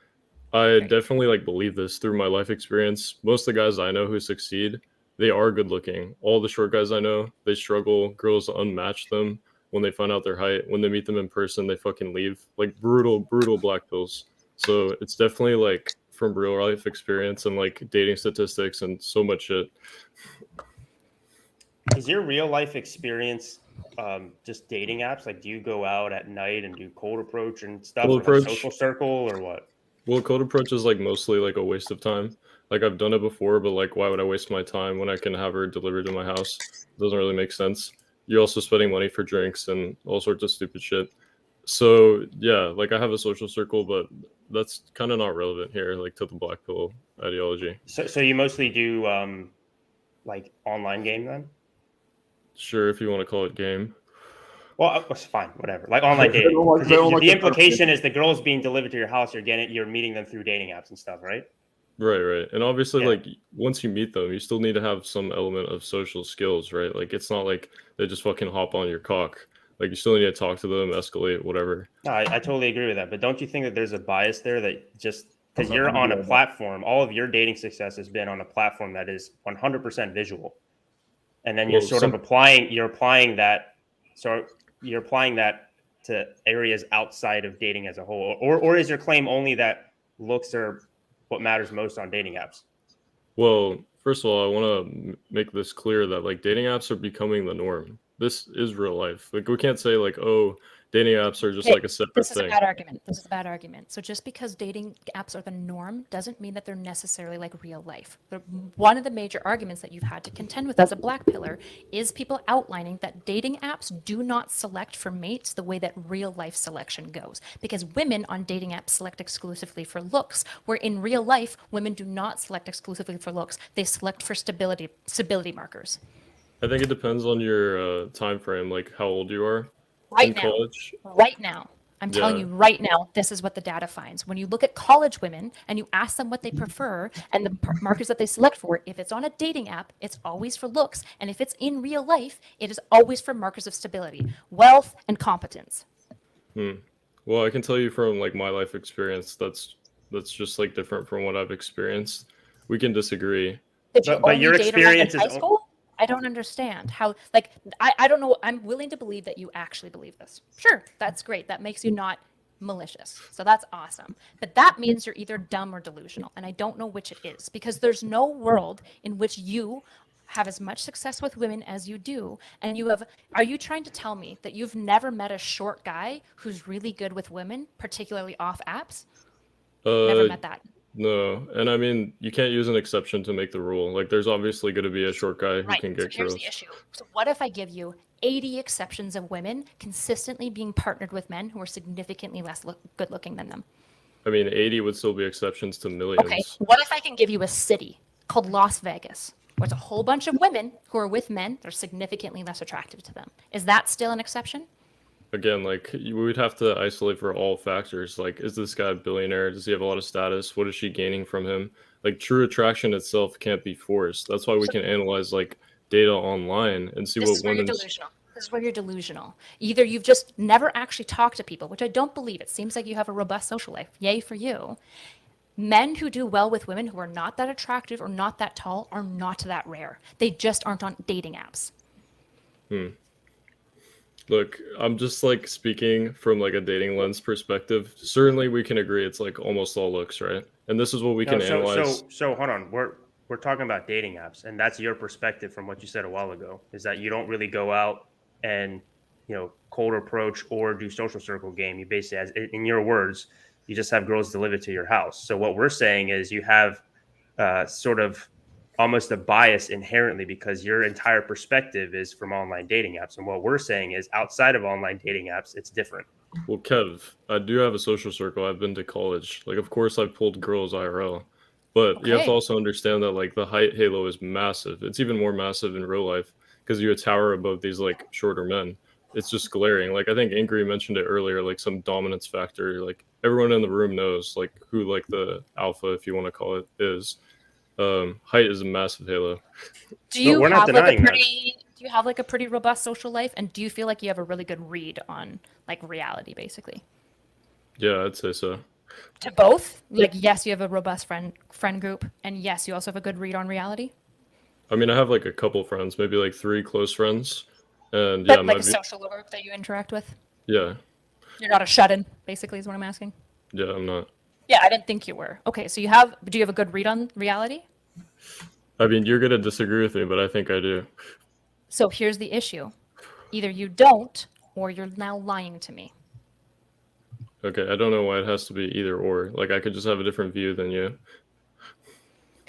I definitely like believe this through my life experience. Most of the guys I know who succeed, they are good looking. All the short guys I know, they struggle. Girls unmatch them when they find out their height. When they meet them in person, they fucking leave. Like brutal black pills. So it's definitely like from real life experience and like dating statistics and so much shit. Is your real life experience just dating apps? Like, do you go out at night and do cold approach and stuff, Cold like approach? a social circle, or what? Well, cold approach is like mostly like a waste of time. Like I've done it before, but like why would I waste my time when I can have her delivered to my house? It doesn't really make sense. You're also spending money for drinks and all sorts of stupid shit. So yeah, like I have a social circle, but that's kind of not relevant here, like to the black pill ideology. So you mostly do like online game then? Sure, if you want to call it game. Well, it's fine, whatever. Like online They dating. don't like- 'Cause they don't like the the implication is the girl's being delivered to your house. You're meeting them through dating apps and stuff, right? Right. And obviously, Yeah. like once you meet them, you still need to have some element of social skills, right? Like it's not like they just fucking hop on your cock. Like you still need to talk to them, escalate, whatever. No, I totally agree with that. But don't you think that there's a bias there that just because you're on a platform, all of your dating success has been on a platform that is 100% visual, and then you're applying that to areas outside of dating as a whole, or is your claim only that looks are what matters most on dating apps? Well, first of all, I want to make this clear that like dating apps are becoming the norm. This is real life. Like we can't say like, oh, dating apps are just like a separate This is thing. a bad argument. This is a bad argument. So just because dating apps are the norm doesn't mean that they're necessarily like real life. One of the major arguments that you've had to contend with as a black pillar is people outlining that dating apps do not select for mates the way that real life selection goes. Because women on dating apps select exclusively for looks, where in real life, women do not select exclusively for looks. They select for stability markers. I think it depends on your time frame, like how old you are. Right now, I'm telling you right now, this is what the data finds. When you look at college women and you ask them what they prefer and the markers that they select for, if it's on a dating app, it's always for looks. And if it's in real life, it is always for markers of stability, wealth, and competence. Well, I can tell you from like my life experience, that's just like different from what I've experienced. We can disagree. Did you But only your date around in experience is high school? I don't understand how, like, I don't know. I'm willing to believe that you actually believe this. Sure, that's great. That makes you not malicious. So that's awesome. But that means you're either dumb or delusional. And I don't know which it is, because there's no world in which you have as much success with women as you do. And are you trying to tell me that you've never met a short guy who's really good with women, particularly off apps? Never met that. No, and I mean, you can't use an exception to make the rule. Like, there's obviously going to be a short guy who Right. can So get here's girls. the issue. So what if I give you 80 exceptions of women consistently being partnered with men who are significantly less good looking than them? I mean, 80 would still be exceptions to millions. Okay. What if I can give you a city called Las Vegas, where it's a whole bunch of women who are with men that are significantly less attractive to them? Is that still an exception? Again, like we would have to isolate for all factors. Like, is this guy a billionaire? Does he have a lot of status? What is she gaining from him? Like, true attraction itself can't be forced. That's why we can analyze like data online and see This what is where you're women's. delusional. This is where you're delusional. Either you've just never actually talked to people, which I don't believe. It seems like you have a robust social life. Yay for you. Men who do well with women who are not that attractive or not that tall are not that rare. They just aren't on dating apps. Look, I'm just like speaking from like a dating lens perspective. Certainly, we can agree it's like almost all looks, right? And this is what we can analyze. So hold on. We're talking about dating apps, and that's your perspective from what you said a while ago. Is that you don't really go out and cold approach or do social circle game. You basically, as in your words, you just have girls delivered to your house. So what we're saying is you have sort of almost a bias inherently because your entire perspective is from online dating apps. And what we're saying is outside of online dating apps, it's different. Well, Kev, I do have a social circle. I've been to college. Like, of course, I've pulled girls IRL, but you have to Okay. also understand that like the height halo is massive. It's even more massive in real life because you tower above these like shorter men. It's just glaring. Like I think Angry mentioned it earlier, like some dominance factor. Like everyone in the room knows like who like the alpha, if you want to call it, is. Height is a massive halo. Do you we're not have like a denying that. pretty do you have like a pretty robust social life, and do you feel like you have a really good read on like reality basically? Yeah, I'd say so. To both? Like yes, you have a robust friend group, and yes, you also have a good read on reality? I mean, I have like a couple friends, maybe like 3 close friends, and But yeah, like a social group that you interact with? yeah, You're not a shut-in, basically is what I'm asking. yeah, I'm not. Yeah, I didn't think you were. Okay, so do you have a good read on reality? I mean, you're gonna disagree with me, but I think I do. So here's the issue. Either you don't, or you're now lying to me. Okay, I don't know why it has to be either or. Like, I could just have a different view than you.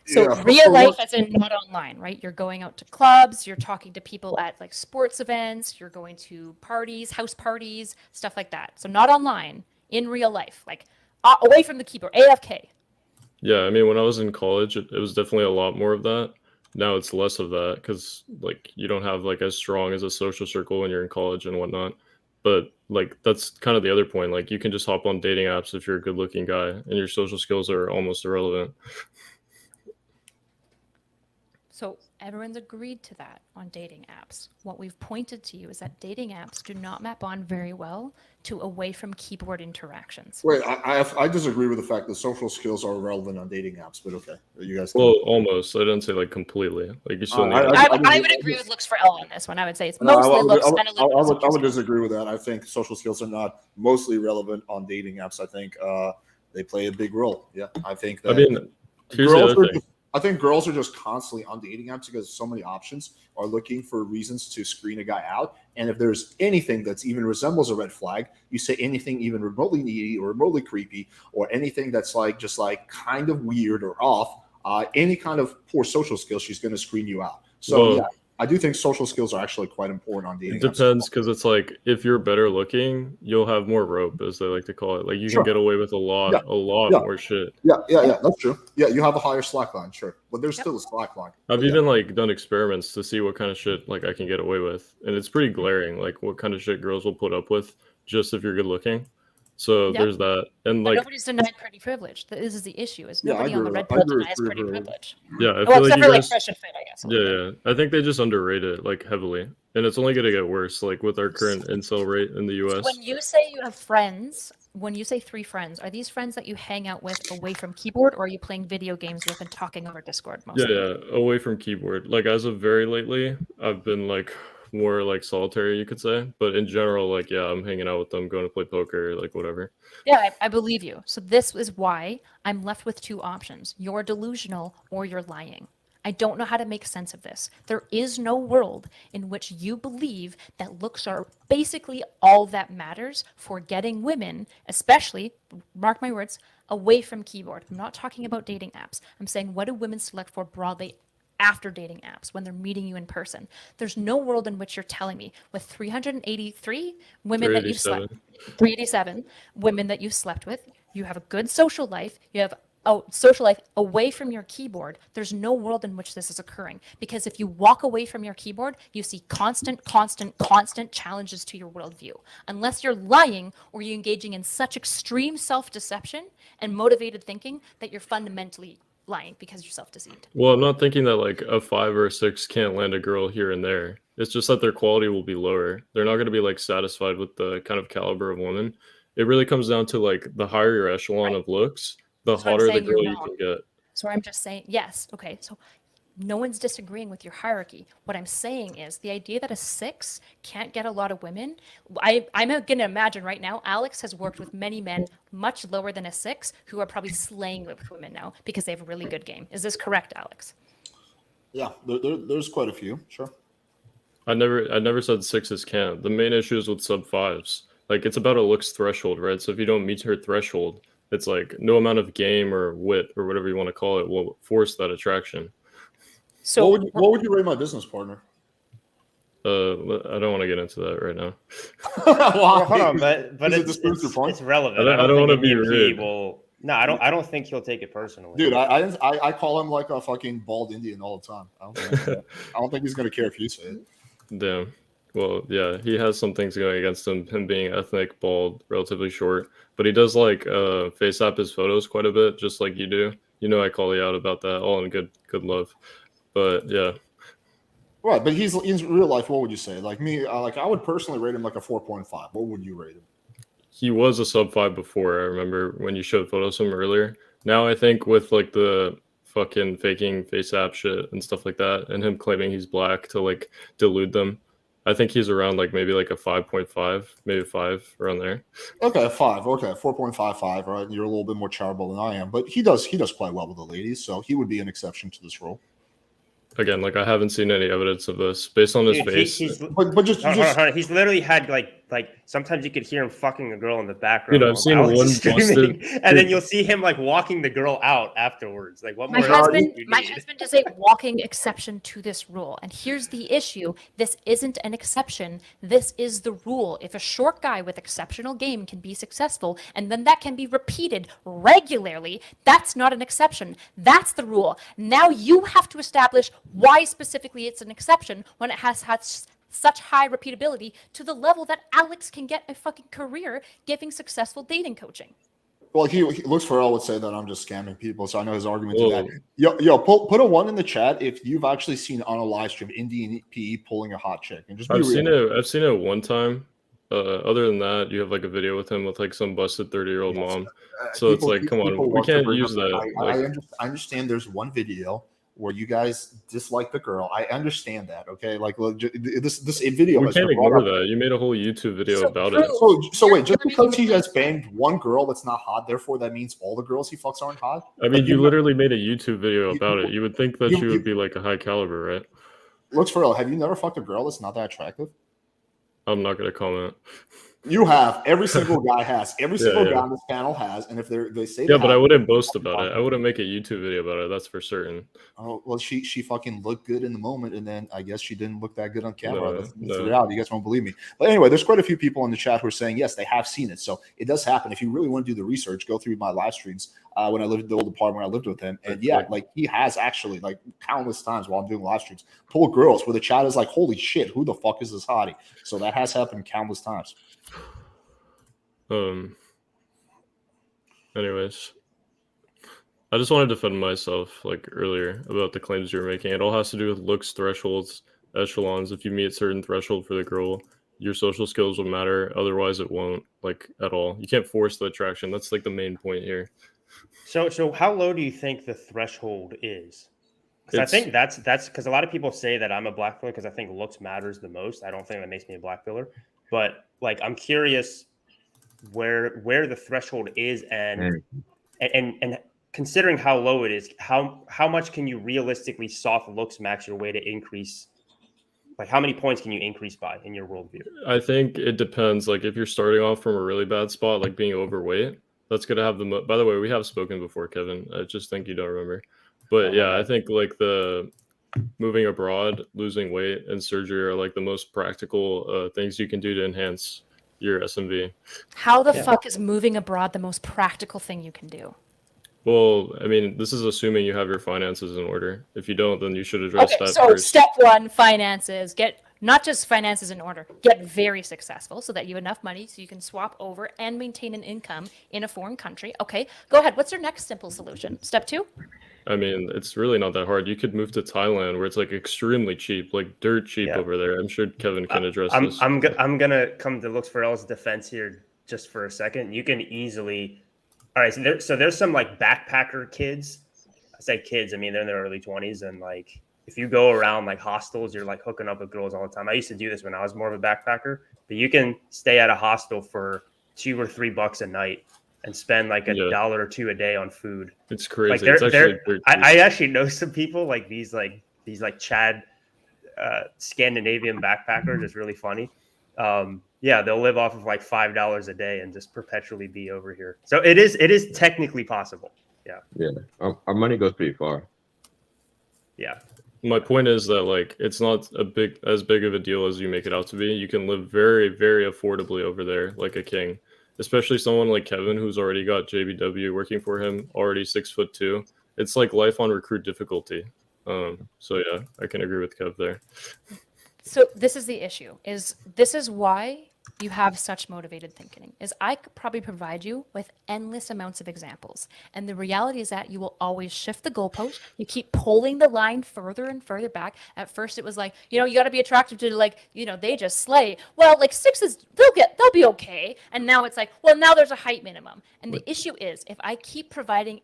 So Yeah, real for life what- as in not online, right? You're going out to clubs, you're talking to people at like sports events, you're going to parties, house parties, stuff like that. So not online, in real life, like away from the keyboard, AFK. Yeah, I mean, when I was in college, it was definitely a lot more of that. Now it's less of that because, like, you don't have, like, as strong as a social circle when you're in college and whatnot. But, like, that's kind of the other point. Like, you can just hop on dating apps if you're a good-looking guy, and your social skills are almost irrelevant. So everyone's agreed to that on dating apps. What we've pointed to you is that dating apps do not map on very well to away from keyboard interactions. Wait, I disagree with the fact that social skills are irrelevant on dating apps, but okay, you guys. Well, almost. I didn't say, like, completely. Like, you still need it. I would agree with looks for L on this one. I would say it's mostly looks and a little bit of social I would skills. disagree with that. I think social skills are not mostly relevant on dating apps. I think they play a big role. Yeah, I think that. I mean, here's the other thing. I think girls are just constantly on dating apps because so many options are looking for reasons to screen a guy out. And if there's anything that's even resembles a red flag, you say anything even remotely needy or remotely creepy or anything that's like just like kind of weird or off, any kind of poor social skills, she's going to screen you out. So yeah, I do think social skills are actually quite important on dating. It depends because it's like if you're better looking, you'll have more rope, as they like to call it. Like you can get away with a lot more shit. Yeah, that's true. Yeah, you have a higher slack line, sure, but there's still a slack line. I've even like done experiments to see what kind of shit like I can get away with, and it's pretty glaring. Like what kind of shit girls will put up with just if you're good looking. So there's that, and like nobody's denied pretty privilege. This is the issue: is nobody on the red I pill agree with denies pretty privilege. Yeah, I Well, feel like except you for like guys. Christian Fit, I guess. Yeah, I think they just underrate it like heavily, and it's only gonna get worse. Like with our current incel rate in the U.S. When you say you have friends, when you say 3 friends, are these friends that you hang out with away from keyboard, or are you playing video games with and talking over Discord mostly? Yeah, away from keyboard. Like as of very lately, I've been like more like solitary, you could say. But in general, like yeah, I'm hanging out with them, going to play poker, like whatever. Yeah, I believe you. So this is why I'm left with 2 options. You're delusional or you're lying. I don't know how to make sense of this. There is no world in which you believe that looks are basically all that matters for getting women, especially, mark my words, away from keyboard. I'm not talking about dating apps. I'm saying what do women select for broadly after dating apps when they're meeting you in person? There's no world in which you're telling me with 383 women that you've slept, 387 women that you've slept with, you have a good social life, you have social life away from your keyboard. There's no world in which this is occurring, because if you walk away from your keyboard, you see constant challenges to your worldview. Unless you're lying or you're engaging in such extreme self-deception and motivated thinking that you're fundamentally lying because you're self-deceived. Well, I'm not thinking that like a 5 or a 6 can't land a girl here and there. It's just that their quality will be lower. They're not going to be like satisfied with the kind of caliber of woman. It really comes down to like the higher your echelon of looks, the hotter the girl you can get. So I'm just saying, yes, okay, so no one's disagreeing with your hierarchy. What I'm saying is the idea that a 6 can't get a lot of women, I'm going to imagine right now, Alex has worked with many men much lower than a 6 who are probably slaying with women now because they have a really good game. Is this correct, Alex? Yeah, there's quite a few, sure. I never said 6s can't. The main issue is with sub 5s. Like it's about a looks threshold, right? So if you don't meet her threshold, it's like no amount of game or wit or whatever you want to call it will force that attraction. So what would you rate my business partner? I don't want to get into that right now. Well, hold on, but Does it disprove your point? it's relevant. I don't want to think be an EMP rude. will. No, I don't think he'll take it personally. Dude, I call him like a fucking bald Indian all the time. I don't think he's gonna care if you say it. Damn. Well, yeah, he has some things going against him being ethnic, bald, relatively short. But he does like face up his photos quite a bit, just like you do. You know, I call you out about that, all in good love. But yeah. Right, but he's in real life. What would you say? Like me, like I would personally rate him like a 4.5. What would you rate him? He was a sub 5 before. I remember when you showed photos of him earlier. Now I think with like the fucking faking face app shit and stuff like that, and him claiming he's black to like delude them, I think he's around like maybe like a 5.5, maybe 5 around there. Okay, 5. Okay, 4.55. Right, you're a little bit more charitable than I am, but he does play well with the ladies, so he would be an exception to this rule. Again, like I haven't seen any evidence of this based on his face. But just hold on. He's literally had like sometimes you could hear him fucking a girl in the background. Dude, I've seen one busted, and then you'll see him like walking the girl out afterwards. Like what My more? husband is a walking exception to this rule. And here's the issue. This isn't an exception. This is the rule. If a short guy with exceptional game can be successful, and then that can be repeated regularly, that's not an exception. That's the rule. Now you have to establish why specifically it's an exception when it has had such high repeatability to the level that Alex can get a fucking career giving successful dating coaching. Well, he looks for would say that I'm just scamming people, so I know his argument to that. Yo, put a 1 in the chat if you've actually seen on a live stream Indian PE pulling a hot chick, and just be real. I've seen it one time. Other than that, you have like a video with him with like some busted 30-year-old mom. So it's like, come on, we can't use that. I understand. There's one video where you guys dislike the girl. I understand that. Okay, like this video. We can't ignore that. You made a whole YouTube video about it. So wait, just because he has banged one girl that's not hot, therefore that means all the girls he fucks aren't hot? I mean, you literally made a YouTube video about it. You would think that she would be like a high caliber, right? Looks for real. Have you never fucked a girl that's not that attractive? I'm not gonna comment. You have. Every single guy has. Every single guy on this panel has. And if they say but I wouldn't boast about it. I wouldn't make a YouTube video about it. That's for certain. Oh well, she fucking looked good in the moment, and then I guess she didn't look that good on camera. That's the reality. You guys won't believe me. But anyway, there's quite a few people in the chat who are saying yes, they have seen it. So it does happen. If you really want to do the research, go through my live streams when I lived in the old apartment where I lived with him, and like he has actually like countless times while I'm doing live streams pulled girls where the chat is like, holy shit, who the fuck is this hottie? So that has happened countless times. Anyways, I just want to defend myself like earlier about the claims you were making. It all has to do with looks, thresholds, echelons. If you meet a certain threshold for the girl, your social skills will matter. Otherwise it won't, like, at all. You can't force the attraction. That's like the main point here. So how low do you think the threshold is? Because I think that's because a lot of people say that I'm a black pillar because I think looks matters the most. I don't think that makes me a black pillar, but like I'm curious where the threshold is and considering how low it is, how much can you realistically soft looks max your way to increase? Like how many points can you increase by in your worldview? I think it depends. Like if you're starting off from a really bad spot, like being overweight, that's gonna have the by the way, we have spoken before, Kevin. I just think you don't remember. But yeah, I think like the moving abroad, losing weight, and surgery are like the most practical things you can do to enhance your SMV. How the fuck is moving abroad the most practical thing you can do? Well, I mean, this is assuming you have your finances in order. If you don't, then you should address that so first. step 1, finances. Get not just finances in order, get very successful so that you have enough money so you can swap over and maintain an income in a foreign country. Okay, go ahead. What's your next simple solution? Step 2? I mean, it's really not that hard. You could move to Thailand where it's like extremely cheap, like dirt cheap over there. I'm sure Kevin can address this. I'm gonna come to Looks for L's defense here just for a second. You can easily, all right. So there's some like backpacker kids. I say kids. I mean they're in their early 20s, and like if you go around like hostels, you're like hooking up with girls all the time. I used to do this when I was more of a backpacker. But you can stay at a hostel for $2 or $3 a night and spend like $1 or $2 a day on food. It's crazy. Like I actually know some people like these Chad Scandinavian backpackers. It's really funny. They'll live off of like $5 a day and just perpetually be over here. So it is technically possible. Yeah. Our money goes pretty far. Yeah. My point is that like it's not as big of a deal as you make it out to be. You can live very, very affordably over there, like a king. Especially someone like Kevin, who's already got JBW working for him, already 6'2". It's like life on recruit difficulty. So yeah, I can agree with Kev there. So this is the issue. This is why you have such motivated thinking. Is I could probably provide you with endless amounts of examples, and the reality is that you will always shift the goalpost. You keep pulling the line further and further back. At first, it was like, you got to be attracted to, like, they just slay. Well, like 6s, they'll be okay. And now it's like, well, now there's a height minimum. And the issue is, if I keep providing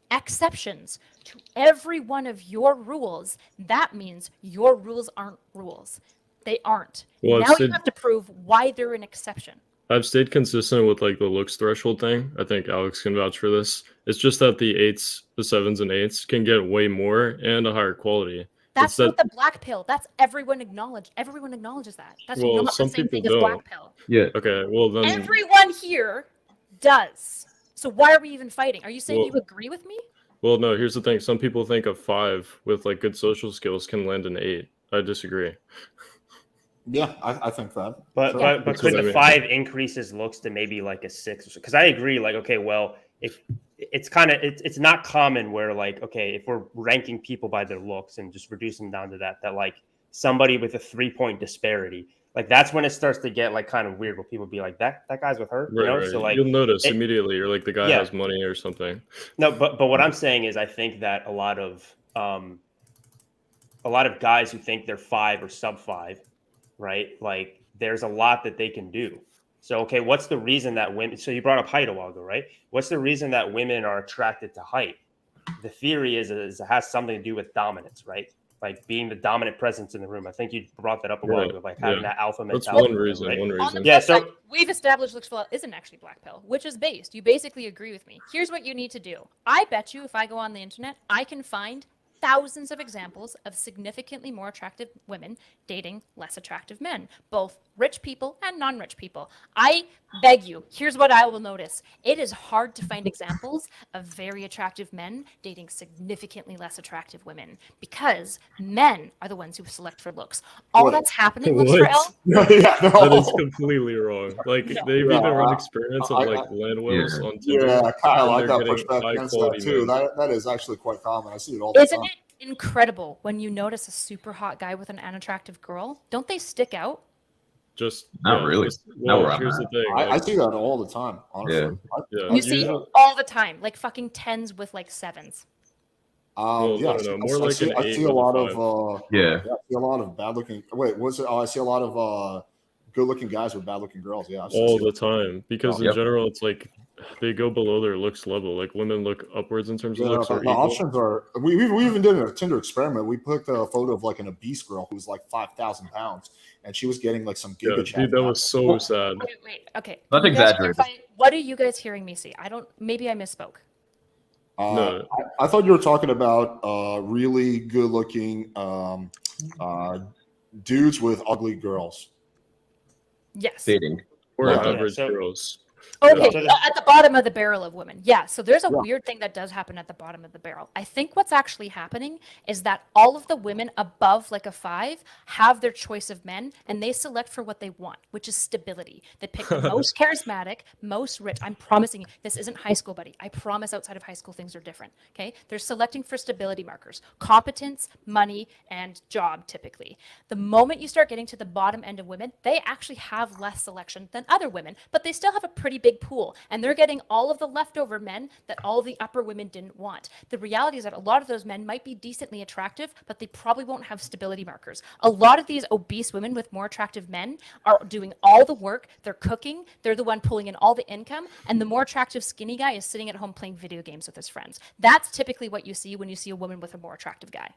exceptions to every one of your rules, that means your rules aren't rules. They aren't. Well, now you have to prove why they're an exception. I've stayed consistent with like the looks threshold thing. I think Alex can vouch for this. It's just that the 8s, the 7s and 8s can get way more and a higher quality. That's not the black pill. That's everyone acknowledges that. That's not the same thing as black pill. Yeah. Okay. Well, then everyone here does. So why are we even fighting? Are you saying you agree with me? Well, no. Here's the thing. Some people think a 5 with like good social skills can land an 8. I disagree. Yeah, I think that. But could the 5 increases looks to maybe like a 6? Because I agree. Like, okay, well, if it's it's not common where like, okay, if we're ranking people by their looks and just reducing them down to that like somebody with a 3-point disparity, like that's when it starts to get like kind of weird where people be like that guy's with her, right. So like you'll notice immediately, or like the guy has money or something. No, but what I'm saying is I think that a lot of guys who think they're 5 or sub 5, right? Like there's a lot that they can do. So, okay, what's the reason that women, so you brought up height a while ago, right? What's the reason that women are attracted to height? The theory is it has something to do with dominance, right? Like being the dominant presence in the room. I think you brought that up a while ago, like having that alpha mentality. That's one reason. Right? One reason. Yeah, so we've established looks isn't actually black pill, which is based. You basically agree with me. Here's what you need to do. I bet you if I go on the internet, I can find thousands of examples of significantly more attractive women dating less attractive men, both rich people and non-rich people. I beg you, here's what I will notice. It is hard to find examples of very attractive men dating significantly less attractive women because men are the ones who select for looks. All that's happening, looks for L. That is completely wrong. Like they've even run experiments of like land whales on Tinder. Yeah, Kyle, I got pushed back against that too. That is actually quite common. I see it all the time. Isn't it incredible when you notice a super hot guy with an unattractive girl? Don't they stick out? Just not really. Here's the thing. I see that all the time, honestly. Yeah. You see all the time, like fucking 10s with like 7s. Yeah, more I like see, an 8. I see a lot of I see a lot of bad looking. Wait, what's it? I see a lot of good looking guys with bad looking girls. Yeah, all the time because in general it's like they go below their looks level. Like women look upwards in terms of looks. The options are. We even did a Tinder experiment. We put a photo of like an obese girl who was like 5,000 pounds, and she was getting like some giga chat. Dude, that was so sad. Wait, okay. Not exaggerated. What are you guys hearing me see? Maybe I misspoke. No. I thought you were talking about really good looking dudes with ugly girls. Yes. Dating. Or average girls. Okay, at the bottom of the barrel of women. Yeah, so there's a weird thing that does happen at the bottom of the barrel. I think what's actually happening is that all of the women above like a 5 have their choice of men, and they select for what they want, which is stability. They pick the most charismatic, most rich. I'm promising you, this isn't high school, buddy. I promise outside of high school, things are different, okay? They're selecting for stability markers, competence, money, and job, typically. The moment you start getting to the bottom end of women, they actually have less selection than other women, but they still have a pretty big pool, and they're getting all of the leftover men that all the upper women didn't want. The reality is that a lot of those men might be decently attractive, but they probably won't have stability markers. A lot of these obese women with more attractive men are doing all the work. They're cooking. They're the one pulling in all the income, and the more attractive skinny guy is sitting at home playing video games with his friends. That's typically what you see when you see a woman with a more attractive guy.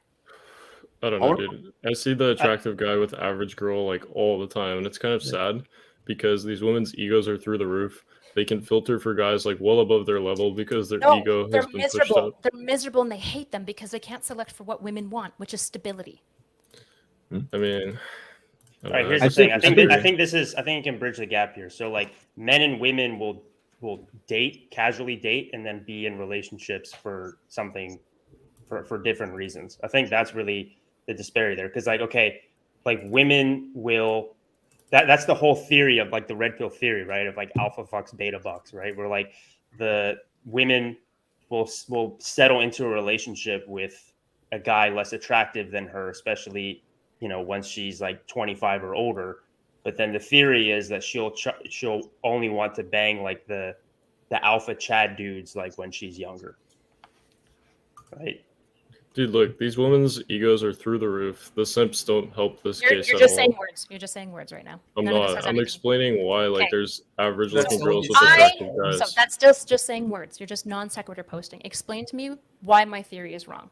I don't know, dude. I see the attractive guy with average girl like all the time, and it's kind of sad because these women's egos are through the roof. They can filter for guys like well above their level because their ego has been pushed up. They're miserable and they hate them because they can't select for what women want, which is stability. I mean, all right, here's the thing. I think you can bridge the gap here. So like men and women will date, casually date, and then be in relationships for something for different reasons. I think that's really the disparity there, because like, okay, like women will. That's the whole theory of like the red pill theory, right? Of like alpha fucks, beta bucks, right? Where like the women will settle into a relationship with a guy less attractive than her, especially, you know, once she's like 25 or older. But then the theory is that she'll only want to bang like the alpha Chad dudes like when she's younger, right? Dude, look, these women's egos are through the roof. The simps don't help this case You're at just all. saying words. You're just saying words right now. I'm None of this not. has I'm anything- explaining why. Like, Okay. there's average That's looking all girls he with said. attractive guys. So that's just saying words. You're just non sequitur posting. Explain to me why my theory is wrong.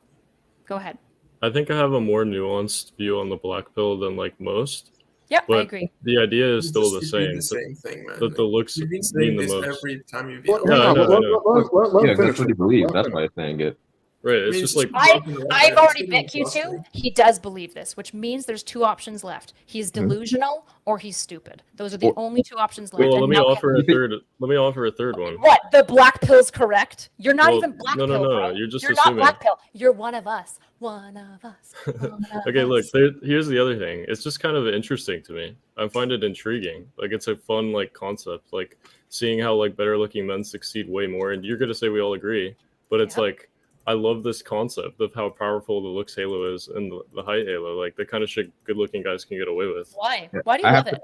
Go ahead. I think I have a more nuanced view on the black pill than like most. Yep, but I agree. The idea is You still the just repeat same. the same thing, man. That the looks You've been mean saying the this most. every time you've Well, been. Yeah, I know. let Yeah, him finish that's what he it. believes. Let That's him why I'm saying it. Right. I It's mean, just it's like just broken, right? I've already It's bet getting Q2. exhausting. He does believe this, which means there's two options left. He's delusional or he's stupid. Those are the only two options left. well, And let me now we offer a third. Let me offer a third one. What? The black pill's correct? You're not Well, even black no, pill, bro. you're just You're assuming. not black pill. You're one of us. One of us. One of Okay, look, us. here's the other thing. It's just kind of interesting to me. I find it intriguing. Like, it's a fun like concept. Like seeing how like better looking men succeed way more. And you're gonna say we all agree, but it's like I love this concept of how powerful the looks halo is and the height halo. Like the kind of shit good looking guys can get away with. Why? Yeah. Why do you I love have it?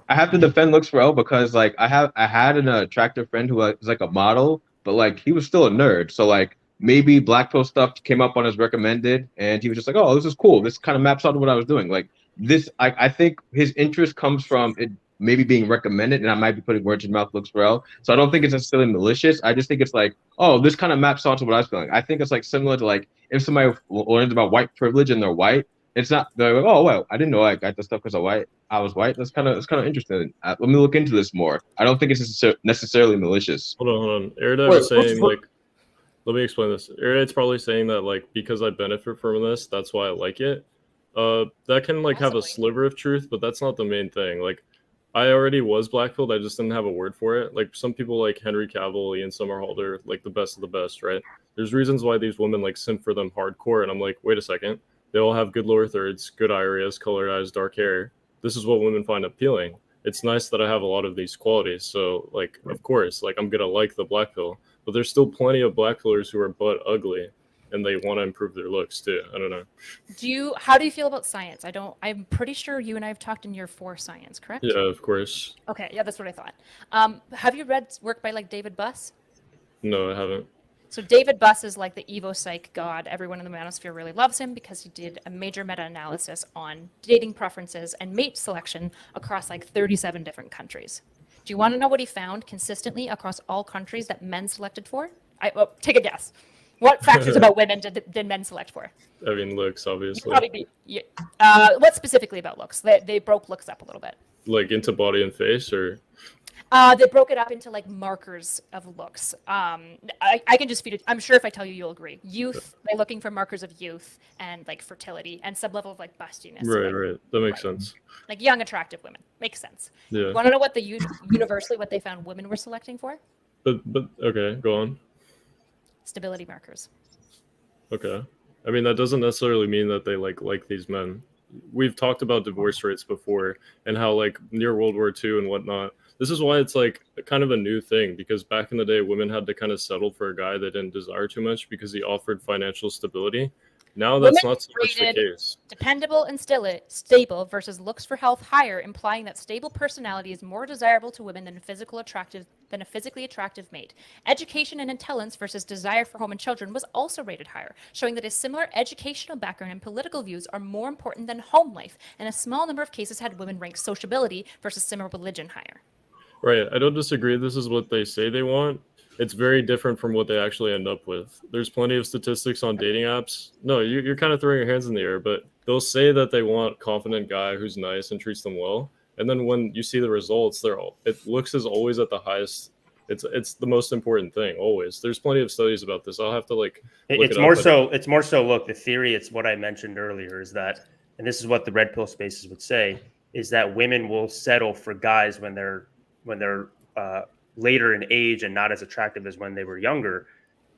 I have to defend looks for L because like I had an attractive friend who was like a model, but like he was still a nerd. So like maybe black pill stuff came up on his recommended, and he was just like, "Oh, this is cool. This kind of maps out to what I was doing." Like this, I think his interest comes from it maybe being recommended, and I might be putting words in your mouth. Looks for L. So I don't think it's necessarily malicious. I just think it's like, oh, this kind of maps onto what I was feeling. I think it's like similar to like if somebody learns about white privilege and they're white. It's not they're like, oh well, I didn't know I got this stuff because I was white. That's kind of interesting. Let me look into this more. I don't think it's necessarily malicious. Hold on. Erudite was saying like, let me explain this. Erudite's probably saying that like because I benefit from this, that's why I like it. That can like have a sliver of truth, but that's not the main thing. Like, I already was blackpilled. I just didn't have a word for it. Like some people like Henry Cavill, Ian Somerhalder, like the best of the best, right? There's reasons why these women like simp for them hardcore, and I'm like, wait a second. They all have good lower thirds, good eye areas, colored eyes, dark hair. This is what women find appealing. It's nice that I have a lot of these qualities. So, like, of course, like I'm gonna like the black pill, but there's still plenty of black pillers who are butt ugly, and they want to improve their looks too. I don't know. How do you feel about science? I'm pretty sure you and I have talked in year 4 science, correct? Yeah, of course. Okay, yeah, that's what I thought. Have you read work by like David Buss? No, I haven't. So David Buss is like the Evo psych god. Everyone in the manosphere really loves him because he did a major meta-analysis on dating preferences and mate selection across like 37 different countries. Do you want to know what he found consistently across all countries that men selected for? Take a guess. What factors about women did men select for? I mean, looks, obviously. What specifically about looks? They broke looks up a little bit. Like into body and face, or? They broke it up into like markers of looks. I can just feed it. I'm sure if I tell you, you'll agree. Youth, they're looking for markers of youth and like fertility and some level of like bustiness. Right. That makes sense. Like young, attractive women. Makes sense. Yeah. You want to know what universally what they found women were selecting for? But okay, go on. Stability markers. Okay. I mean, that doesn't necessarily mean that they like these men. We've talked about divorce rates before and how like near World War II and whatnot. This is why it's like kind of a new thing, because back in the day, women had to kind of settle for a guy they didn't desire too much because he offered financial stability. Now that's not so much the case. Dependable and stable versus looks for health higher, implying that stable personality is more desirable to women than a physically attractive mate. Education and intelligence versus desire for home and children was also rated higher, showing that a similar educational background and political views are more important than home life, and a small number of cases had women rank sociability versus similar religion higher. Right. I don't disagree. This is what they say they want. It's very different from what they actually end up with. There's plenty of statistics on dating apps. No, you're kind of throwing your hands in the air, but they'll say that they want a confident guy who's nice and treats them well. And then when you see the results, looks is always at the highest. It's the most important thing always. There's plenty of studies about this. I'll have to look it's it more up, so. It's more so. Look, the theory. It's what I mentioned earlier. Is that, and this is what the red pill spaces would say, is that women will settle for guys when they're later in age and not as attractive as when they were younger.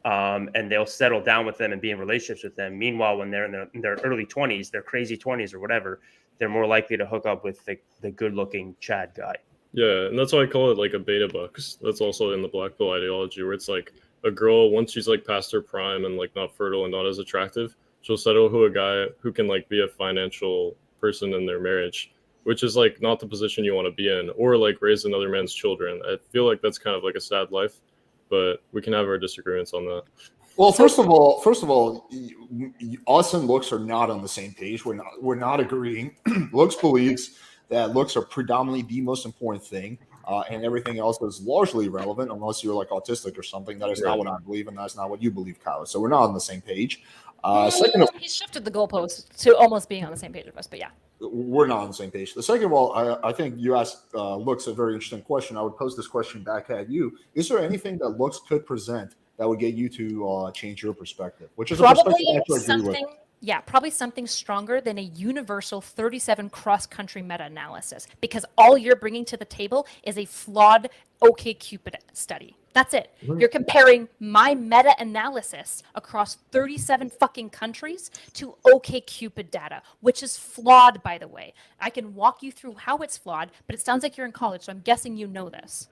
and they'll settle down with them and be in relationships with them. Meanwhile, when they're in their early 20s, their crazy 20s or whatever, they're more likely to hook up with the good-looking Chad guy. Yeah, and that's why I call it like a beta bucks. That's also in the black pill ideology, where it's like a girl, once she's like past her prime and like not fertile and not as attractive, she'll settle with a guy who can like be a financial person in their marriage, which is like not the position you want to be in, or like raise another man's children. I feel like that's kind of like a sad life, but we can have our disagreements on that. Well, first of all, us and Looks are not on the same page. We're not agreeing. Looks believes that looks are predominantly the most important thing, and everything else is largely irrelevant unless you're like autistic or something. That is not what I believe, and that's not what you believe, Kyle. So we're not on the same page. He shifted the goalpost to almost being on the same page with us, but yeah. We're not on the same page. The second of all, I think you asked Looks a very interesting question. I would pose this question back at you. Is there anything that Looks could present that would get you to change your perspective? Which is probably a perspective I actually agree with. something. Yeah, probably something stronger than a universal 37 cross-country meta-analysis, because all you're bringing to the table is a flawed OkCupid study. That's it. You're comparing my meta-analysis across 37 fucking countries to OkCupid data, which is flawed, by the way. I can walk you through how it's flawed, but it sounds like you're in college, so I'm guessing you know this.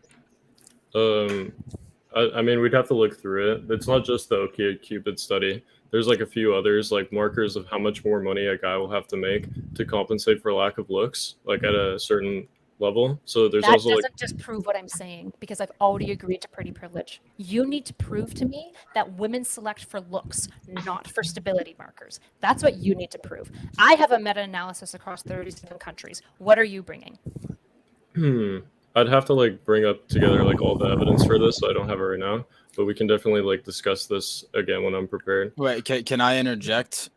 I mean, we'd have to look through it. It's not just the OkCupid study. There's like a few others, like markers of how much more money a guy will have to make to compensate for lack of looks, like at a certain level. So there's that also doesn't like just prove what I'm saying, because I've already agreed to pretty privilege. You need to prove to me that women select for looks, not for stability markers. That's what you need to prove. I have a meta-analysis across 37 countries. What are you bringing? I'd have to like bring up together like all the evidence for this. So I don't have it right now, but we can definitely like discuss this again when I'm prepared. Wait, can I interject,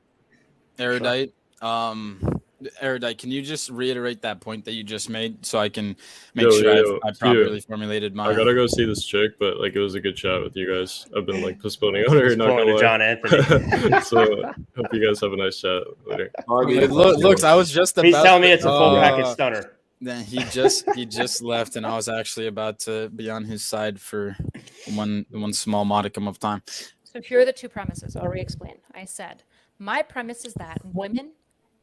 Erudite? Erudite, can you just reiterate that point that you just made so I can make sure I properly formulated my... I gotta go see this chick, but like it was a good chat with you guys. I've been like postponing on her, not gonna lie. John Anthony. So hope you guys have a nice chat later. Look, I was just about... Please tell me it's a full package stunner. Then he just left, and I was actually about to be on his side for one small modicum of time. So here are the two premises. I'll re-explain. I said, my premise is that women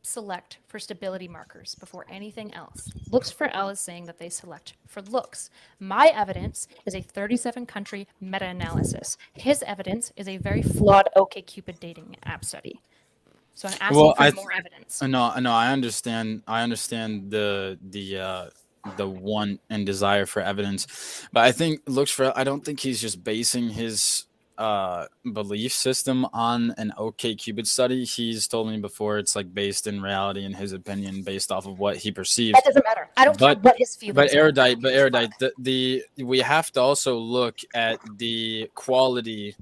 select for stability markers before anything else. Looks for L is saying that they select for looks. My evidence is a 37-country meta-analysis. His evidence is a very flawed OkCupid dating app study. So I'm asking for more evidence. No, I understand. I understand the want and desire for evidence, but I think I don't think he's just basing his belief system on an OkCupid study. He's told me before it's like based in reality, in his opinion, based off of what he perceives. That doesn't matter. I don't care what his feelings are. But Erudite, we have to also look at the quality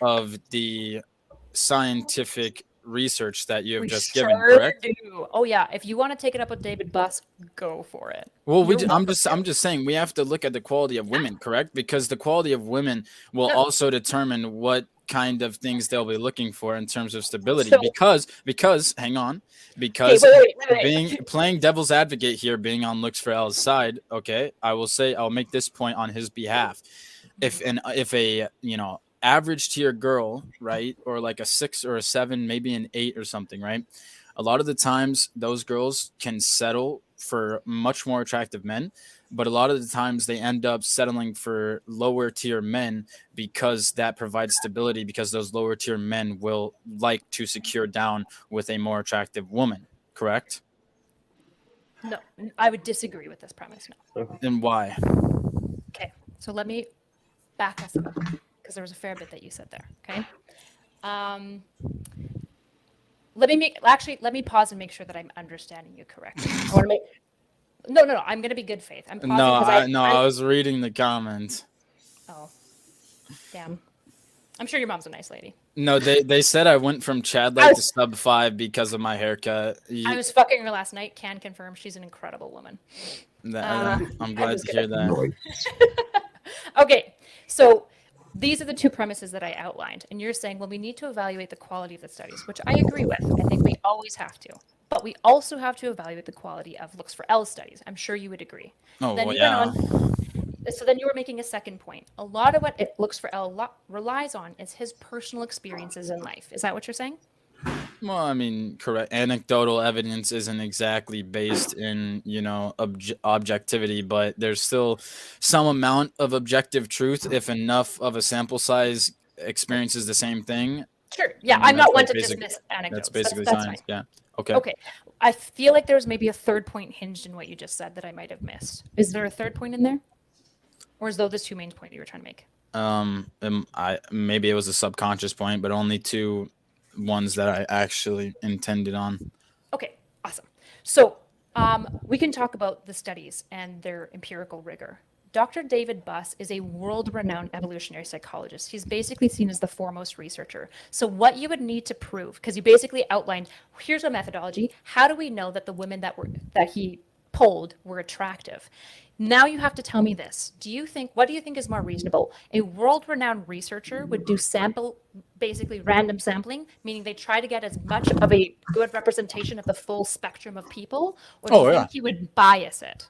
of the scientific research that you have just given, correct? Do. Oh yeah, if you want to take it up with David Buss, go for it. Well, I'm just saying we have to look at the quality of women, correct? Because the quality of women will also determine what kind of things they'll be looking for in terms of stability. Because hang on, wait. Playing devil's advocate here, being on Looks for L's side, okay, I'll make this point on his behalf. If a average tier girl, right, or like a 6 or a 7, maybe an 8 or something, right? A lot of the times those girls can settle for much more attractive men, but a lot of the times they end up settling for lower tier men because that provides stability, because those lower tier men will like to secure down with a more attractive woman, correct? No, I would disagree with this premise. No. Then why? Okay, so let me back us up, because there was a fair bit that you said there. Okay. Let me pause and make sure that I'm understanding you correctly. I want to make. No. I'm gonna be good faith. I'm pausing. I was reading the comments. Oh, damn. I'm sure your mom's a nice lady. No, they said I went from Chad Light to sub 5 because of my haircut. I was fucking her last night. Can confirm she's an incredible woman. I'm glad to hear that. Okay, so these are the two premises that I outlined. And you're saying, well, we need to evaluate the quality of the studies, which I agree with. I think we always have to. But we also have to evaluate the quality of Looks for L studies. I'm sure you would agree. Oh, then well, yeah. So then you were making a second point. A lot of what it looks for L relies on is his personal experiences in life. Is that what you're saying? Well, I mean, correct. Anecdotal evidence isn't exactly based in, objectivity, but there's still some amount of objective truth if enough of a sample size experiences the same thing. Sure. Yeah, I'm not one to dismiss anecdotes. That's basically that's science. fine. Yeah. Okay. Okay. I feel like there's maybe a third point hinged in what you just said that I might have missed. Is there a third point in there? Or is those two main points you were trying to make? Maybe it was a subconscious point, but only two ones that I actually intended on. Okay, awesome. So we can talk about the studies and their empirical rigor. Dr. David Buss is a world-renowned evolutionary psychologist. He's basically seen as the foremost researcher. So what you would need to prove, because you basically outlined, here's a methodology. How do we know that the women that he polled were attractive? Now you have to tell me this. What do you think is more reasonable? A world-renowned researcher would do basically random sampling, meaning they try to get as much of a good representation of the full spectrum of people, or do you think he would bias it?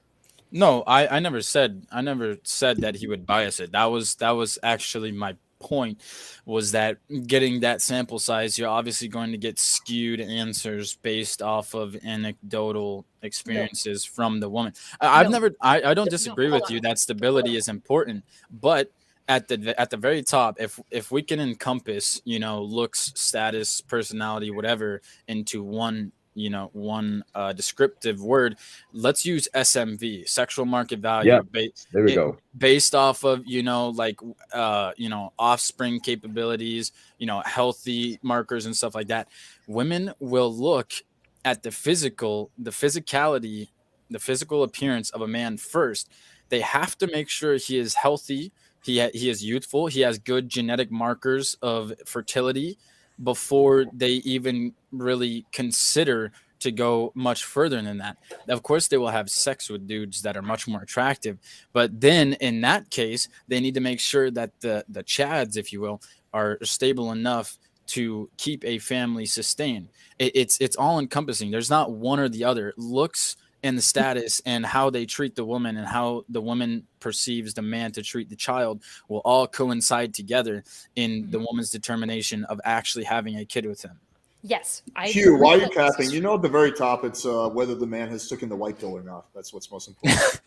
No, I never said that he would bias it. That was actually my point, was that getting that sample size, you're obviously going to get skewed answers based off of anecdotal experiences from the woman. I don't disagree with you that stability is important, but at the very top, if we can encompass, looks, status, personality, whatever into one descriptive word, let's use SMV, sexual market value. Yeah, there we go. Based off of, offspring capabilities, healthy markers and stuff like that. Women will look at the physicality, the physical appearance of a man first. They have to make sure he is healthy. He is youthful. He has good genetic markers of fertility before they even really consider to go much further than that. Of course, they will have sex with dudes that are much more attractive, but then in that case, they need to make sure that the chads, if you will, are stable enough to keep a family sustained. It's all encompassing. There's not one or the other. Looks and the status and how they treat the woman and how the woman perceives the man to treat the child will all coincide together in the woman's determination of actually having a kid with him. Yes. Hugh, why are you capping? At the very top, it's whether the man has taken the white pill or not. That's what's most important.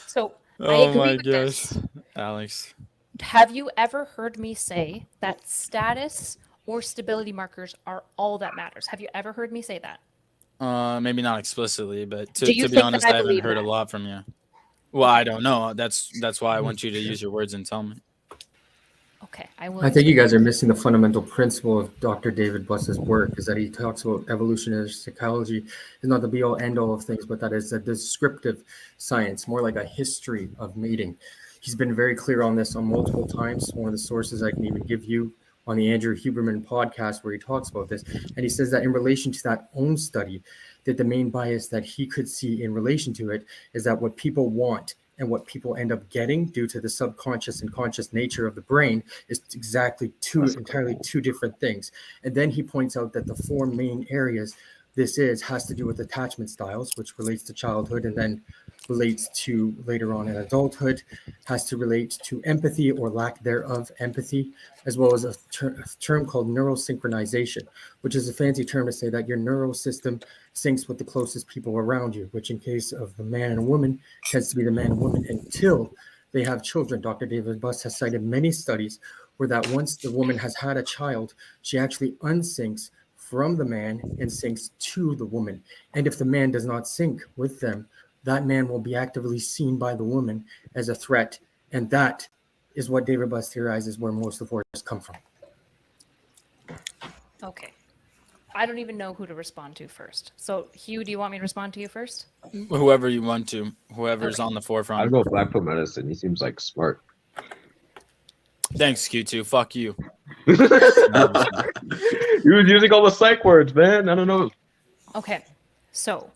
So I Oh agree my with gosh, this. Alex. Have you ever heard me say that status or stability markers are all that matters? Have you ever heard me say that? Maybe not explicitly, but Do to you be think honest, that I I haven't believe heard a that? lot from you. Well, I don't know. That's why I want you to use your words and tell me. Okay, I will. I think you guys are missing the fundamental principle of Dr. David Buss's work, is that he talks about evolutionary psychology is not the be-all end-all of things, but that is a descriptive science, more like a history of mating. He's been very clear on this on multiple times. One of the sources I can even give you on the Andrew Huberman podcast where he talks about this. And he says that in relation to that own study, that the main bias that he could see in relation to it is that what people want and what people end up getting due to the subconscious and conscious nature of the brain is exactly entirely two different things. And then he points out that the four main areas this has to do with attachment styles, which relates to childhood and then relates to later on in adulthood, has to relate to empathy or lack thereof empathy, as well as a term called neurosynchronization, which is a fancy term to say that your neural system syncs with the closest people around you, which in case of the man and woman tends to be the man and woman until they have children. Dr. David Buss has cited many studies where that once the woman has had a child, she actually unsyncs from the man and syncs to the woman. And if the man does not sync with them, that man will be actively seen by the woman as a threat. And that is what David Buss theorizes where most divorces come from. Okay. I don't even know who to respond to first. So, Hugh, do you want me to respond to you first? Whoever you want to, whoever's on the forefront. I'd go black pill medicine. He seems like smart. Thanks, Q2. Fuck you. He was using all the psych words, man. I don't know. Okay. So,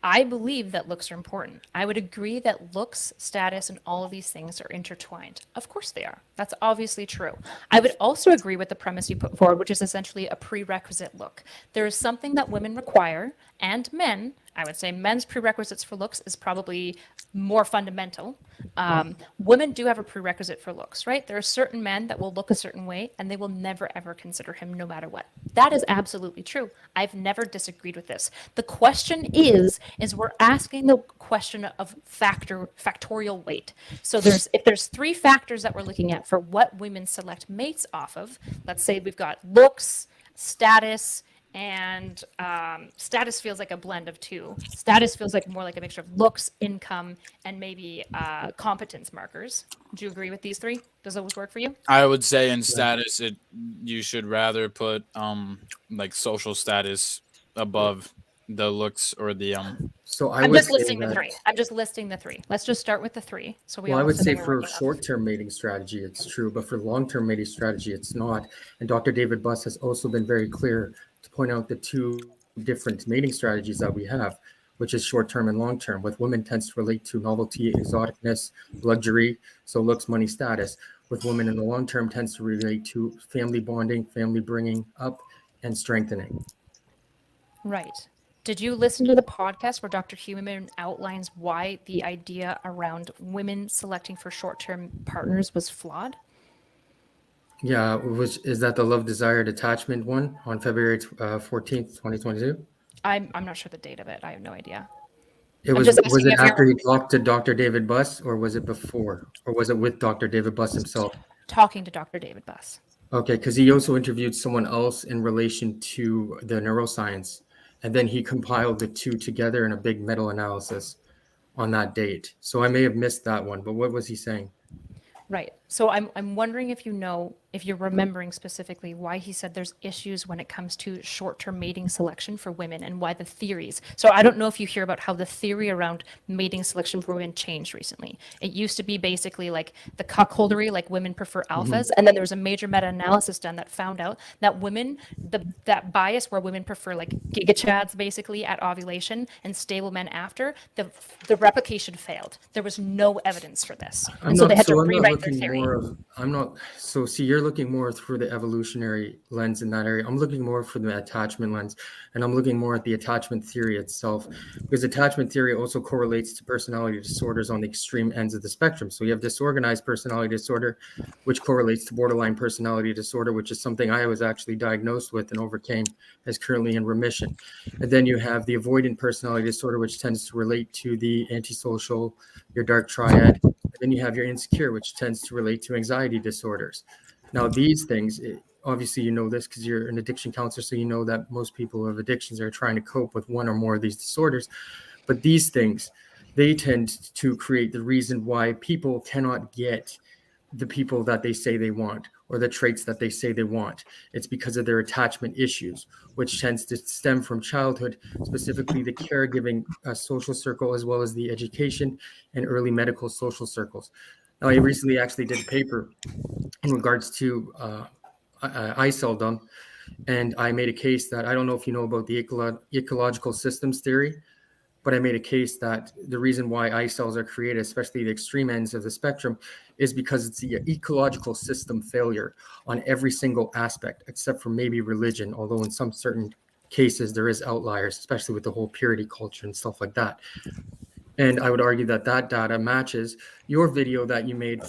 I believe that looks are important. I would agree that looks, status, and all of these things are intertwined. Of course they are. That's obviously true. I would also agree with the premise you put forward, which is essentially a prerequisite look. There is something that women require and men I would say men's prerequisites for looks is probably more fundamental. Women do have a prerequisite for looks, right? There are certain men that will look a certain way and they will never ever consider him no matter what. That is absolutely true. I've never disagreed with this. The question is we're asking the question of factorial weight. So if there's 3 factors that we're looking at for what women select mates off of, let's say we've got looks, status, and status feels like a blend of 2. Status feels like more like a mixture of looks, income, and maybe competence markers. Do you agree with these 3? Does those work for you? I would say in status, you should rather put like social status above the looks or the So I'm just listing the 3. I'm just listing the 3. Let's just start with the 3. So we Well, all I would sit say there for working on- short-term mating strategy, it's true, but for long-term mating strategy, it's not. And Dr. David Buss has also been very clear to point out the 2 different mating strategies that we have, which is short-term and long-term. With women, tends to relate to novelty, exoticness, luxury, so looks, money, status. With women in the long-term, tends to relate to family bonding, family bringing up, and strengthening. Right. Did you listen to the podcast where Dr. Human outlines why the idea around women selecting for short-term partners was flawed? Yeah, is that the love, desire, attachment one on February 14th, 2022? I'm not sure the date of it. I have no idea. Was it after he talked to Dr. David Buss, or was it before? Or was it with Dr. David Buss himself? Talking to Dr. David Buss. Okay, because he also interviewed someone else in relation to the neuroscience, and then he compiled the 2 together in a big meta-analysis on that date. So I may have missed that one, but what was he saying? Right. So I'm wondering if you're remembering specifically why he said there's issues when it comes to short-term mating selection for women and why the theories. So I don't know if you hear about how the theory around mating selection for women changed recently. It used to be basically like the cuckoldery, like women prefer alphas, and then there was a major meta-analysis done that found out that women, that bias where women prefer like gigachads basically at ovulation and stable men after, the replication failed. There was no evidence for this, and so they had to rewrite their theory. You're looking more through the evolutionary lens in that area. I'm looking more for the attachment lens, and I'm looking more at the attachment theory itself, because attachment theory also correlates to personality disorders on the extreme ends of the spectrum. So you have disorganized personality disorder, which correlates to borderline personality disorder, which is something I was actually diagnosed with and overcame, is currently in remission. And then you have the avoidant personality disorder, which tends to relate to the antisocial, your dark triad. And then you have your insecure, which tends to relate to anxiety disorders. Now, these things, obviously, you know this because you're an addiction counselor, so you know that most people who have addictions are trying to cope with one or more of these disorders. But these things, they tend to create the reason why people cannot get the people that they say they want or the traits that they say they want. It's because of their attachment issues, which tends to stem from childhood, specifically the caregiving social circle, as well as the education and early medical social circles. Now, I recently actually did a paper in regards to iceldom, and I made a case that, I don't know if you know about the ecological systems theory, but I made a case that the reason why icells are created, especially the extreme ends of the spectrum, is because it's the ecological system failure on every single aspect, except for maybe religion, although in some certain cases there is outliers, especially with the whole purity culture and stuff like that. And I would argue that that data matches your video that you made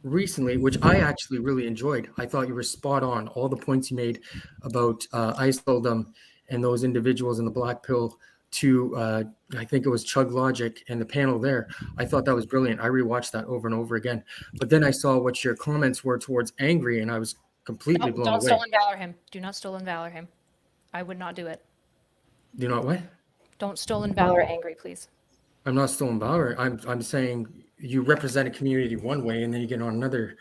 recently, which I actually really enjoyed. I thought you were spot on. All the points you made about iceldom and those individuals in the black pill to, I think it was Chug Logic and the panel there. I thought that was brilliant. I rewatched that over and over again. But then I saw what your comments were towards Angry, and I was completely blown Don't away. stolen valor him. Do not stolen valor him. I would not do it. Do you know what? Don't stolen valor Angry, please. I'm not stolen valor. I'm saying you represent a community one way, and then you get on another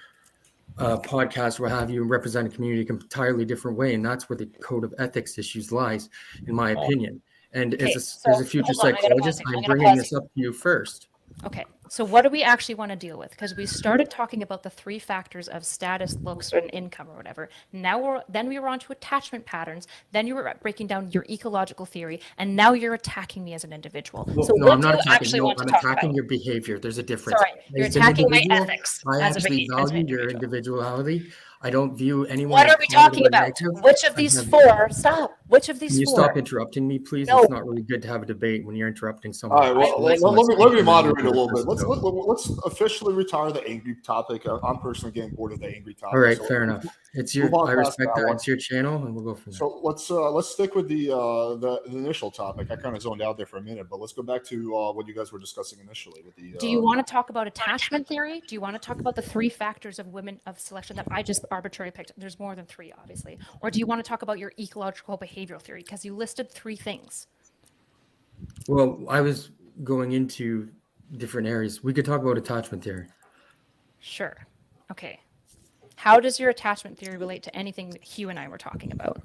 podcast where have you represent a community an entirely different way, and that's where the code of ethics issues lies, in my opinion. And as a future psychologist, I'm bringing this up to you first. Okay, so what do we actually want to deal with? Because we started talking about the 3 factors of status, looks, and income or whatever. Now we were on to attachment patterns. Then you were breaking down your ecological theory, and now you're attacking me as an individual. Well, so no, what I'm do not you attacking. actually No, want to I'm talk attacking about? your behavior. There's a difference. Sorry, you're As an attacking my individual, ethics. I as actually an value your individuality. I don't view anyone. What as are we positive talking or about? negative. Which of I these have- 4? Stop. Which of these Can you four? stop interrupting me, please? No. It's not really good to have a debate when you're interrupting someone. All right, well, Let let me moderate a the little bit. person go. Let's officially retire the angry topic. I'm personally getting bored of the angry topic. All right, so fair let's enough. It's move your. on I past respect that that. one. It's your channel, and we'll go from there. So let's stick with the initial topic. I kind of zoned out there for a minute, but let's go back to what you guys were discussing initially with the. Do you want to talk about attachment theory? Do you want to talk about the 3 factors of women of selection that I just arbitrarily picked? There's more than 3, obviously. Or do you want to talk about your ecological behavioral theory? Because you listed 3 things. Well, I was going into different areas. We could talk about attachment theory. Sure. Okay. How does your attachment theory relate to anything that Hugh and I were talking about?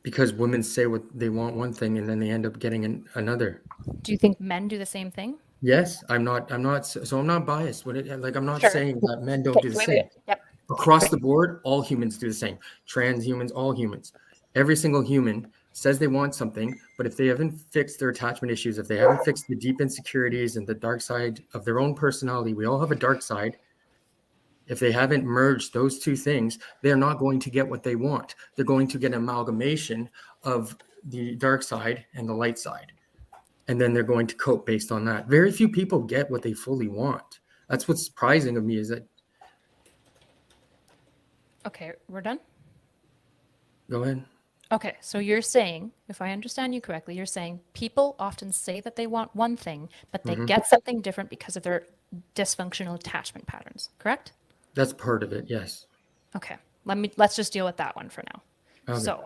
Because women say what they want one thing and then they end up getting another. Do you think men do the same thing? Yes, I'm not so I'm not biased when it, like I'm not Sure. saying that men don't do the Wait, same. Yep. Across the board, all humans do the same. Trans humans, all humans. Every single human says they want something, but if they haven't fixed their attachment issues, if they haven't fixed the deep insecurities and the dark side of their own personality, we all have a dark side. If they haven't merged those 2 things, they're not going to get what they want. They're going to get an amalgamation of the dark side and the light side. And then they're going to cope based on that. Very few people get what they fully want. That's what's surprising of me is that. Okay, we're done? Go ahead. Okay, so you're saying, if I understand you correctly, you're saying people often say that they want one thing, but they get something different because of their dysfunctional attachment patterns, correct? That's part of it, yes. Okay, let's just deal with that one for now. Okay. So,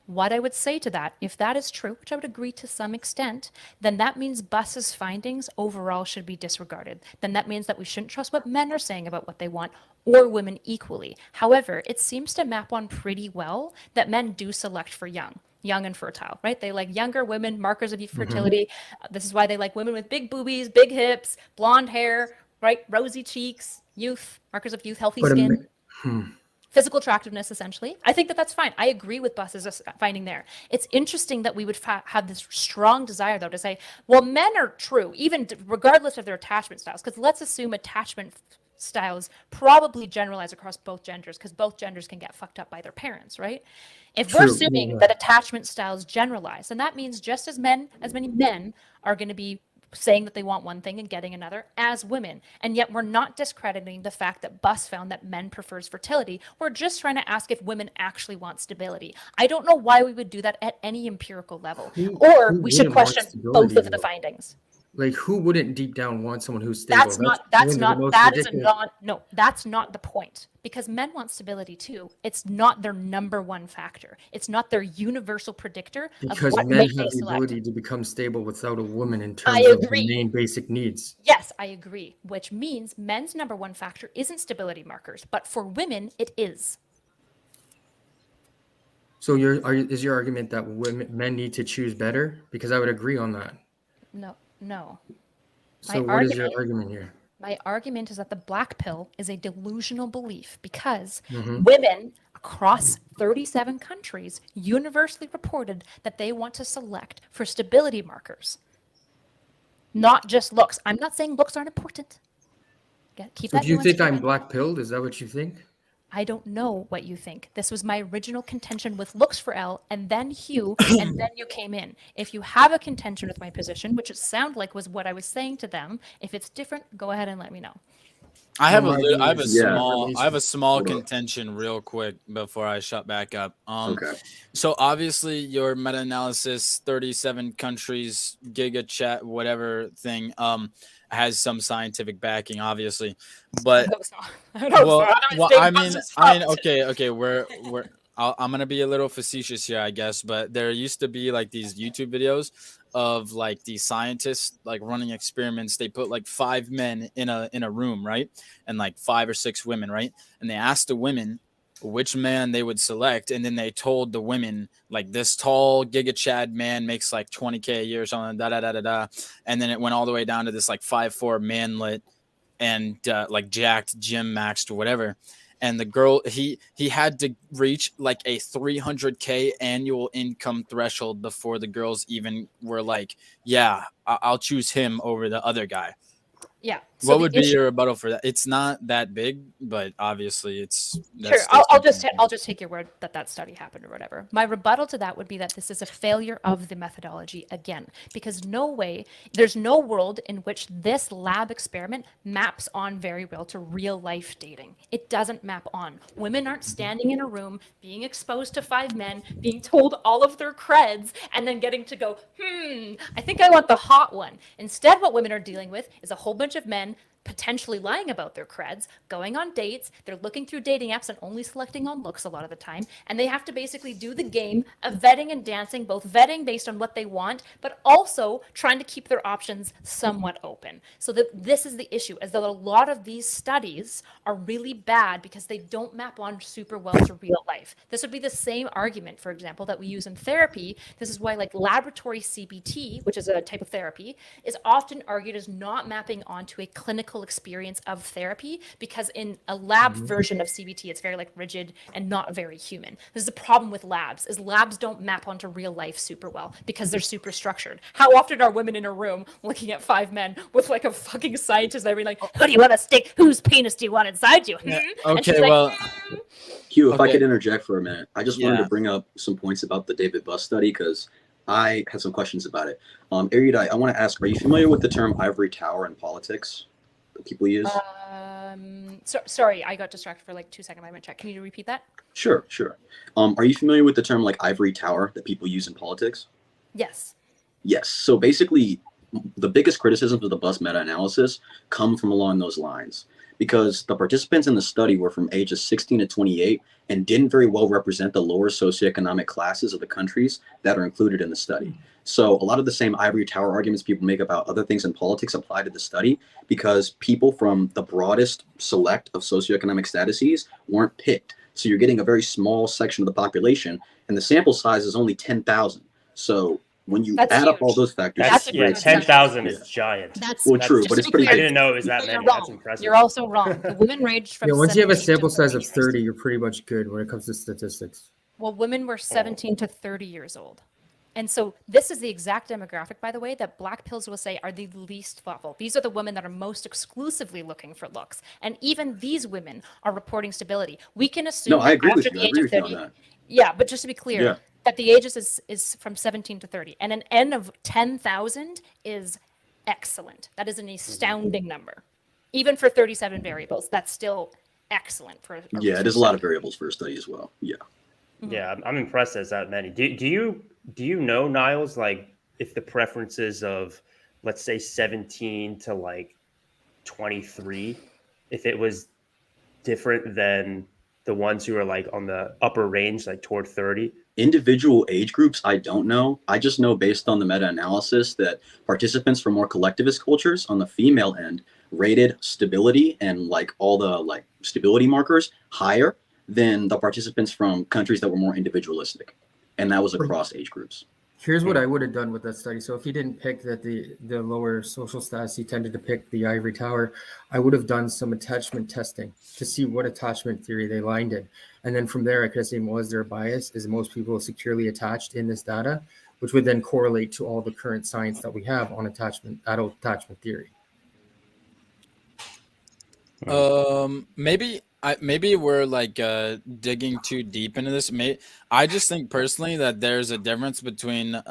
what I would say to that, if that is true, which I would agree to some extent, then that means Buss's findings overall should be disregarded. Then that means that we shouldn't trust what men are saying about what they want or women equally. However, it seems to map on pretty well that men do select for young and fertile, right? They like younger women, markers of fertility. This is why they like women with big boobies, big hips, blonde hair, right? Rosy cheeks, youth, markers of youth, healthy skin. Physical attractiveness, essentially. I think that that's fine. I agree with Buss's finding there. It's interesting that we would have this strong desire, though, to say, well, men are true, even regardless of their attachment styles, because let's assume attachment styles probably generalize across both genders, because both genders can get fucked up by their parents, right? If we're assuming that attachment styles generalize, then that means just as many men are going to be saying that they want one thing and getting another as women. And yet we're not discrediting the fact that Buss found that men prefers fertility. We're just trying to ask if women actually want stability. I don't know why we would do that at any empirical level. Or we should question both of the findings. Like, who wouldn't deep down want someone who's stable? That's not the point. Because men want stability too. It's not their number one factor. It's not their universal predictor of what men make have they the select. ability to become stable without a woman in terms of the main basic needs. Yes, I agree. Which means men's number one factor isn't stability markers, but for women, it is. So is your argument that men need to choose better? Because I would agree on that. No. So what is your argument here? My argument is that the black pill is a delusional belief because women across 37 countries universally reported that they want to select for stability markers, not just looks. I'm not saying looks aren't important. Keep that. Do you think I'm black pilled? Is that what you think? I don't know what you think. This was my original contention with looks for L, and then Hugh, and then you came in. If you have a contention with my position, which it sounded like was what I was saying to them, if it's different, go ahead and let me know. I have a small contention real quick before I shut back up. So obviously your meta-analysis, 37 countries, giga chat, whatever thing, has some scientific backing, obviously, but I'm gonna be a little facetious here, I guess, but there used to be like these YouTube videos of like these scientists like running experiments. They put like 5 men in a room, right, and like 5 or 6 women, right, and they asked the women which man they would select, and then they told the women like this tall giga chad man makes like 20K a year or something, and then it went all the way down to this like 5'4" manlet and like jacked gym maxed or whatever, and the girl he had to reach like a 300K annual income threshold before the girls even were like, yeah, I'll choose him over the other guy. Yeah. So What the would be issue- your rebuttal for that? It's not that big, but obviously it's. Sure, I'll just take your word that that study happened or whatever. My rebuttal to that would be that this is a failure of the methodology again, because there's no world in which this lab experiment maps on very well to real life dating. It doesn't map on. Women aren't standing in a room being exposed to 5 men, being told all of their creds, and then getting to go, I think I want the hot one. Instead, what women are dealing with is a whole bunch of men potentially lying about their creds, going on dates, they're looking through dating apps and only selecting on looks a lot of the time, and they have to basically do the game of vetting and dancing, both vetting based on what they want, but also trying to keep their options somewhat open. So that this is the issue, is that a lot of these studies are really bad because they don't map on super well to real life. This would be the same argument, for example, that we use in therapy. This is why like laboratory CBT, which is a type of therapy, is often argued as not mapping onto a clinical experience of therapy, because in a lab version of CBT, it's very like rigid and not very human. This is the problem with labs, is labs don't map onto real life super well because they're super structured. How often are women in a room looking at 5 men with like a fucking scientist that be like, who do you want to stick? Whose penis do you want inside you? Okay, well, Hugh, if I okay. could interject for a minute, I just wanted to bring up some points about the David Buss study because I had some questions about it. Erudite, I want to ask, are you familiar with the term ivory tower in politics that people use? Sorry, I got distracted for like 2 seconds. I might check. Can you repeat that? Sure. Are you familiar with the term like ivory tower that people use in politics? Yes. Yes. So basically, the biggest criticisms of the Buss meta-analysis come from along those lines, because the participants in the study were from ages 16 to 28 and didn't very well represent the lower socioeconomic classes of the countries that are included in the study. So a lot of the same ivory tower arguments people make about other things in politics apply to the study, because people from the broadest select of socioeconomic statuses weren't picked. So you're getting a very small section of the population, and the sample size is only 10,000. So when you add up all those factors, That's 10,000 is giant. Well, true, but it's pretty I big. didn't know it was that You're many. wrong. That's impressive. You're also wrong. The women ranged from Once you have a 17 sample to size 30 of 30, you're pretty much good when it comes to statistics. Well, women were 17 to 30 years old. And so this is the exact demographic, by the way, that black pills will say are the least thoughtful. These are the women that are most exclusively looking for looks. And even these women are reporting stability. We can assume No, I agree with after you. the I age agree of with you on 30. that. Yeah, but just to be clear, Yeah. that the ages is from 17 to 30. And an N of 10,000 is excellent. That is an astounding number. Even for 37 variables, that's still excellent for Yeah, it is a lot of variables for a study as well. Yeah. Yeah, I'm impressed as that many. Do you know, Niles, like if the preferences of, let's say, 17 to like 23, if it was different than the ones who are like on the upper range, like toward 30? Individual age groups, I don't know. I just know based on the meta-analysis that participants from more collectivist cultures on the female end rated stability and like all the like stability markers higher than the participants from countries that were more individualistic. And that was across age groups. Here's what I would have done with that study. So if he didn't pick that the lower social status, he tended to pick the ivory tower, I would have done some attachment testing to see what attachment theory they lined in. And then from there, I could have seen, was there a bias? Is most people securely attached in this data? Which would then correlate to all the current science that we have on adult attachment theory. Maybe we're like digging too deep into this. I just think personally that there's a difference between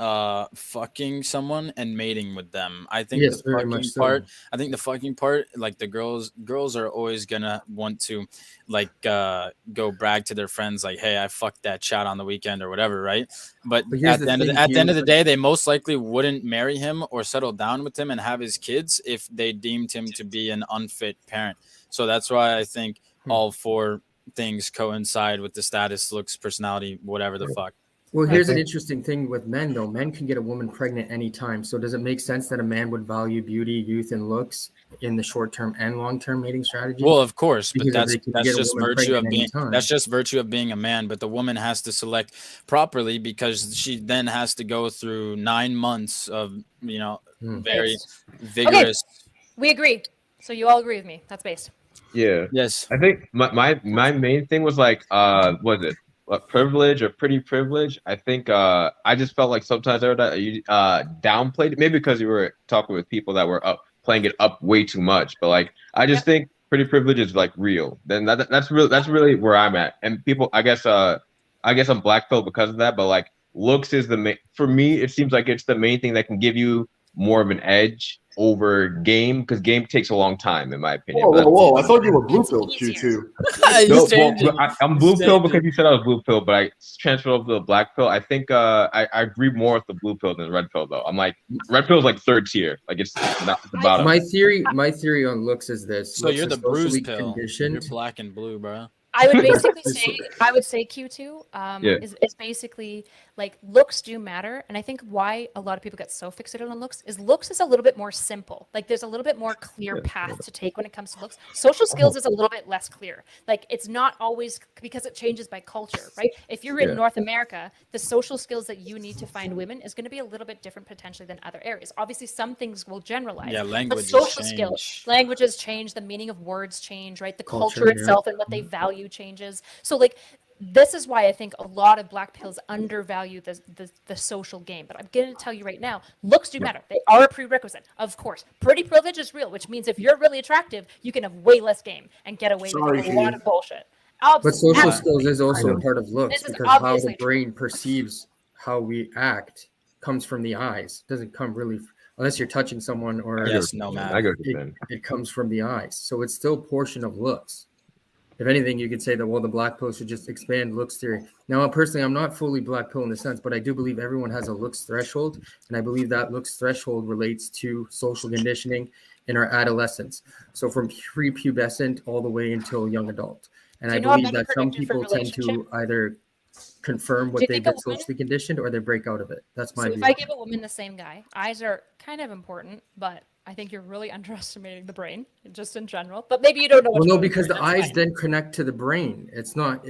fucking someone and mating with them. I think Yes, the very fucking much so. part. I think the fucking part, like the girls are always gonna want to like go brag to their friends like, hey, I fucked that chat on the weekend or whatever, right? But here's at the the end of thing, at the end of the Hugh, day, they most likely wouldn't marry him or settle down with him and have his kids if they deemed him to be an unfit parent. So that's why I think all 4 things coincide with the status, looks, personality, whatever the fuck. Well, here's an interesting thing with men, though. Men can get a woman pregnant anytime. So does it make sense that a man would value beauty, youth, and looks in the short-term and long-term mating strategy? Well, of course, but Because if they can get a just woman virtue of pregnant being anytime. that's just virtue of being a man. But the woman has to select properly because she then has to go through 9 months of very vigorous. Okay, we agree. So you all agree with me. That's based. Yeah. Yes. I think my main thing was like, was it privilege or pretty privilege? I think I just felt like sometimes you downplayed it, maybe because you were talking with people that were playing it up way too much. But like, I just think pretty privilege is like real. Then that's really where I'm at. And people, I guess I'm black pill because of that. But like, looks is the main. For me, it seems like it's the main thing that can give you more of an edge over game, because game takes a long time, in my opinion. Whoa! I thought you were blue pill Q2. I'm blue pill because you said I was blue pill, but I transferred over to the black pill. I think I agree more with the blue pill than the red pill, though. I'm like, red pill is like third tier, like it's not the bottom. My theory on looks is this. So you're the bruise pill. Conditioned. You're black and blue, bro. I would basically say Q2 is basically like looks do matter, and I think why a lot of people get so fixated on looks is a little bit more simple. Like there's a little bit more clear path to take when it comes to looks. Social skills is a little bit less clear. Like it's not always, because it changes by culture, right? If you're in North America, the social skills that you need to find women is going to be a little bit different potentially than other areas. Obviously, some things will generalize. Yeah, languages but social change. skills, languages change, the meaning of words change, right? The culture itself and what they value changes. So like this is why I think a lot of black pills undervalue the social game. But I'm going to tell you right now, looks do matter. They are a prerequisite, of course. Pretty privilege is real, which means if you're really attractive, you can have way less game and get away with a lot of bullshit. But social skills is also a part of looks, because how the brain perceives how we act comes from the eyes. It doesn't come really, unless you're touching someone or it comes from the eyes. So it's still a portion of looks. If anything, you could say that, well, the black pill should just expand looks theory. Now, personally, I'm not fully black pill in the sense, but I do believe everyone has a looks threshold. And I believe that looks threshold relates to social conditioning in our adolescence. So from prepubescent all the way until young adult. And I believe that some people tend to either confirm what they've been socially conditioned or they break out of it. That's my view. If I give a woman the same guy, eyes are kind of important, but I think you're really underestimating the brain just in general, but maybe you don't know. Well, no, because the eyes then connect to the brain. It's not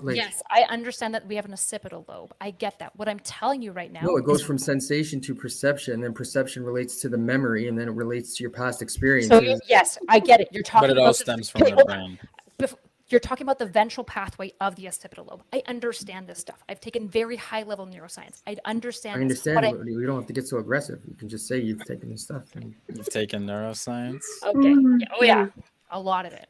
like. Yes, I understand that we have an occipital lobe. I get that. What I'm telling you right now. No, it goes from sensation to perception, and then perception relates to the memory, and then it relates to your past experiences. So yes, I get it. You're talking. But it all stems from the brain. You're talking about the ventral pathway of the occipital lobe. I understand this stuff. I've taken very high level neuroscience. I understand. You don't have to get so aggressive. You can just say you've taken this stuff. You've taken neuroscience. Okay. Yeah. Oh yeah. A lot of it.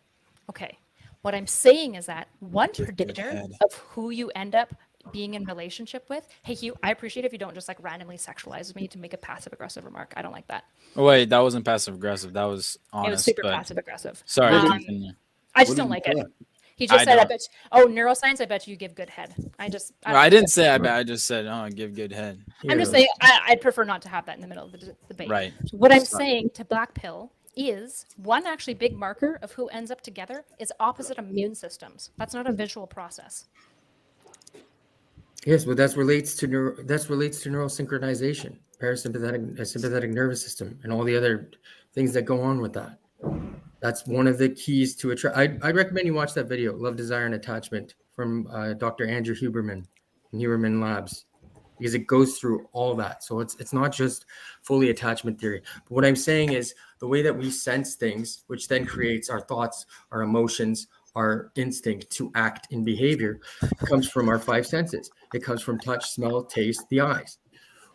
Okay. What I'm saying is that one predictor of who you end up being in relationship with. Hey Hugh, I appreciate if you don't just like randomly sexualize me to make a passive aggressive remark. I don't like that. Oh, wait, that wasn't passive aggressive. That was honest. It was super passive aggressive. Sorry. I just don't like it. He just said, "I bet." Neuroscience. I bet you give good head. I didn't say I bet. I just said, "Oh, give good head." I'm just saying. I'd prefer not to have that in the middle of the debate. Right. So what I'm saying to black pill is one actually big marker of who ends up together is opposite immune systems. That's not a visual process. Yes, but that relates to neural synchronization, parasympathetic, sympathetic nervous system, and all the other things that go on with that. That's one of the keys to attract. I'd recommend you watch that video, Love, Desire, and Attachment, from Dr. Andrew Huberman from Huberman Labs, because it goes through all that. So it's not just fully attachment theory. But what I'm saying is the way that we sense things, which then creates our thoughts, our emotions, our instinct to act in behavior, comes from our five senses. It comes from touch, smell, taste, the eyes.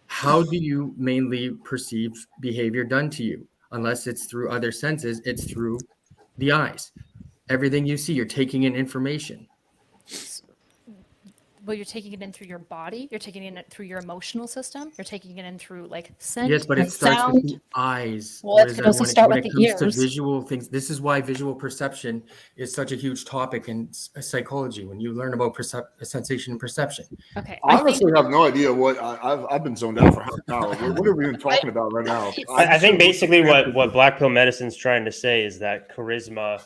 How do you mainly perceive behavior done to you? Unless it's through other senses, it's through the eyes. Everything you see, you're taking in information. Well, you're taking it in through your body. You're taking it in through your emotional system. You're taking it in through like scent. Yes, but it starts with the eyes. Well, it can also start with the ears. When it comes to visual things, this is why visual perception is such a huge topic in psychology. When you learn about sensation and perception. Okay. I honestly have no idea what I've been zoned out for half an hour. What are we even talking about right now? I think basically what black pill medicine's trying to say is that charisma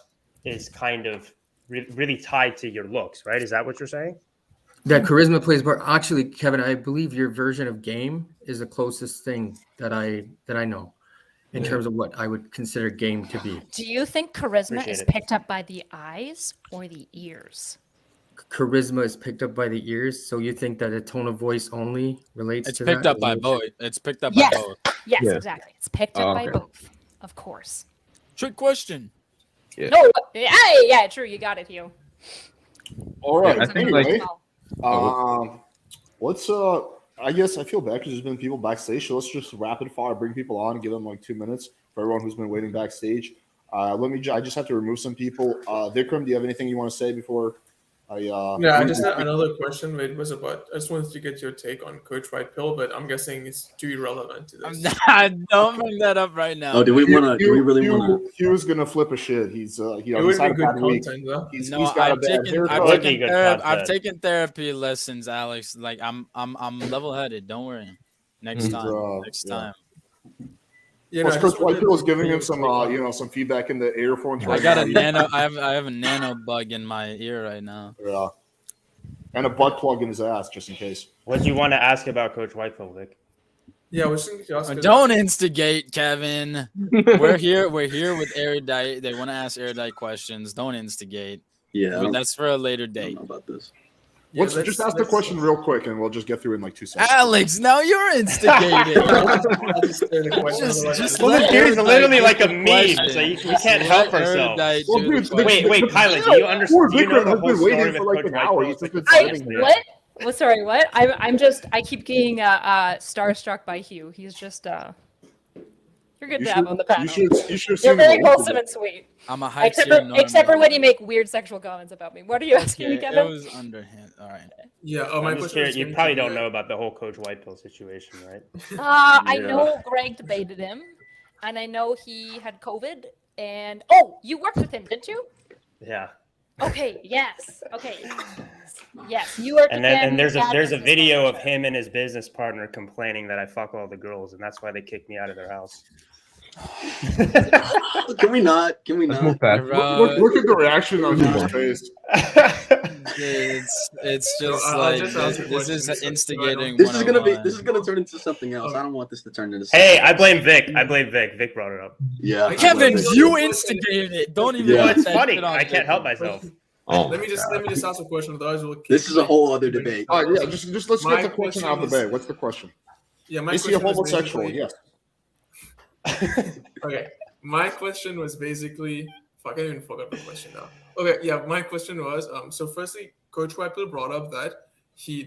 is kind of really tied to your looks, right? Is that what you're saying? That charisma plays part. Actually, Kevin, I believe your version of game is the closest thing that I know in terms of what I would consider game to be. Do you think charisma is picked up by the eyes or the ears? Charisma is picked up by the ears. So you think that a tone of voice only relates to that? It's picked up by both. It's picked up by both. Yes, exactly. It's picked up by both, of course. Trick question. Yeah. No, yeah, true. You got it, Hugh. All right. I think like. Let's I guess I feel bad because there's been people backstage, so let's just rapid fire bring people on, give them like 2 minutes. for everyone who's been waiting backstage. I just have to remove some people. Vikram, do you have anything you want to say before I I just had another question. It was about, I just wanted to get your take on Coach White Pill, but I'm guessing it's too irrelevant to this. Don't bring that up right now. Oh, do we really want to? He was gonna flip a shit. He's it would be good content, though. He's got a bad haircut. I've taken therapy lessons, Alex. Like I'm level-headed. Don't worry. Next time. Plus, Coach Whitefield is giving him some, some feedback in the earphones. I got a nano. I have a nano bug in my ear right now. Yeah, and a butt plug in his ass just in case. What do you want to ask about Coach Whitefield, Vic? Yeah, I was thinking to ask. Don't instigate, Kevin. We're here with Erudite. They want to ask Erudite questions. Don't instigate. Yeah, that's for a later date. I don't know about this. Let's just ask the question real quick, and we'll just get through it in like 2 seconds. Alex, now you're instigating. Just let dude's literally like a meme, so we can't help ourselves. Wait, Kyla, do you understand? Do you know the whole story with Coach Whitefield? What? Well, sorry, what? I keep getting starstruck by Hugh. He's just you're good to have on the panel. You're very wholesome and sweet. I'm a high except for when you make weird sexual comments about me. What are you asking me, Kevin? It was underhand. All right. Yeah. My question. You probably don't know about the whole Coach Whitefield situation, right? I know Greg debated him, and I know he had COVID. And you worked with him, didn't you? Yeah. Okay. Yes. Okay. Yes, you worked with him. And there's a video of him and his business partner complaining that I fuck all the girls, and that's why they kicked me out of their house. Can we not? Look at the reaction on his face. It's just this is instigating. This is gonna turn into something else. I don't want this to turn into. Hey, I blame Vic. Vic brought it up. Yeah, Kevin, you instigated it. Don't even. Well, it's funny. I can't help myself. Let me just ask a question. Otherwise, this is a whole other debate. Just let's get the question out of the way. What's the question? Yeah, my is he a question homosexual? Yes. Okay, my question was basically. Fuck, I even forgot the question now. Okay, yeah, my question was so firstly, Coach Whitefield brought up that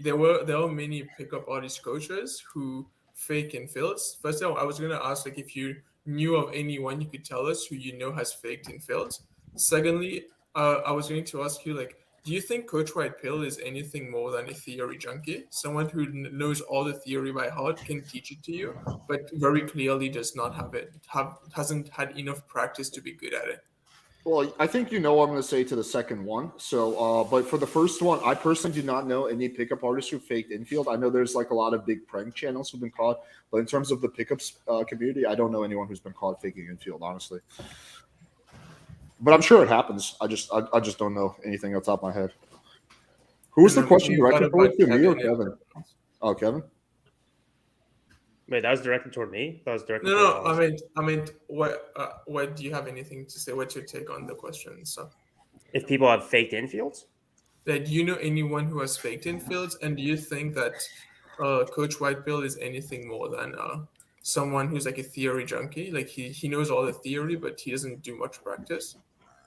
there were many pickup artist coaches who fake infills. First of all, I was gonna ask like if you knew of anyone you could tell us who you know has faked infills. Secondly, I was going to ask you like, do you think Coach Whitefield is anything more than a theory junkie? Someone who knows all the theory by heart, can teach it to you, but very clearly does not hasn't had enough practice to be good at it. Well, I think you know what I'm going to say to the second one. So, but for the first one, I personally do not know any pickup artists who faked infield. I know there's like a lot of big prank channels who've been caught, but in terms of the pickups community, I don't know anyone who's been caught faking infield, honestly. But I'm sure it happens. I just don't know anything off the top of my head. Who was the question directed toward, me or Kevin? Oh, Kevin. Wait, that was directed toward me? That was directed. No. I mean, what do you have anything to say? What's your take on the question and stuff? If people have faked infields? That you know anyone who has faked infields, and do you think that Coach Whitefield is anything more than someone who's like a theory junkie? Like he knows all the theory, but he doesn't do much practice.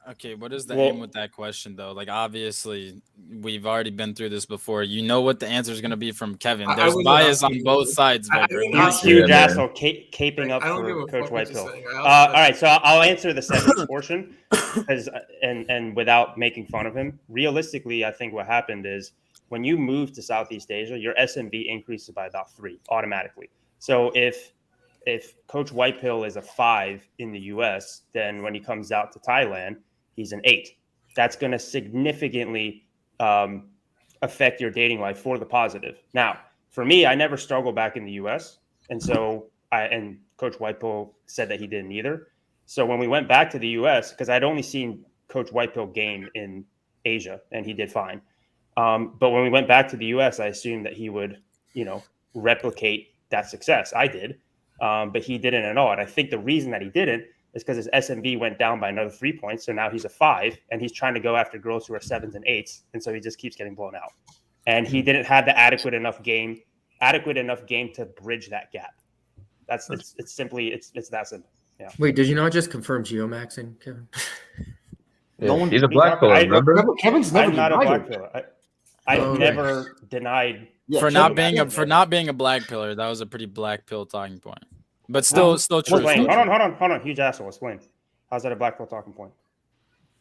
Okay, what is the aim with that question though? Like obviously we've already been through this before. You know what the answer is going to be from Kevin. There's bias on both sides. Huge asshole caping up for Coach Whitefield. All right, so I'll answer the second portion because and without making fun of him. Realistically, I think what happened is when you move to Southeast Asia, your SMV increases by about 3 automatically. So if Coach Whitefield is a 5 in the US, then when he comes out to Thailand, he's an 8. That's going to significantly affect your dating life for the positive. Now, for me, I never struggled back in the US. And so and Coach Whitefield said that he didn't either. So when we went back to the US, because I'd only seen Coach Whitefield game in Asia and he did fine. But when we went back to the US, I assumed that he would, replicate that success. I did. But he didn't at all. And I think the reason that he didn't is because his SMV went down by another 3 points. So now he's a 5 and he's trying to go after girls who are 7s and 8s. And so he just keeps getting blown out. And he didn't have the adequate enough game to bridge that gap. It's that simple. Yeah. Wait, did you not just confirm geomaxing, Kevin? Yeah, he's a black pill, remember? Kevin's never I'm not a black pill. I've never denied for not being a black pillar. That was a pretty black pill talking point. but still true. Explain. Still Hold true. on. Huge asshole. Explain. How's that a black pill talking point?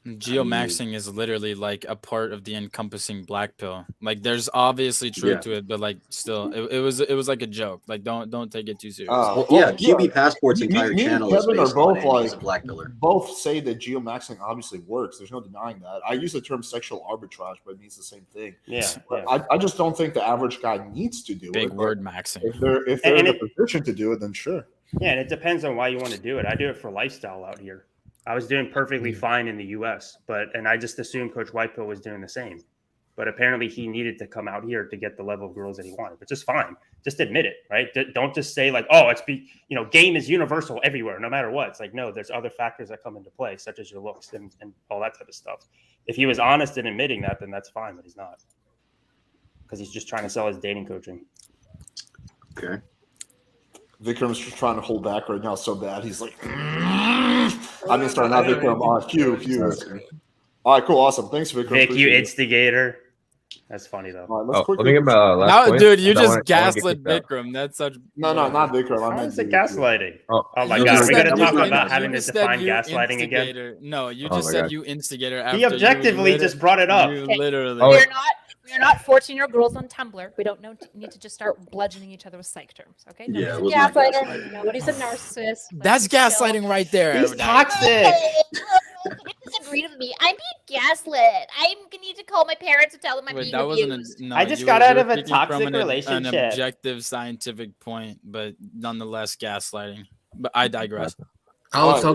Geomaxing is literally like a part of the encompassing black pill. Like there's obviously truth to it, but like still, it was like a joke. Like don't take it too seriously. QB Passport's entire me and channel is Kevin are based on both it. like He's a black pillar. both say that geomaxing obviously works. There's no denying that. I use the term sexual arbitrage, but it means the same thing. Yeah. I just don't think the average guy needs to do it. Big but word maxing. If they're in a position to do it, then sure. Yeah, and it depends on why you want to do it. I do it for lifestyle out here. I was doing perfectly fine in the U.S., and I just assumed Coach Whitepill was doing the same. But apparently, he needed to come out here to get the level of girls that he wanted, which is fine. Just admit it, right? Don't just say like, "Oh, game is universal everywhere, no matter what." It's like, no, there's other factors that come into play, such as your looks and all that type of stuff. If he was honest in admitting that, then that's fine, but he's not, because he's just trying to sell his dating coaching. Okay. Vikram's just trying to hold back right now so bad. He's like, I mean, sorry, not Vikram. Q. All right, cool, awesome. Thanks, Vikram. Vic, you instigator. That's funny though. All right, let me get my last point. Dude, you I just wanna gaslit get Vikram. That's such. No, not Vikram. I How meant is it gaslighting? Oh my You god, just we're said gonna you talk in- about you having to just said define you gaslighting again. instigator. No, you Oh just my said God. you instigator. He objectively just brought it up. Literally. Oh, We're not 14-year-old girls on Tumblr. We don't need to just start bludgeoning each other with psych terms. Okay? Yeah, it Nobody's was a not gaslighter. gaslighting. Nobody's a narcissist. That's gaslighting right there. He's Erudite. toxic. Disagree with me. I'm being gaslit. I'm gonna need to call my parents and tell them I'm Wait, being that wasn't abused. no, I just you got were out of a speaking from toxic an relationship. objective scientific point, but nonetheless gaslighting. But I digress. Alex, I'll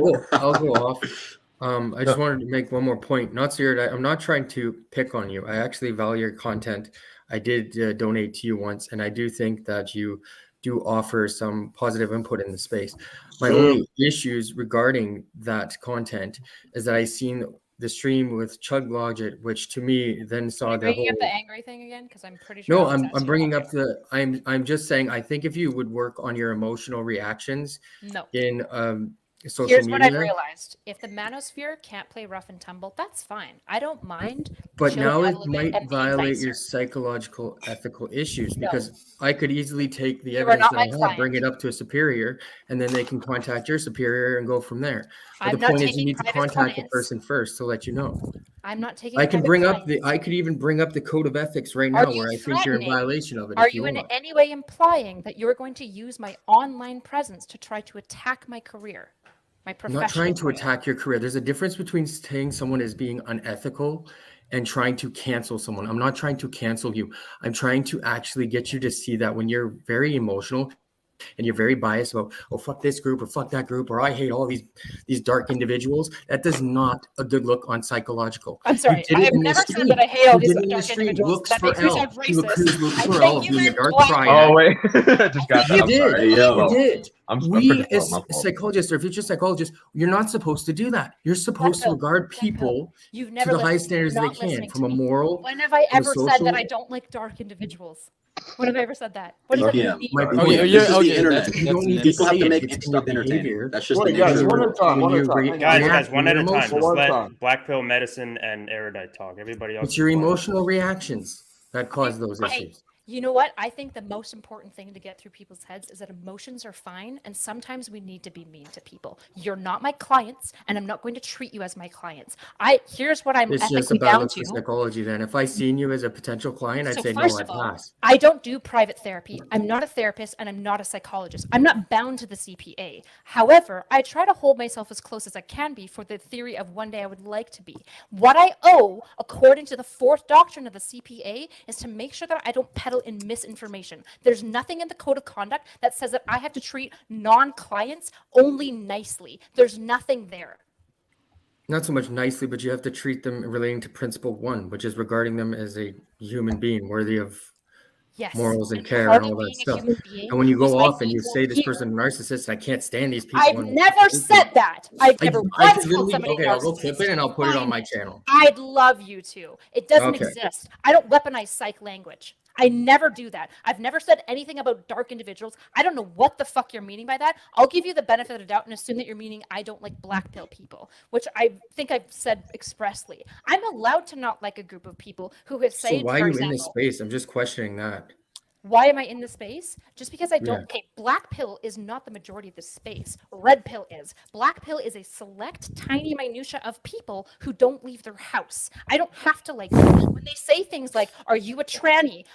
go off. I just wanted to make one more point. I'm not trying to pick on you. I actually value your content. I did donate to you once, and I do think that you do offer some positive input in the space. My only issues regarding that content is that I seen the stream with Chug Logic, which to me then saw the Bringing whole. up the angry thing again, because I'm pretty sure. No, I was I'm asking bringing about up the. I'm just saying. I think if you would work on your emotional reactions No. in social Here's what I've media. realized: if the manosphere can't play rough and tumble, that's fine. I don't mind. But chilling now out it a little bit might and being violate nicer. your psychological ethical issues No. because I could easily take the You are evidence not that my I have, bring client. it up to a superior, and then they can contact your superior and go from there. But I'm the not point is, you taking need to private contact the clients. person first to let you know. I'm not taking. I can private bring up clients. I could even bring up the code of ethics right Are now, you where I think you're in threatening? violation of it. Are If you you in want. any way implying that you're going to use my online presence to try to attack my career, my I'm professional not trying to career? attack your career. There's a difference between saying someone is being unethical and trying to cancel someone. I'm not trying to cancel you. I'm trying to actually get you to see that when you're very emotional and you're very biased about, oh, fuck this group or fuck that group, or I hate all these dark individuals, that does not a good look on psychological. I'm sorry. You did it I've in the never said stream. that I hate all You these did it in the dark stream. individuals. Looks That for makes me L. sound You racist. accuse Looks I for think L of you being a meant dark white. triad. Oh wait, just got that. You I'm did. sorry. You did. I'm We, pretty as my fault. psychologists or future psychologists, you're not supposed to do that. You're supposed to regard people You've to never the listened. highest standards You're they not can, listening from to a me. moral. When have I to a ever said that I social- don't like dark individuals? When have I ever said that? What does that Yeah. mean? My Okay, point this is, is the internet. you don't need to People have say to it. make It's in your stuff entertaining. behavior. That's just Wait, the guys, nature. one at a time. One at a time. Guys, one at a time. emotional- Just One at a let time. Black Pill Medicine and Erudite talk. Everybody else. It's your is quiet. emotional reactions that cause those issues. You know what? I think the most important thing to get through people's heads is that emotions are fine, and sometimes we need to be mean to people. You're not my clients, and I'm not going to treat you as my clients. Here's what I'm It's just ethically a bad down look for to. psychology then. If I seen you as a potential client, I'd So say, no, first I'd of all, pass. I don't do private therapy. I'm not a therapist and I'm not a psychologist. I'm not bound to the CPA. However, I try to hold myself as close as I can be for the theory of one day I would like to be. What I owe, according to the fourth doctrine of the CPA, is to make sure that I don't peddle in misinformation. There's nothing in the code of conduct that says that I have to treat non-clients only nicely. There's nothing there. Not so much nicely, but you have to treat them relating to principle 1, which is regarding them as a human being worthy of Yes. morals and And care part and of all that being a stuff. human being And when you is go my off and you ego say this here. person is a narcissist, I can't stand these people. I've never said that. I've never I once could called literally, somebody okay, I'll go narcissist. clip it and I'll put it on Find my it. channel. I'd love you to. It doesn't Okay. exist. I don't weaponize psych language. I never do that. I've never said anything about dark individuals. I don't know what the fuck you're meaning by that. I'll give you the benefit of the doubt and assume that you're meaning I don't like black pill people, which I think I've said expressly. I'm allowed to not like a group of people who have So said, why for are you in this example, space? I'm just questioning that. Why am I in the space? Just because I don't. Yeah. Okay, black pill is not the majority of the space. Red pill is. Black pill is a select, tiny minutia of people who don't leave their house. I don't have to like them. When they say things like, "Are you a tranny?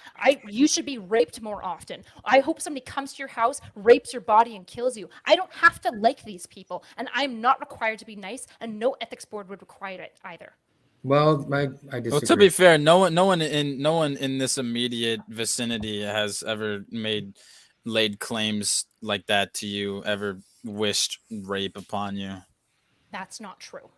You should be raped more often. I hope somebody comes to your house, rapes your body, and kills you." I don't have to like these people, and I'm not required to be nice, and no ethics board would require it either. Well, I disagree. Well, to be fair, no one in this immediate vicinity has ever laid claims like that to you, ever wished rape upon you. That's not true.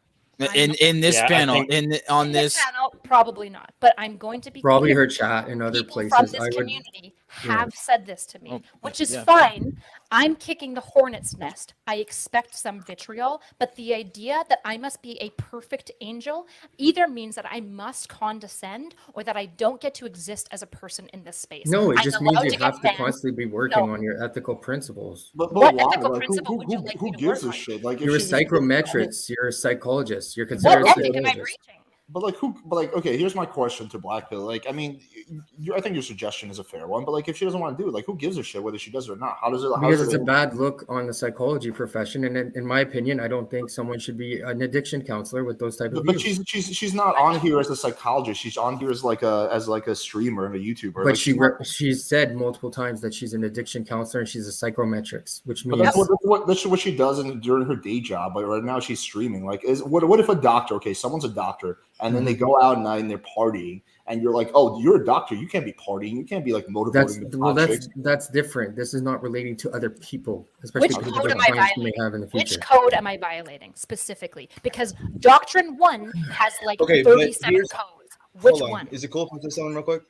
In this panel, on this panel, probably not. But I'm going to be probably clear. her chat in other People places. from this community have said this to me, which is fine. I'm kicking the hornet's nest. I expect some vitriol, but the idea that I must be a perfect angel either means that I must condescend or that I don't get to exist as a person in this space. No, it I'm just means allowed you to have get to banned. constantly be working on your ethical principles. But What why? ethical Like, principle would you like who me to gives work a on? shit? Like, if You're a she's- I mean, psychometrist. You're a psychologist. You're considered What a ethic am I psychologist. breaching? But like who? But like, okay, here's my question to Black Pill. Like, I mean, I think your suggestion is a fair one. But like, if she doesn't want to do it, like, who gives a shit whether she does it or not? How does it? How Because does it's it? a bad look on the psychology profession, and in my opinion, I don't think someone should be an addiction counselor with those type of But views. she's not on here as a psychologist. She's on here as like a streamer and a YouTuber. But like, she's said multiple times that she's an addiction counselor and she's a psychometrix, which But means that's what she does during her day job. Like right now, she's streaming. Like, what if a doctor? Okay, someone's a doctor, and then they go out at night and they're partying, and you're like, oh, you're a doctor. You can't be partying. You can't be like motivating. that's different. This is not relating to other people, especially Which to code the am I clients you may violating? have in the future. Which code am I violating specifically? Because Doctrine 1 has like Okay, but 37 here's- codes. Which Hold on. one? Is it cool if I say something real quick?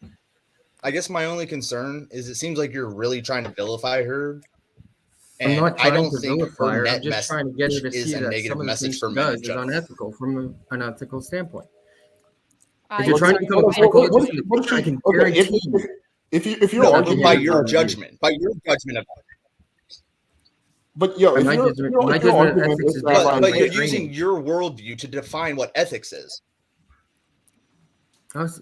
I guess my only concern is it seems like you're really trying to vilify her. I'm And not I trying don't to think vilify her her. I'm net just trying to get her to message is see a that negative some of the message things for she men in does is general. unethical from an ethical standpoint. I If you're trying to become a psychologist, in the future, I can guarantee you. If you're No, arguing by with your her- judgment of it. But yo, if My you're, judgment- if my your judgment of argument ethics is is that, based like, on But my you're training. using your worldview to define what ethics is.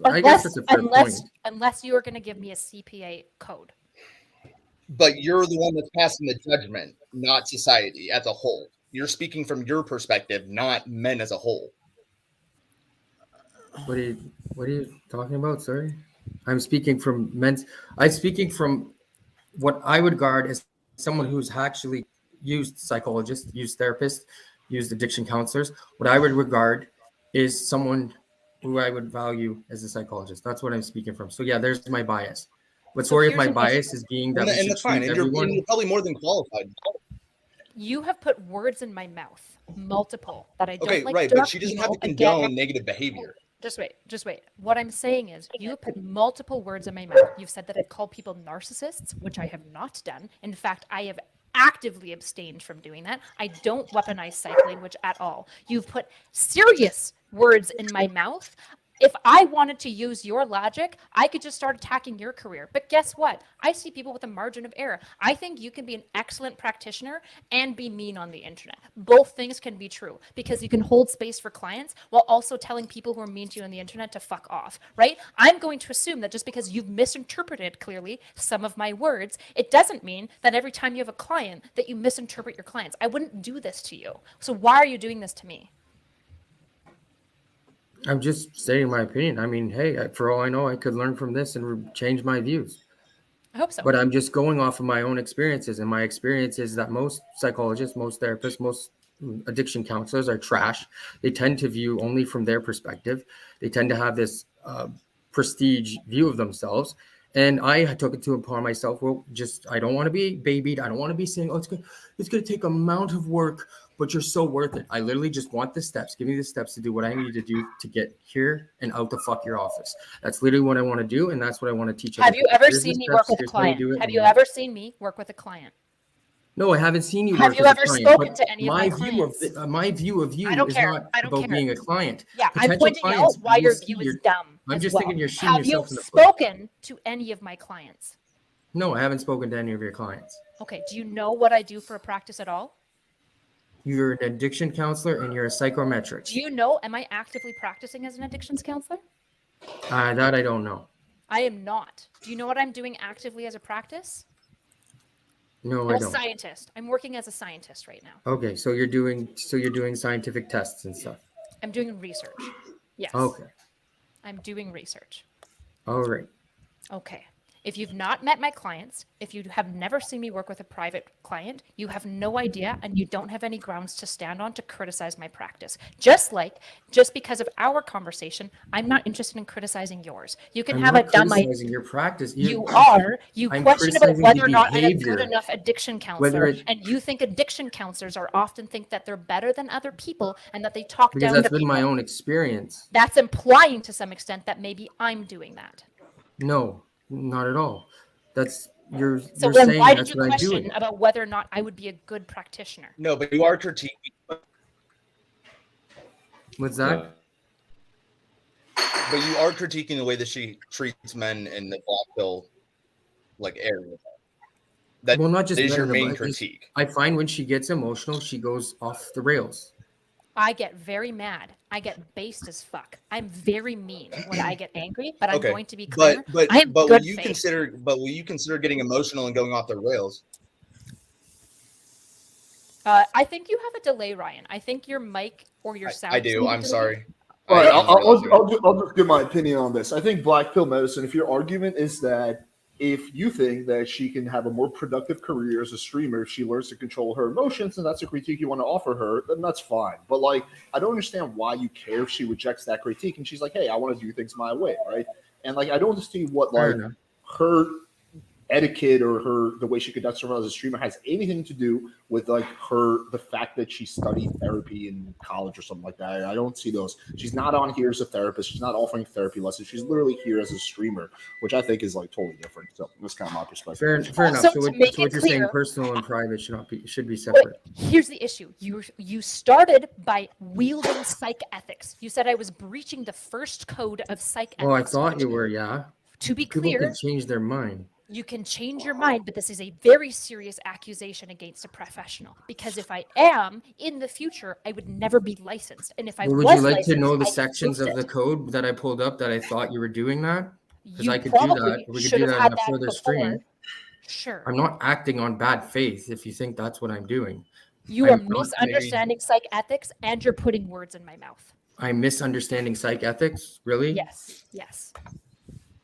I guess that's a fair point. Unless you are going to give me a CPA code. But you're the one that's passing the judgment, not society as a whole. You're speaking from your perspective, not men as a whole. What are you talking about, sir? I'm speaking from I'm speaking from what I would regard as someone who's actually used psychologists, used therapists, used addiction counselors. What I would regard is someone who I would value as a psychologist. That's what I'm speaking from. So yeah, there's my bias. But sorry if my bias is being that And, we and should that's fine. treat And you're everyone. probably more than qualified. You have put words in my mouth, multiple, that I don't Okay, like. right, dark but she doesn't have to people. Again, condone negative behavior. Just wait. What I'm saying is you have put multiple words in my mouth. You've said that I've called people narcissists, which I have not done. In fact, I have actively abstained from doing that. I don't weaponize psych language at all. You've put serious words in my mouth. If I wanted to use your logic, I could just start attacking your career. But guess what? I see people with a margin of error. I think you can be an excellent practitioner and be mean on the internet. Both things can be true because you can hold space for clients while also telling people who are mean to you on the internet to fuck off, right? I'm going to assume that just because you've misinterpreted clearly some of my words, it doesn't mean that every time you have a client that you misinterpret your clients. I wouldn't do this to you. So why are you doing this to me? I'm just stating my opinion. I mean, hey, for all I know, I could learn from this and change my views. I hope so. But I'm just going off of my own experiences. And my experience is that most psychologists, most therapists, most addiction counselors are trash. They tend to view only from their perspective. They tend to have this prestige view of themselves. And I took it upon myself. Well, I don't want to be babied. I don't want to be saying, oh, it's going to take a amount of work, but you're so worth it. I literally just want the steps. Give me the steps to do what I need to do to get here and out the fuck your office. That's literally what I want to do. And that's what I want to teach. Have you ever seen me work with a client? Have you ever seen me work with a client? No, I haven't seen you. Have you ever spoken to any of my clients? My view of you is not about being a client. Yeah, I'm Potential pointing out clients why will your see view is dumb. I'm as just well. thinking you're shooting Have you yourself in the foot. spoken to any of my clients? No, I haven't spoken to any of your clients. Okay, do you know what I do for a practice at all? You're an addiction counselor and you're a psychometrix. Do you know, am I actively practicing as an addictions counselor? That I don't know. I am not. Do you know what I'm doing actively as a practice? No, I'm I a don't. scientist. I'm working as a scientist right now. Okay, so you're doing scientific tests and stuff. I'm doing research. Yes. Okay. I'm doing research. All right. Okay. If you've not met my clients, if you have never seen me work with a private client, you have no idea and you don't have any grounds to stand on to criticize my practice. Just because of our conversation, I'm not interested in criticizing yours. You can I'm have not a dumb idea. criticizing your practice. You are. You I'm question about criticizing whether the or not I'm a behavior. good enough addiction Whether counselor, and you think addiction counselors are often think that they're better than other people and that they talk Because down that's to been people. my own experience. That's implying to some extent that maybe I'm doing that. No, not at all. That's you're So you're then saying why did that's you what I'm question doing. about whether or not I would be a good practitioner? No, but you are critiquing. What's that? But you are critiquing the way that she treats men in the black pill like area. That Well, not just is men your in the main Bible, just- critique. I find when she gets emotional, she goes off the rails. I get very mad. I get based as fuck. I'm very mean when I get angry, but I'm Okay, going to be clear. but I have but good will you faith. consider getting emotional and going off the rails? I think you have a delay, Ryan. I think your mic or your sound. I do. I'm sorry. All right, I didn't realize that. I'll just give my opinion on this. I think black pill medicine, if your argument is that if you think that she can have a more productive career as a streamer if she learns to control her emotions, and that's a critique you want to offer her, then that's fine. But like, I don't understand why you care if she rejects that critique and she's like, hey, I want to do things my way, right? And like, I don't see what Fair like enough. her etiquette or the way she conducts herself as a streamer has anything to do with like the fact that she studied therapy in college or something like that. I don't see those. She's not on here as a therapist. She's not offering therapy lessons. She's literally here as a streamer, which I think is like totally different. So that's kind of my perspective. Fair enough. So So, to what, make so what it you're saying, clear- personal and private should be But separate. here's the issue. You started by wielding psych ethics. You said I was breaching the first code of psych ethics. Oh, I thought you were. Yeah. To be People clear, can change their mind. you can change your mind, but this is a very serious accusation against a professional. Because if I am in the future, I would never be licensed. And if I Well, was would you like to licensed, know the I sections proved of the it. code that I pulled up that I thought you were doing that? Because You I could do that. probably We could should do have that had in a that further before. stream. Sure. I'm not acting on bad faith if you think that's what I'm doing. You are I'm not- misunderstanding psych ethics and you're putting words in my mouth. I'm misunderstanding psych ethics? Really? Yes. Yes.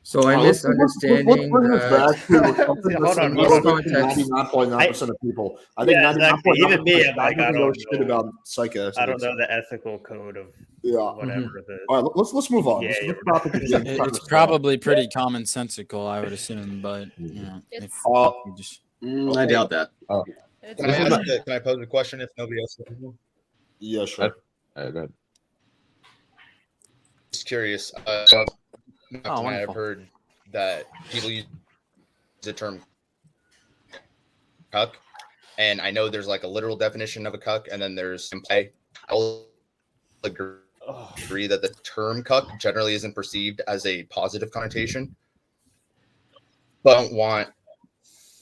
So I'm Let's misunderstanding bring this back to something Hold that's on, relevant to context. 99.9% of people. I think Yeah, exactly. 99.9% Even me, I'm like, I don't know don't shit know. about psych. I don't know the ethical code of Yeah. whatever the. All right, let's move on. Yeah, This yeah. topic is getting kind It's of probably pretty commonsensical, I would assume, but you know, if you just I doubt that. Can I pose a question if nobody else? Yeah, sure. Go ahead. Just curious. Oh, Tonight I've wonderful. heard that people use the term cuck, and I know there's like a literal definition of a cuck, and then there's implied. I'll agree that the term cuck generally isn't perceived as a positive connotation, but I don't want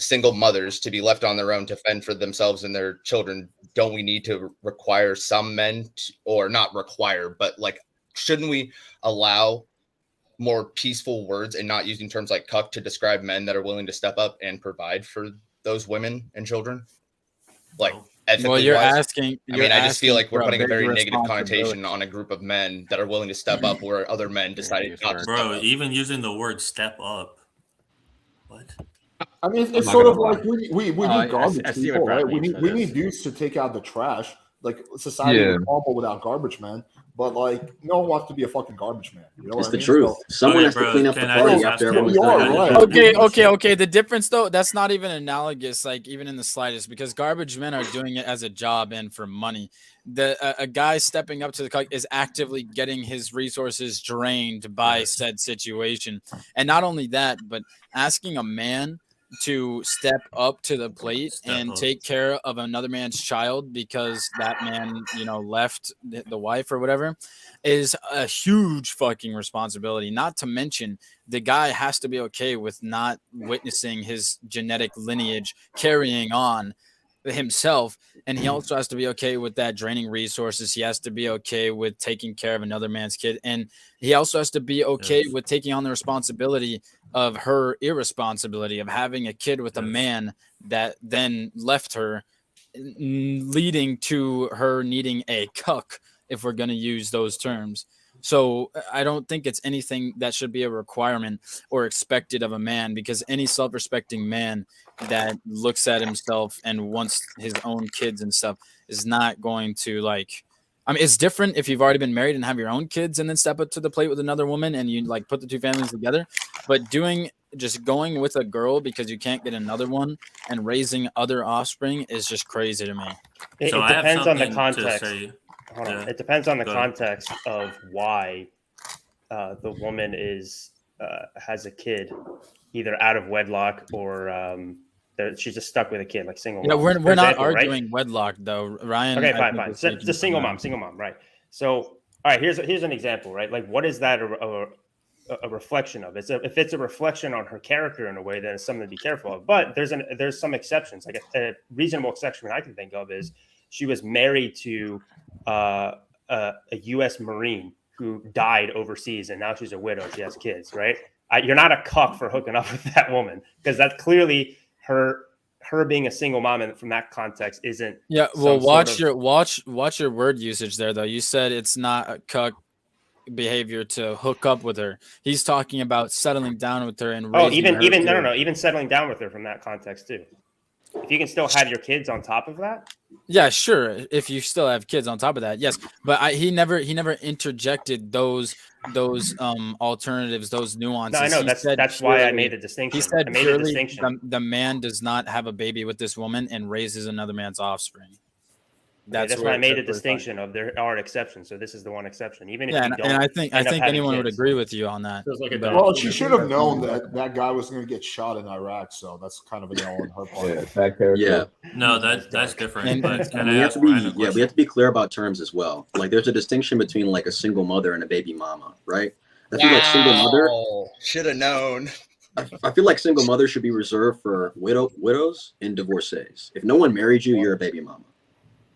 single mothers to be left on their own to fend for themselves and their children. Don't we need to require some men or not require, but like, shouldn't we allow more peaceful words and not using terms like cuck to describe men that are willing to step up and provide for those women and children? Like, ethically well, you're wise? asking. I mean, I just feel like we're for putting a big very negative connotation responsibility. on a group of men that are willing to step up where other men decided not to step Bro, up. even using the word step up. What? I mean, it's not sort of gonna like we need I garbage see what people, Brad right? We means need by we this. need dudes to take out the trash. Like society Yeah. is horrible without garbage man, but like no one wants to be a fucking garbage man. You know It's what the I mean? truth. So, Someone Okay, has to bro, clean up the can I party just after ask everyone's you- done. right. Okay. The difference though, that's not even analogous, like even in the slightest, because garbage men are doing it as a job and for money. A guy stepping up to the cuck is actively getting his resources drained by said situation, and not only that, but asking a man to step up to the plate and take care of another man's child because that man, left the wife or whatever, is a huge fucking responsibility. Not to mention, the guy has to be okay with not witnessing his genetic lineage carrying on himself, and he also has to be okay with that draining resources. He has to be okay with taking care of another man's kid, and he also has to be okay with taking on the responsibility of her irresponsibility of having a kid with a man that then left her, leading to her needing a cuck, if we're going to use those terms. So I don't think it's anything that should be a requirement or expected of a man, because any self-respecting man that looks at himself and wants his own kids and stuff is not going to like, I mean, it's different if you've already been married and have your own kids and then step up to the plate with another woman and you like put the two families together. But just going with a girl because you can't get another one and raising other offspring is just crazy to me. It depends on the context. Hold on. It depends on the context of why the woman has a kid, either out of wedlock or she's just stuck with a kid, like single. Yeah, mom, we're not arguing wedlock though, Ryan. Okay, fine. So, just single mom, right? So, all right, here's an example, right? Like, what is that a reflection of? If it's a reflection on her character in a way, then it's something to be careful of. But there's some exceptions. Like a reasonable exception I can think of is she was married to a U.S. Marine who died overseas, and now she's a widow. She has kids, right? You're not a cuck for hooking up with that woman, because that's clearly her being a single mom, and from that context isn't. Yeah, well, watch your word usage there, though. You said it's not a cuck behavior to hook up with her. He's talking about settling down with her and even settling down with her from that context too. If you can still have your kids on top of that. Yeah, sure. If you still have kids on top of that, yes. But he never interjected those alternatives, those nuances. No, I know that's why I made the distinction. He said purely the man does not have a baby with this woman and raises another man's offspring. That's why I made a distinction of there are exceptions. So this is the one exception. Even if you don't, and I think anyone would agree with you on that. Well, she should have known that guy was going to get shot in Iraq, so that's kind of an L on her part. Yeah. No, that's different. But can we I have ask to be Ryan a question? we have to be clear about terms as well. Like, there's a distinction between like a single mother and a baby mama, right? I feel like single mother should have known. I feel like single mother should be reserved for widows and divorcees. If no one married you, you're a baby mama.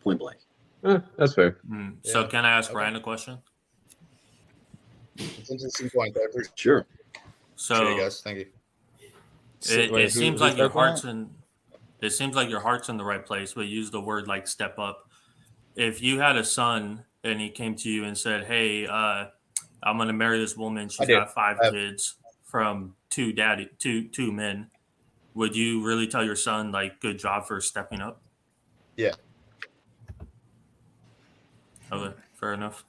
Point blank. That's fair. So can I ask Ryan a question? It's an interesting point there. Sure. So, Appreciate it, guys. Thank you. It seems like your heart's in the right place, but use the word like step up. If you had a son and he came to you and said, "Hey, I'm going to marry this woman. She's got 5 kids from two men," would you really tell your son like, "Good job for stepping up"? Yeah. Okay, fair enough.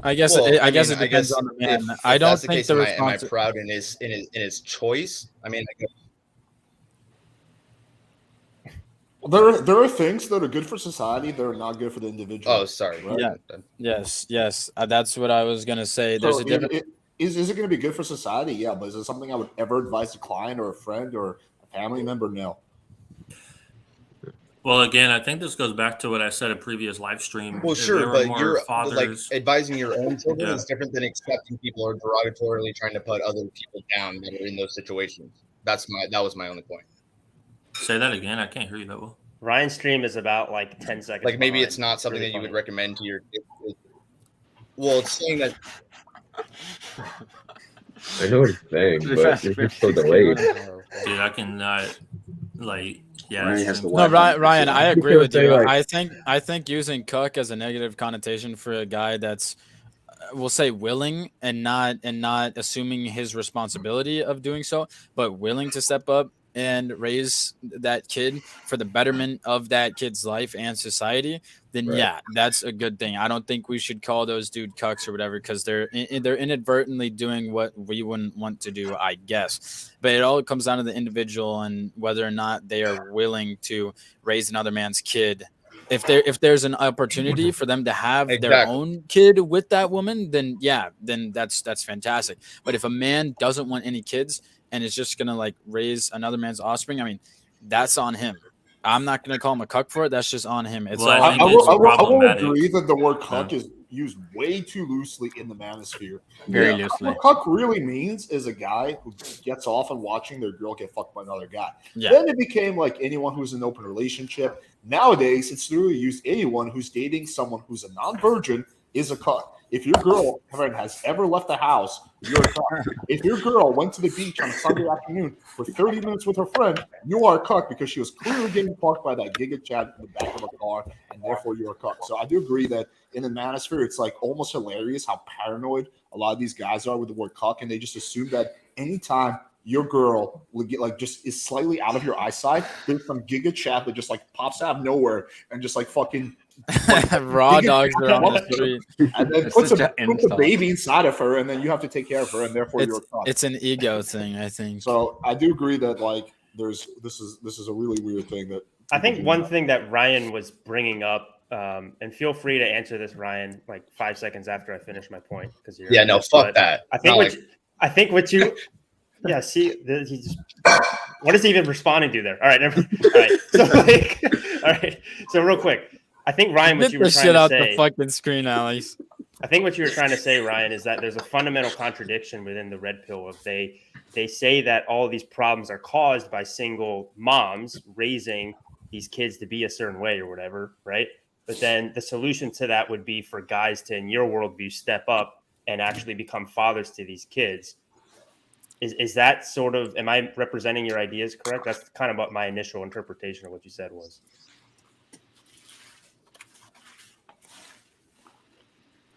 I guess it depends on the man. I don't think am I proud in his choice? I mean, there are things that are good for society that are not good for the individual. Oh, sorry. Right? Yeah. Yes. That's what I was gonna say. There's a difference. Is it going to be good for society? Yeah, but is it something I would ever advise a client or a friend or a family member? No. Well, again, I think this goes back to what I said in previous live stream. Well, sure, but you're like advising your own children is different than accepting people or derogatorily trying to put other people down that are in those situations. That was my only point. Say that again. I can't hear you that well. Ryan's stream is about like 10 seconds. Like maybe it's not something that you would recommend to your kids. Well, it's saying that. I know what he's saying, but it's so delayed. Dude, I cannot like. Yeah, Ryan, I agree with you. I think using cuck as a negative connotation for a guy that's, we'll say, willing and not assuming his responsibility of doing so, but willing to step up and raise that kid for the betterment of that kid's life and society, then yeah, that's a good thing. I don't think we should call those dude cucks or whatever, because they're inadvertently doing what we wouldn't want to do, I guess. But it all comes down to the individual and whether or not they are willing to raise another man's kid. If there's an opportunity for them to have their own kid with that woman, then yeah, then that's fantastic. But if a man doesn't want any kids and is just gonna like raise another man's offspring, I mean, that's on him. I'm not gonna call him a cuck for it. That's just on him. It's I will agree that the word cuck used way too loosely in the manosphere. Very Yeah. loosely. What cuck really means is a guy who gets off on watching their girl get fucked by another guy. Yeah. Then it became like anyone who's in an open relationship. Nowadays, it's literally used anyone who's dating someone who's a non-virgin is a cuck. If your girl has ever left the house, you're a cuck. If your girl went to the beach on a Sunday afternoon for 30 minutes with her friend, you are a cuck because she was clearly getting fucked by that giga chat in the back of a car, and therefore you're a cuck. So I do agree that in the manosphere, it's like almost hilarious how paranoid a lot of these guys are with the word cuck, and they just assume that anytime your girl will get like just is slightly out of your eyesight, there's some giga chat that just like pops out of nowhere and just like fucking raw dogs are on the street. And then puts a baby inside of her, and then you have to take care of her, and therefore you're a cuck. It's an ego thing, I think. So I do agree that like this is a really weird thing that I think one thing that Ryan was bringing up, and feel free to answer this, Ryan, like 5 seconds after I finish my point, because you're fuck that. I think what you yeah, see, he just what is he even responding to there? All right, all right. So real quick, I think Ryan, what Get you were the trying shit to out say, the fucking screen, Alex. I think what you were trying to say, Ryan, is that there's a fundamental contradiction within the red pill of they say that all of these problems are caused by single moms raising these kids to be a certain way or whatever, right? But then the solution to that would be for guys to, in your worldview, step up and actually become fathers to these kids. Is that sort of, am I representing your ideas correct? That's kind of what my initial interpretation of what you said was.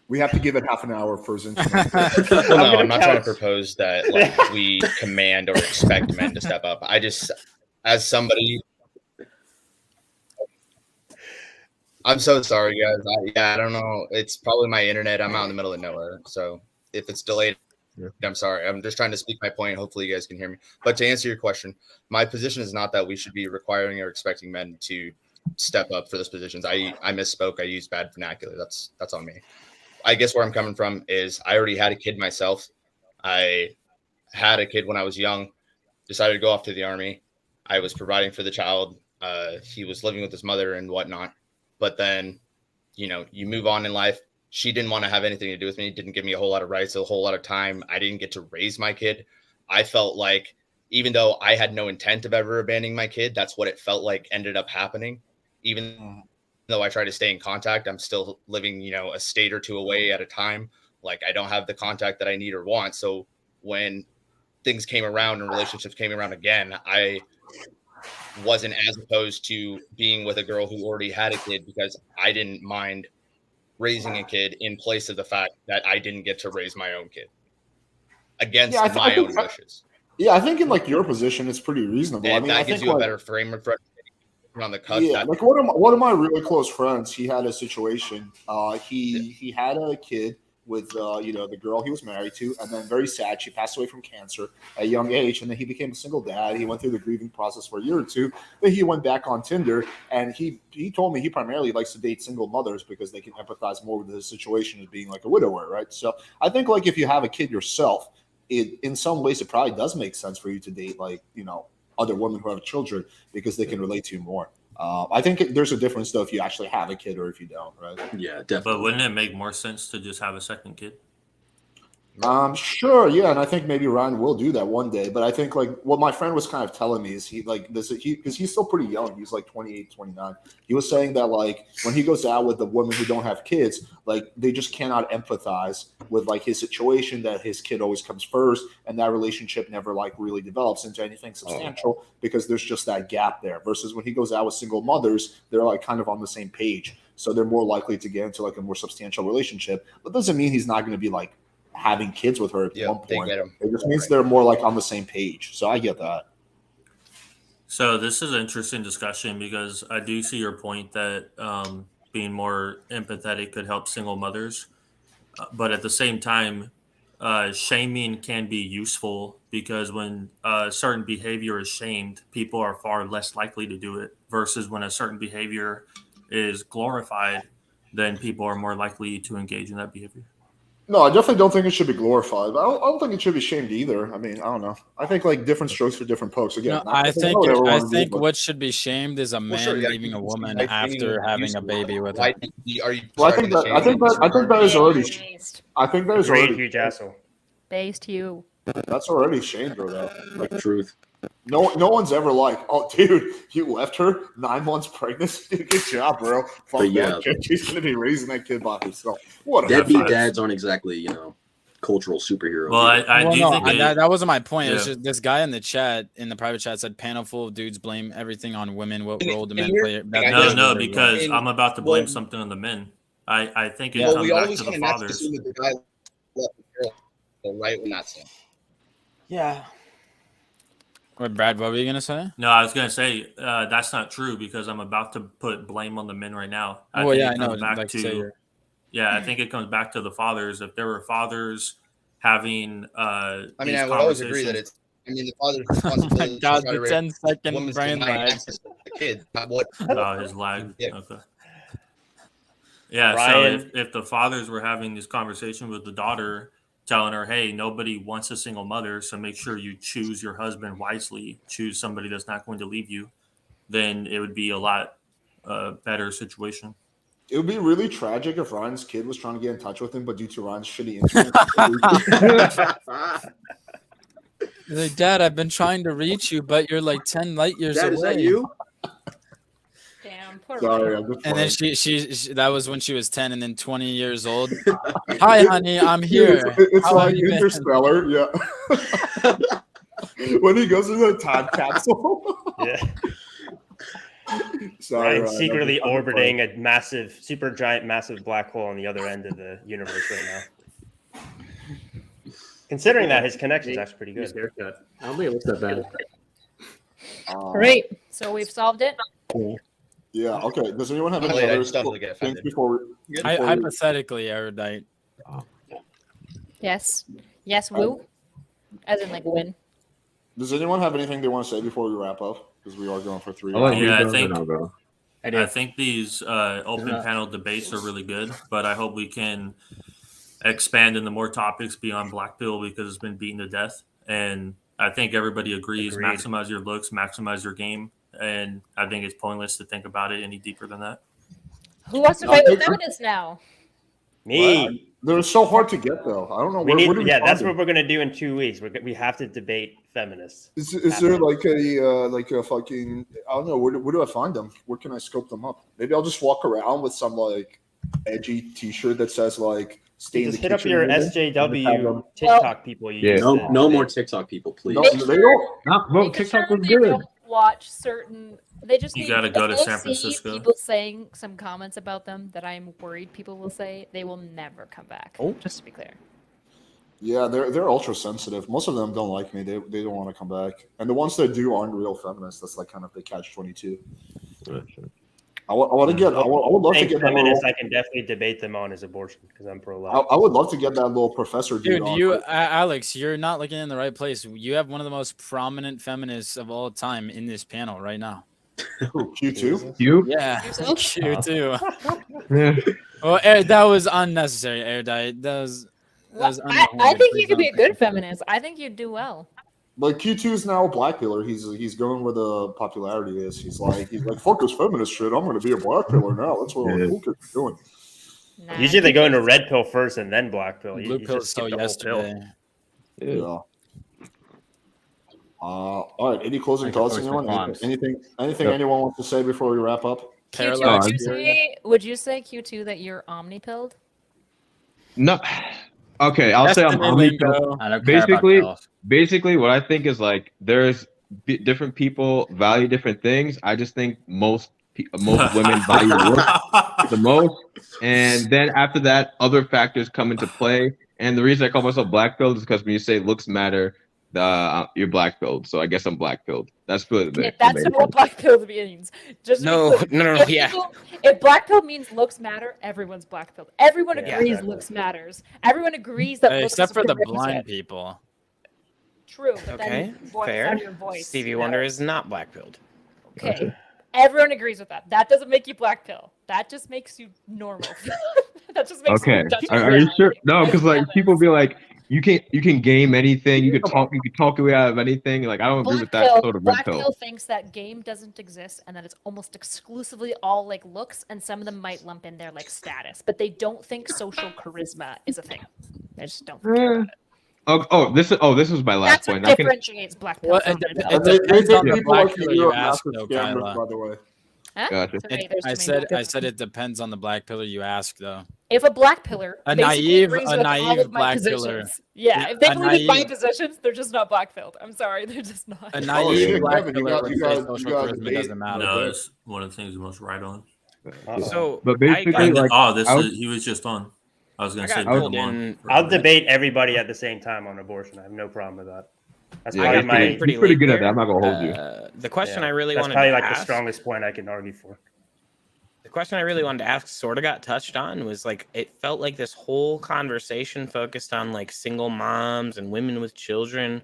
we have to give it half an hour for his No, I'm not trying to propose that like we command or expect men to step up. I just, as somebody, I'm so sorry, guys. I don't know. It's probably my internet. I'm out in the middle of nowhere, so if it's delayed, I'm sorry. I'm just trying to speak my point. Hopefully you guys can hear me. But to answer your question, my position is not that we should be requiring or expecting men to step up for those positions. I misspoke. I used bad vernacular. That's on me. I guess where I'm coming from is I already had a kid myself. I had a kid when I was young, decided to go off to the Army. I was providing for the child. He was living with his mother and whatnot. But then, you move on in life. She didn't want to have anything to do with me, didn't give me a whole lot of rights, a whole lot of time. I didn't get to raise my kid. I felt like even though I had no intent of ever abandoning my kid, that's what it felt like ended up happening. Even though I try to stay in contact, I'm still living, a state or two away at a time. Like I don't have the contact that I need or want. So when things came around and relationships came around again, I wasn't as opposed to being with a girl who already had a kid because I didn't mind raising a kid in place of the fact that I didn't get to raise my own kid against my own wishes. Yeah, I think in like your position, it's pretty reasonable. And I mean, that I gives think you a better framework for on the cut. Yeah, like one of my really close friends, he had a situation. He had a kid with the girl he was married to, and then very sad, she passed away from cancer at a young age, and then he became a single dad. He went through the grieving process for a year or two. Then he went back on Tinder, and he told me he primarily likes to date single mothers because they can empathize more with his situation as being like a widower, right? So I think like if you have a kid yourself, in some ways it probably does make sense for you to date like other women who have children because they can relate to you more. I think there's a difference though if you actually have a kid or if you don't, right? Yeah, definitely. But wouldn't it make more sense to just have a second kid? Sure, yeah, and I think maybe Ryan will do that one day. But I think like what my friend was kind of telling me is because he's still pretty young. He's like 28, 29. He was saying that like when he goes out with the women who don't have kids, like they just cannot empathize with like his situation, that his kid always comes first, and that relationship never like really develops into anything substantial because there's just that gap there. Versus when he goes out with single mothers, they're like kind of on the same page, so they're more likely to get into like a more substantial relationship. But doesn't mean he's not going to be like having kids with her at one point. It just means they're more like on the same page. So I get that. So this is an interesting discussion because I do see your point that being more empathetic could help single mothers. But at the same time, shaming can be useful because when certain behavior is shamed, people are far less likely to do it versus when a certain behavior is glorified, then people are more likely to engage in that behavior. No, I definitely don't think it should be glorified. But I don't think it should be shamed either. I mean, I don't know. I think like different strokes for different folks. Again, No, not I to think whatever I wanna do, think but- what should be shamed is a man sure, yeah, leaving a woman like, after having a baby with her. Are you Well, I think that is already. I think that is Agreed, already. huge asshole. Based you. That's already shamed, bro. Though. Like truth. No one's ever like, oh, dude, you left her 9 months pregnant. Good job, bro. Fuck But yeah. that kid. She's gonna be raising that kid by herself. What a Deadbeat dads aren't exactly, cultural superheroes. Well, I Well, do no, think that wasn't my point. It's Yeah. just this guy in the chat, in the private chat, said panel full of dudes blame everything on women. What role do men play? No, because I'm about to blame something on the men. I think it Well, comes we back always to the kind of fathers. assume that the guy left the girl right when that's him. Yeah. What, Brad? What were you gonna say? No, I was gonna say that's not true because I'm about to put blame on the men right now. Well, think yeah, it I know. comes back Like, say to you're- yeah, I think it comes back to the fathers. If there were fathers having, I mean, these I would always agree that conversations- the father's responsibility is God, to try to the 10-second woman's brain denied lag. access to the kid, not what. Oh, his lag. Yeah. Okay. Yeah. Ryan. So if the fathers were having this conversation with the daughter, telling her, "Hey, nobody wants a single mother, so make sure you choose your husband wisely. Choose somebody that's not going to leave you," then it would be a lot better situation. It would be really tragic if Ryan's kid was trying to get in touch with him, but due to Ryan's shitty internet. He's like, Dad, I've been trying to reach you, but you're like 10 light years Dad, away. is that you? Damn, poor Sorry, Ryan. I'm just And then playing. she that was when she was 10 and then 20 years old. Hi, honey, I'm here. It's How are like you, man? Interstellar, yeah. When he goes into the time capsule. Yeah. Sorry, Ryan Ryan, secretly I'm just orbiting a massive, super giant, massive black hole on the other end of the universe right now. Considering that, his connection's actually pretty good. Haircut. I don't think it looks that bad. Great. So we've solved it. Yeah. Okay. Does anyone have I'm any late, I other just don't really get things offended. before we? Hypothetically, erudite. Yes. Yes, woo. As in like win. Does anyone have anything they want to say before we wrap up? Because we are going for 3 I'll let hours. you Yeah, go, I think then I'll go. I think these open panel debates are really good, but I hope we can expand into more topics beyond Black Pill because it's been beaten to death. And I think everybody agrees: Agreed. maximize your looks, maximize your game. And I think it's pointless to think about it any deeper than that. Who wants to fight with feminists now? Me. They're so hard to get though. I don't know. We need, where do we yeah, find that's them? what we're gonna do in 2 weeks. We have to debate feminists. Is there like a fucking I don't know where do I find them? Where can I scope them up? Maybe I'll just walk around with some like edgy T-shirt that says like "Stay in Just the hit up kitchen." your women, and just have SJW them- TikTok people. You Yeah. used No, to no debate. more TikTok people, please. No, Make they sure- don't. Well, Make TikTok sure was they good. don't watch certain. They just You need, gotta go if to they San see Francisco. People saying some comments about them that I'm worried people will say. They will never come back. Oh. Just to be clear. Yeah, they're ultra sensitive. Most of them don't like me. They don't want to come back. And the ones that do aren't real feminists. That's like kind of the catch-22. I want to get. I would love to Saying get that feminists, little, I can definitely debate them on is abortion because I'm pro-life. I would love to get that little professor dude. Dude, on. you, Alex, you're not looking in the right place. You have one of the most prominent feminists of all time in this panel right now. Q2. You? Yeah, Yourself? you too. Yeah. Well, that was unnecessary, erudite. That was I unwarranted. think Please you could be a don't. good feminist. I think you'd do well. Like Q2 is now a black pillar. He's going where the popularity is. He's like fuck this feminist shit. I'm going to be a black pillar now. That's what Yeah. the cool kids are doing. Nah, Usually they go into red pill first and then black pill. Blue You pill just till skip the whole pill. yesterday. Yeah. All right. Any closing I can thoughts, post my anyone? qualms. Anything Yep. anyone wants to say before we wrap up? Parallax Q2, would you say Q2 that you're omnipilled? No. Okay, I'll say I'm Destiny omnipilled. lingo. I don't care about Basically, pills. basically, what I think is like there's different people value different things. I just think most women value look the most, and then after that, other factors come into play. And the reason I call myself black pilled is because when you say looks matter, you're black pilled. So I guess I'm black pilled. That's really If that's not what black pill means. Just to be No, clear, no, if yeah. people- If black pill means looks matter, everyone's black pilled. Everyone Yeah, agrees exactly. looks matters. Everyone agrees that looks Except is for the prerequisite. blind people. True, but Okay, then voice fair. out your voice. Stevie Wonder is not black pilled. Okay. Everyone agrees with that. That doesn't make you black pill. That just makes you normal. That just makes Okay. me touch Are you sure? No, because like people be like, you can game anything. You can talk your way out of anything. Like I don't agree with that sort of red Black pill. pill thinks that game doesn't exist and that it's almost exclusively all like looks, and some of them might lump in there like status, but they don't think social charisma is a thing. They just don't care about it. This was my last That's what point. differentiates black pill Well, from red pill. it depends on the People black like pillar to you do ask, massive though, scammers, Kyla. by the way. Huh? Gotcha. Sorry, there's too I many said black I said it depends on the black pillar you ask, though. If a black pillar A basically naive- agrees a with all naive of my black positions, pillar. yeah, if they A believe in my naive- positions, they're just not black pilled. I'm sorry, they're just not. A naive shit, black Kevin, you pillar got- would you say got- social you got a charisma debate. doesn't matter. No, it's one of the things the most right on. So but basically, I got, like, He was just on. I was I going to say got put pulled him on. in. I'll debate everybody at the same time on abortion. I have no problem with that. That's Yeah, probably he's my pretty late good at that. there. I'm not gonna hold you. The question yeah, I really that's wanted probably to like ask. the strongest point I can argue for. The question I really wanted to ask sort of got touched on was like it felt like this whole conversation focused on like single moms and women with children.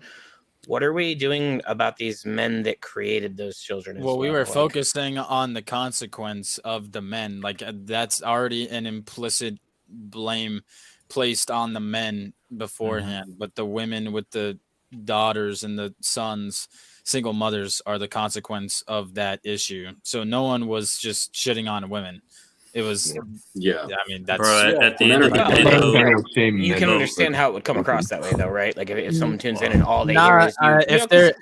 What are we doing about these men that created those children? Well, we were Like, focusing on the consequence of the men. Like that's already an implicit blame placed on the men beforehand, but the women with the daughters and the sons, single mothers, are the consequence of that issue. So no one was just shitting on women. It was, Yeah. I mean, that's Bro, at the Men end of the are day, bad. though, you can understand how it would come across that way, though, right? Like if someone tunes in and all they hear Nah, is you. if they're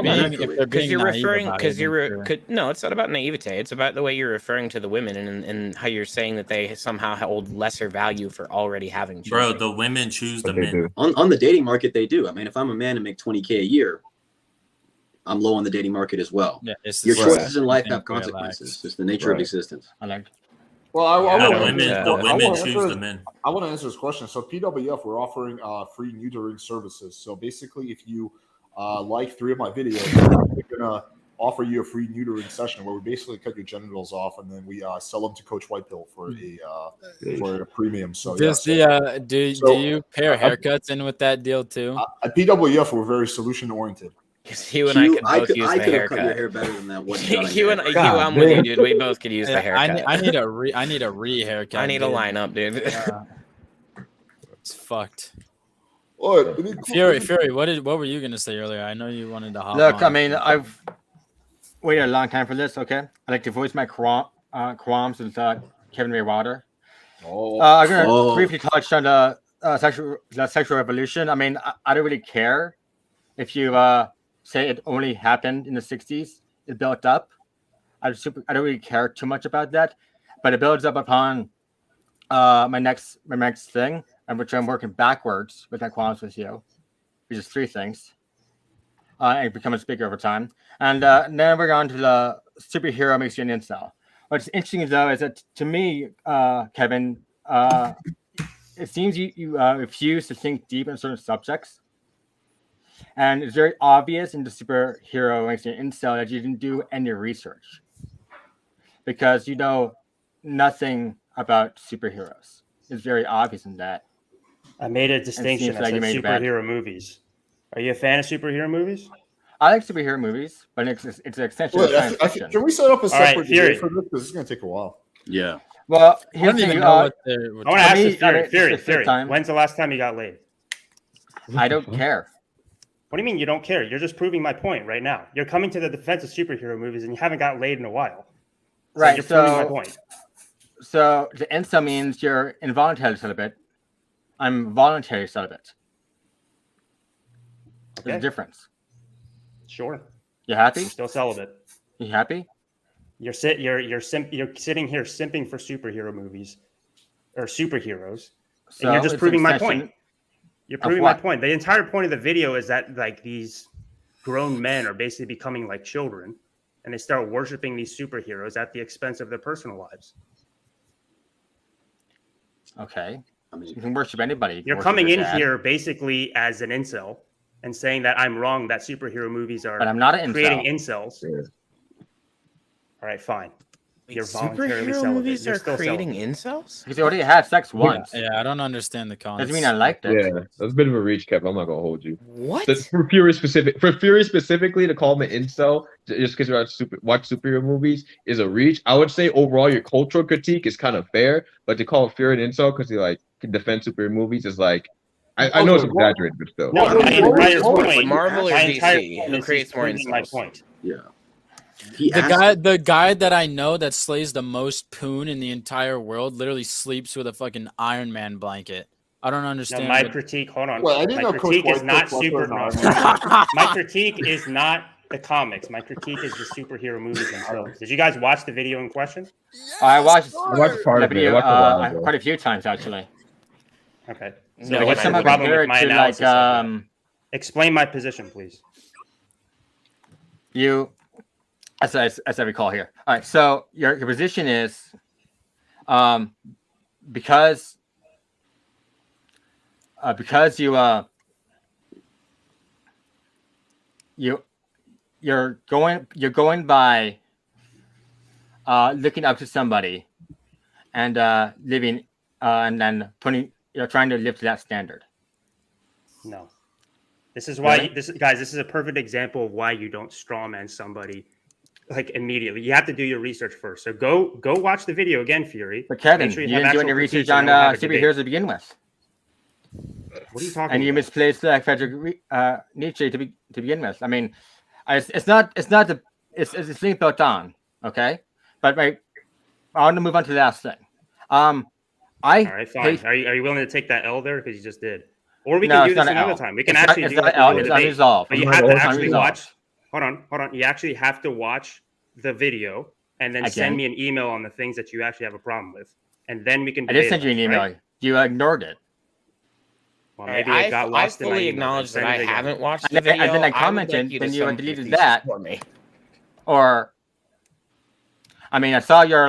being you're naive referring about because it, you're no, it's not about naivete. It's about the way you're referring to the women and how you're saying that they somehow hold lesser value for already having children. bro, the women choose the men. On the dating market, they do. I mean, if I'm a man and make 20K a year, I'm low on the dating market as well. Yeah, it's Your the choices same in life thing have for your consequences. It's the nature of existence. I like. Well, I The want women choose the men. I want to answer this question. So PWF, we're offering free neutering services. So basically, if you like 3 of my videos, we're gonna offer you a free neutering session where we basically cut your genitals off and then we sell them to Coach Whitepill for a premium. So Does yeah, do you pair haircuts in with that deal too? At PWF, we're very solution oriented. Because you and I could both use the could have haircut. cut your hair better than that. What I'm with you, dude. We both could use the haircut. I need a re haircut. I need a lineup, dude. It's fucked. What? Fury, what were you gonna say earlier? I know you wanted to hop Look, on. I mean, I've waited a long time for this. Okay, I'd like to voice my qualms with Kevin Ray Water. I'm gonna briefly touch on the sexual revolution. I mean, I don't really care if you say it only happened in the 60s. It built up. I don't really care too much about that, but it builds up upon my next thing, and which I'm working backwards with my qualms with you, which is 3 things. And becomes bigger over time. And then we're on to the superhero makes you an incel. What's interesting though is that to me, Kevin, it seems you refuse to think deep in certain subjects. And it's very obvious in the superhero makes you an incel that you didn't do any research. Because you know nothing about superheroes. It's very obvious in that. I made a distinction. I said superhero bad. movies. Are you a fan of superhero movies? I like superhero movies, but it's an extension of science fiction. Can we set up a separate Fury. debate for this? Because it's going to take a while. Yeah. Well, I don't even know what they're. I want to ask you, Fury. When's the last time you got laid? I don't care. What do you mean you don't care? You're just proving my point right now. You're coming to the defense of superhero movies and you haven't got laid in a while. So Right. You're proving my point. So the incel means you're involuntary celibate. I'm voluntary celibate. There's a difference. Sure. You happy? You're still celibate. You happy? You're sitting here simping for superhero movies or superheroes, So and you're just it's proving an my extension point. You're of proving my what? point. The entire point of the video is that like these grown men are basically becoming like children, and they start worshiping these superheroes at the expense of their personal lives. Okay. I mean, you can worship anybody. You're Worship coming your in dad. here basically as an incel and saying that I'm wrong that superhero movies are But I'm not an creating incel. incels. All right, fine. You're voluntarily Superhero celibate. movies You're are still creating celibate. incels? Because he already had sex once. Yeah, I don't understand the concept. Doesn't mean I liked it. Yeah, that's a bit of a reach, Kev. I'm not gonna hold you. What? For Fury specifically to call him an incel just because you watch superhero movies is a reach. I would say overall your cultural critique is kind of fair, but to call Fury an incel because he like can defend superhero movies is like I know it's exaggerated, but still. No, my entire point. Marvel or my entire DC? point Who is creates he's more proving my incels? point. Yeah. The guy that I know that slays the most poon in the entire world literally sleeps with a fucking Iron Man blanket. I don't understand. No, my critique. Hold on. Well, I didn't my know Coach critique is White not put super. Flutter No, my critique is not the comics. My critique is the superhero movies themselves. Did you guys watch the video in question? I watched part the of it. video I watched a while ago. quite a few times actually. Okay. So No, what's some the of it problem with very my to, like, analysis? of that? Explain my position, please. You, as I recall here. All right, so your position is, because you're going by looking up to somebody and living and then trying to live to that standard. No. This is why, Really? guys, this is a perfect example of why you don't strawman somebody like immediately. You have to do your research first. So go watch the video again, Fury. But Kevin, Make sure you have didn't do actual any research critiques and on then we'll have a debate. superheroes to begin with. What are you talking And you about? misplaced Friedrich Nietzsche to begin with. I mean, it's being built on, okay? But I want to move on to the last thing. All right, fine. Are you willing to take that L there because you just did? Or we can do this another time. We can actually do like a real debate. Unresolved. But you have to actually watch. Hold on. You actually have to watch the video and then send me an email on the things that you actually have a problem with, and then we can. I did send you an email. Right? You ignored it. Well, maybe it got lost I in my fully email. acknowledge that Send I it again. haven't watched the And then video. I commented, then you deleted that. For me. Or, I mean, I saw your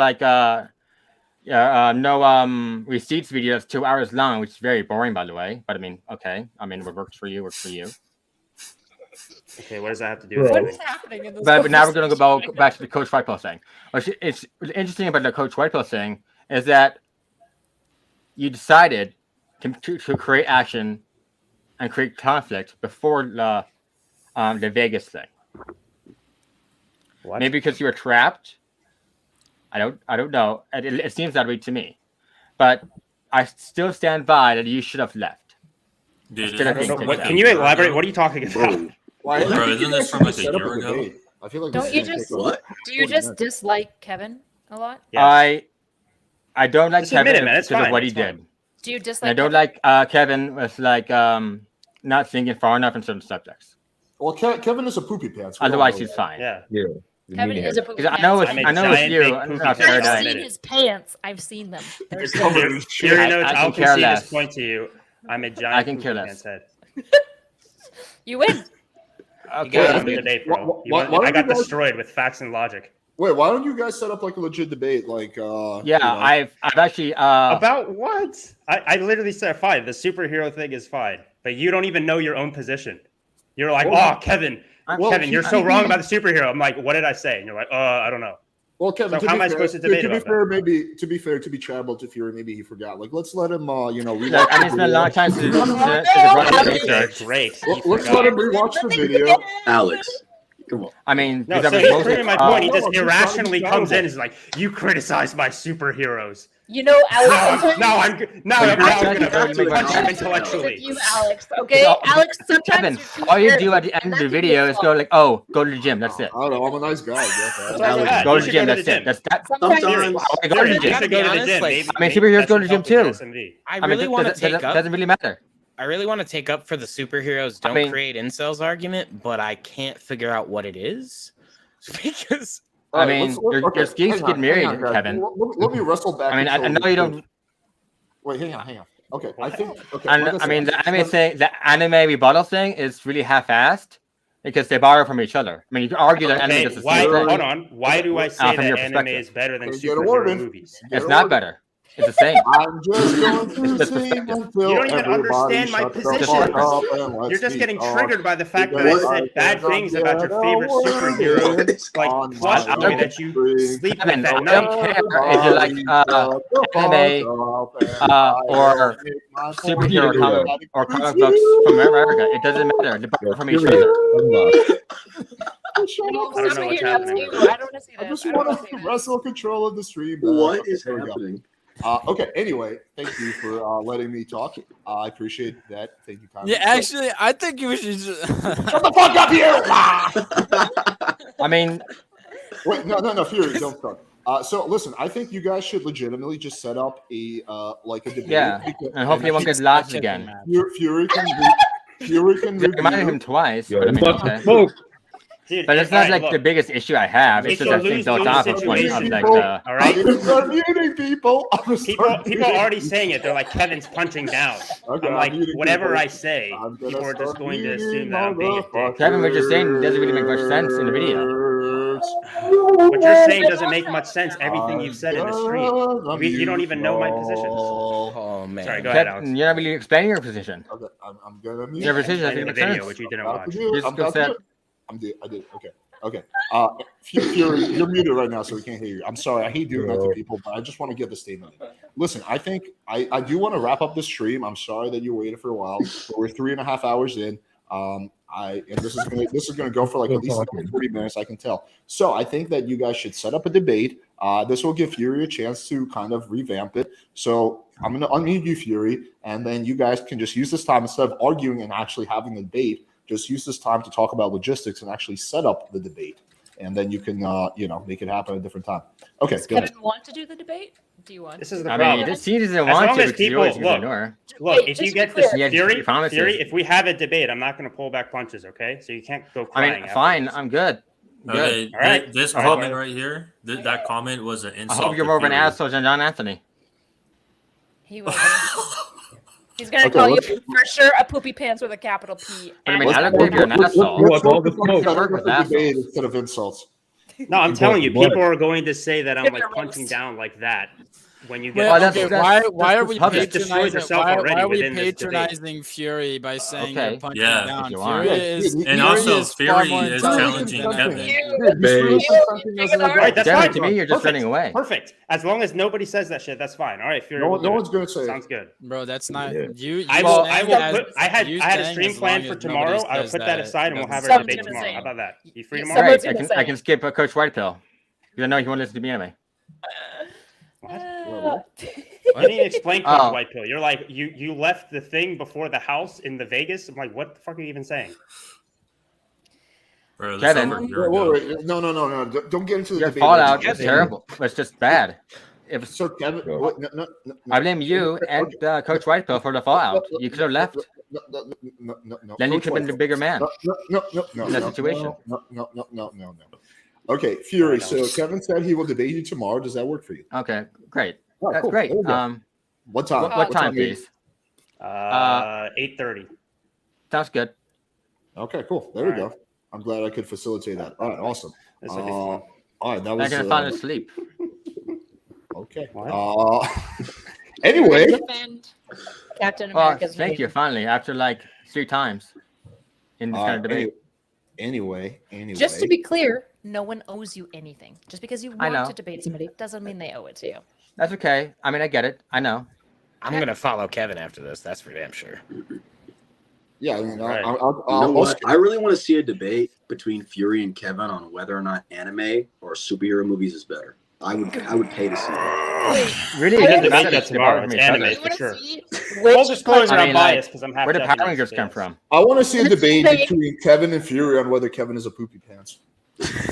no receipts video that's 2 hours long, which is very boring, by the way. But I mean, okay. I mean, what works for you works for you. Okay, what does that have to do with What anything? is happening in this? But now we're going to go back to the Coach Whitepill thing. What's interesting about the Coach Whitepill thing is that you decided to create action and create conflict before the Vegas thing. What? Maybe because you were trapped. I don't know. It seems that way to me, but I still stand by that you should have left. Dude, Can you elaborate? What are you talking about? Why? Bro, isn't this from like a year ago? I feel like Don't you just do you just dislike Kevin a lot? I don't like Just admit Kevin it, man. It's because of fine. what he It's fine. did. Do you And dislike? I don't like Kevin with not thinking far enough in certain subjects. Well, Kevin is a poopy pants. We all Otherwise, know he's that. fine. Yeah. Kevin is a poopy Because I know pants. it's you. I've seen his pants. I've seen them. They're so Fury notes, I'll concede this point to you. I'm a giant I can poopy care pants less. head. You win. Okay. Win the debate, bro. I got destroyed with facts and logic. Wait, why don't you guys set up like a legit debate? Like, I've actually About what? I literally said fine. The superhero thing is fine, but you don't even know your own position. You're like, Well, Kevin, well, Kevin, you're so wrong about the superhero. I'm like, what did I say? And you're like, I don't know. Well, Kevin, So how am I supposed to debate about that? To be fair, to be traveled to Fury, maybe he forgot. Like, let's let him, read. I spent a lot of time to Great. Let's let him rewatch the video. Alex, come on. I mean, No, because so I he's was proving my mostly, point. He just he's irrationally trying to be comes in and terrible. is like, you criticize my superheroes. You know, Alex. Now I'm going to punch him intellectually. You, Alex. Okay, Alex. Sometimes Kevin, you're too all you fair. do at the end of the That's video your is fault. go like, "Oh, go to the gym." That's it. I don't know. I'm a nice guy. I guess. Alex, Go you to the should gym. go That's it. That's that. Sometimes Go to the You gym. should go to the honest, gym. like, Maybe, I mean, maybe superheroes that go to should the gym help with too. SMV. I really want to take up. Doesn't really matter. I really want to take up for the superheroes don't create incels argument, but I can't figure out what it is because. I mean, your schemes get married, Kevin. Let me wrestle back. I mean, I know you don't. Wait, hang on. Okay, I think. Okay, And like I mean, said, the anime rebuttal thing is really half-assed because they borrow from each other. I mean, you can argue that anime does the same thing. Hold on. Why do I say from that your anime perspective. is better than Okay, get superhero ordered. movies? Get It's not ordered. better. It's the same. I'm just going to It's just sing perspective. until You don't even everybody understand my shuts the position. fuck up and lets You're just me getting talk. triggered by the fact that Because I said bad cannot things about your get a favorite word superhero, in like on plus my boy that you screen. sleep Kevin, with at I night. don't care if you like Everybody shut the anime, fuck up and I will or make my superhero point. comic or comic books from America. It doesn't matter. They're borrowed from each other. No, I don't know what's happening. I don't want to see I this. just I don't want want to see to this. wrestle control of the stream. What Okay, is there we go. happening? Okay. Anyway, thank you for letting me talk. I appreciate that. Thank you kindly. Yeah, actually, I think you should. Shut the fuck up, you! I mean, Wait, no, Fury, don't start. So listen, I think you guys should legitimately just set up a like a debate. yeah, and hopefully he won't get lost again. Fury can I reminded review. him twice, Yo, but I mean, fuck okay. smoke. Dude, But it's not like the biggest issue I have. It's It's just a I think those lose-lose off of one situation. of like People, the. All right. I'm gonna start muting people. People are already saying it. They're like, Kevin's punching down. Okay, I'm like, muting whatever people. I say, I'm gonna people are just start going to assume muting that I'm being a dick. Kevin, what you're saying doesn't really make much sense in the video. What you're saying doesn't make much sense. Everything you've said in the stream. You don't even know my position. Oh man. Sorry, go ahead, Kevin, Alex. you're not really explaining your position. Okay, I'm gonna mute. Your position In doesn't the make video, sense. which you didn't I'm watch. You just go set. I did. Okay. Fury, you're muted right now, so we can't hear you. I'm sorry. I hate doing that to people, but I just want to get the statement in. Listen, I think I do want to wrap up the stream. I'm sorry that you waited for a while, but we're 3.5 hours in. And this is gonna go for like at least 40 minutes, I can tell. So I think that you guys should set up a debate. This will give Fury a chance to kind of revamp it. So I'm gonna unmute you, Fury, and then you guys can just use this time instead of arguing and actually having a debate. Just use this time to talk about logistics and actually set up the debate, and then you can make it happen at a different time. Okay. Does Go Kevin ahead. want to do the debate? Do you want? This is the I problem. mean, this he doesn't As want long to as because he people always look, ignore. look, Wait, if just you to get be this clear. Fury, if we have a debate, I'm not going to pull back punches. Okay, so you can't go I crying. mean, after fine, this. I'm good. Good. Okay, All right. this All right, comment go right here, that comment was an I insult. hope you're to more of an Fury. asshole than John Anthony. He will. He's gonna Okay, call you let's- for sure a poopy pants with a capital P. But I mean, and I don't think you're an asshole. Let's all the focus on smoke. setting Work up with the debate assholes. instead of insults. No, I'm telling you, What? people are going to say that I'm Give like it a punching roast. down like that when you Wait, get. Well, that's- okay, that's- why are we public. Just destroyed patronizing? yourself Why already are we within this debate. patronizing Fury by saying Okay. you're punching Yeah, down? if you Fury want. is And Fury also, is far Fury more is intelligent challenging than Kevin. Evan. All right, that's Devin, fine. to me, you're just Perfect. running away. Perfect. As long as nobody says that shit, that's fine. All right, Fury. No we'll do one's it. going to say it. Sounds good. Bro, that's not Yeah. you. I you will. saying I will as- put. I had you a saying stream as planned long for as tomorrow. nobody I'll says put that aside, and we'll have Someone's our debate gonna tomorrow. say How it. about that? You free tomorrow? Someone's Great. gonna say I it. can skip Coach White Pill. Because I know he won't listen to me anyway. What do you mean explain Coach Oh. White Pill? You're like you left the thing before the house in the Vegas. I'm like, what the fuck are you even saying? Bro, this Kevin. over a year ago. Wait. No. Don't get into the Your debate. fallout right now. is terrible. It's just bad. If So Kevin, wait, no. I blame you and Coach White Pill for the fallout. You could have left. No. Then you Coach could have been the bigger man. No. in that situation. No. Okay, Fury. So Kevin said he will debate you tomorrow. Does that work for you? Okay, great. Oh, That's cool. great. There we go. What time? What time, are you- please? 8:30. Sounds good. Okay, cool. There we go. I'm glad I could facilitate that. All right, awesome. This will be fun. All right, that I'm was. gonna fall asleep. Okay. What? Anyway. Defend Captain Well, America's thank you. Finally, after like 3 times in this kind of debate. Anyway. Just to be clear, no one owes you anything. Just because you I want know. to debate somebody doesn't mean they owe it to you. That's okay. I mean, I get it. I know. I'm gonna follow Kevin after this. That's for damn sure. Yeah, I mean, Right. You know what? I really want to see a debate between Fury and Kevin on whether or not anime or superhero movies is better. I would pay to see that. Really, We it can doesn't matter debate that if they tomorrow. borrow It's from each other. anime for sure. Which Full disclosure, I I'm mean, biased like, because I'm half where do Japanese, Power Rangers so come yes. from? I want to see a debate Say- between Kevin and Fury on whether Kevin is a poopy pants.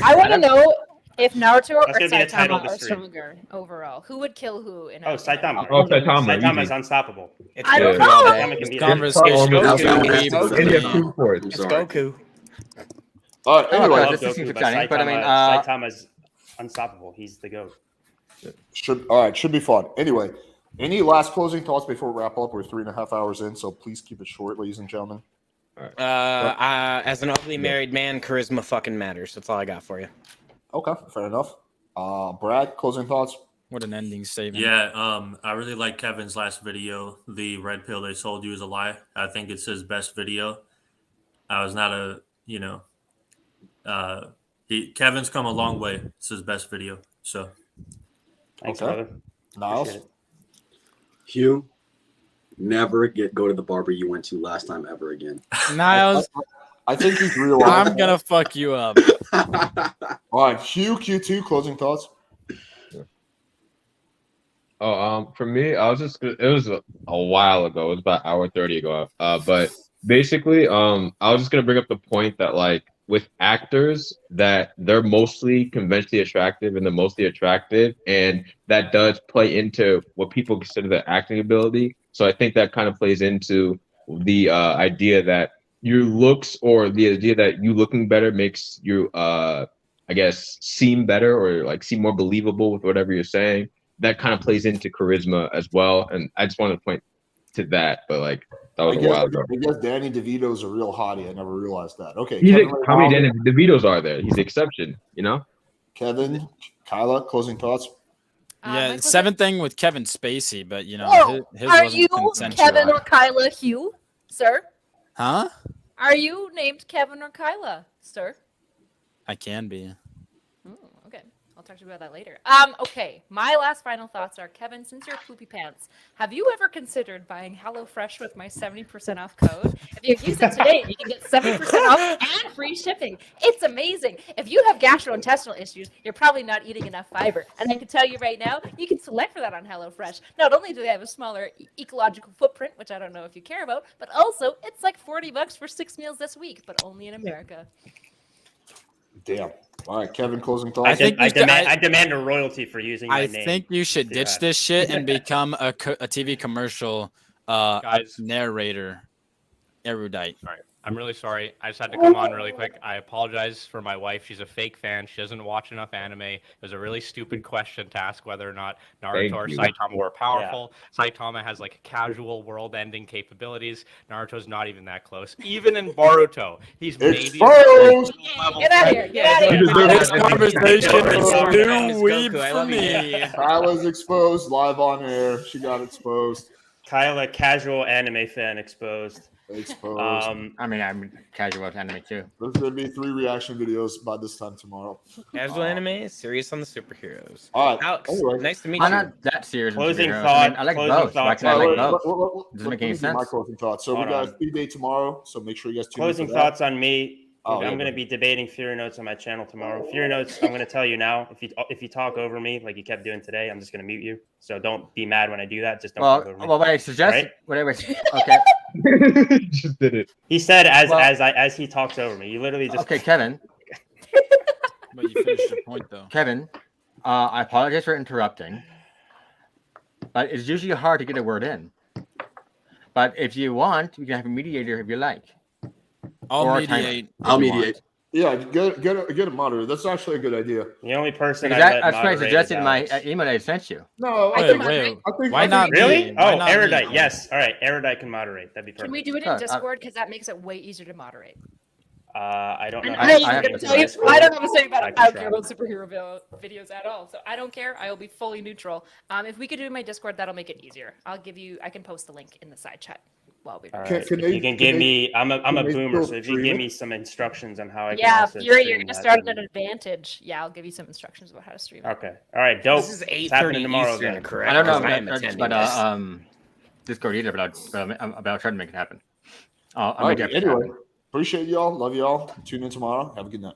I want to know if Naruto or That's gonna be the title of Saitama the are stream. stronger overall. Who would kill who in Oh, a Saitama. Oh, Saitama, Saitama is easy. unstoppable. I don't Yeah. know. Saitama can This be conversation It's is Goku. way And you have between- 2 for it. I'm It's sorry. Goku. All right, Oh, anyway, okay. Love This seems Goku, exciting, but I mean, Saitama's unstoppable. He's the GOAT. should be fun. Anyway, any last closing thoughts before we wrap up? We're 3.5 hours in, so please keep it short, ladies and gentlemen. As an ugly married man, charisma fucking matters. That's all I got for you. Okay, fair enough. Brad, closing thoughts? What an ending statement. Yeah, I really like Kevin's last video. The red pill they sold you is a lie. I think it's his best video. I was not a, Kevin's come a long way. It's his best video. So, thanks, Okay. brother. Niles? Appreciate it. Hugh, never go to the barber you went to last time ever again. Niles, I think he's real. I'm gonna fuck you up. All right, Hugh, Q2, closing thoughts. For me, I was just it was a while ago. It was about an hour 30 ago. But basically, I was just gonna bring up the point that like with actors that they're mostly conventionally attractive and they're mostly attractive, and that does play into what people consider their acting ability. So I think that kind of plays into the idea that your looks or the idea that you looking better makes you I guess seem better or like seem more believable with whatever you're saying. That kind of plays into charisma as well. And I just wanted to point to that, but like that was a while ago. I guess Danny DeVito's a real hottie. I never realized that. Okay. He's Kevin, how many Danny DeVitos are there? He's the exception, you know? Kevin, Kyla, closing thoughts. Yeah, seventh thing with Kevin Spacey, but you know, Whoa, his are wasn't you consensual. Kevin or Kyla Hugh, sir? Huh? Are you named Kevin or Kyla, sir? I can be. Okay, I'll talk to you about that later. Okay, my last final thoughts are, Kevin, since you're poopy pants, have you ever considered buying HelloFresh with my 70% off code? If you use it today, you can get 70% off and free shipping. It's amazing. If you have gastrointestinal issues, you're probably not eating enough fiber. And I can tell you right now, you can select for that on HelloFresh. Not only do they have a smaller ecological footprint, which I don't know if you care about, but also it's like $40 for 6 meals this week, but only in America. Damn. All right, Kevin, closing thoughts. I demand a royalty for using my name. I think you should ditch this shit and become a TV commercial narrator, erudite. All right. I'm really sorry. I just had to come on really quick. I apologize for my wife. She's a fake fan. She doesn't watch enough anime. It was a really stupid question to ask whether or not Naruto or Saitama were powerful. Yeah. Saitama has like casual world-ending capabilities. Naruto's not even that close. Even in Boruto, he's maybe level. Get out of here! Get out of here! This conversation is too weak for me. Kyla's exposed live on air. She got exposed. Kyla, casual anime fan, exposed. Exposed. I mean, I'm casual with anime too. There's gonna be 3 reaction videos by this time tomorrow. Casual anime, serious on the superheroes. All right. Alex, anyway. nice to meet I'm you. not that serious. on Closing superheroes. thought. I like closing both. Why thoughts. can't I like Wait, both? Does it make any sense? My closing thoughts. So Hold we got on. a speed date tomorrow. So make sure you guys tune in Closing for that. thoughts on me. Oh, I'm going to be debating Fury Notes on my channel tomorrow. Fury Notes, I'm going to tell you now, if you talk over me like you kept doing today, I'm just going to mute you. So don't be mad when I do that. Just don't talk over me. Well, what I suggest, Right? whatever. Okay. Just did it. He said as he talks over me. You literally just Okay, Kevin. But you finished your point though. Kevin, I apologize for interrupting, but it's usually hard to get a word in. But if you want, we can have a mediator if you like. I'll Or a mediate. timer, I'll if you mediate. want. Yeah, get a moderator. That's actually a good idea. The only person Because I let that's what I moderate suggested is in my Alex. email I sent you. No, I Wait, can wait. moderate. Why not me? Really? Why Oh, not me? Erudite. Yes. All right. Erudite can moderate. That'd be perfect. Can we do it in Discord? Because that makes it way easier to moderate. I don't know. And how I to ain't do gonna it. tell you, I don't have to say about I it. can I don't try. care about superhero videos at all. So I don't care. I will be fully neutral. If we could do my Discord, that'll make it easier. I can post the link in the side chat while we. All Can- right. can If they- you can can give they- me, I'm a can they boomer, still so if you stream give it? me some instructions on how I can Yeah, also Fury, you're stream gonna that, start at then- an advantage. Yeah, I'll give you some instructions about how to stream it. Okay. All right. Dope. This is It's happening 8:30 tomorrow. Eastern, Then. correct? I don't know Because I am about, attending but this. Discord either, but I'm about trying to make it happen. I'll All right. make it happen. Anyway, appreciate y'all. Love y'all. Tune in tomorrow. Have a good night.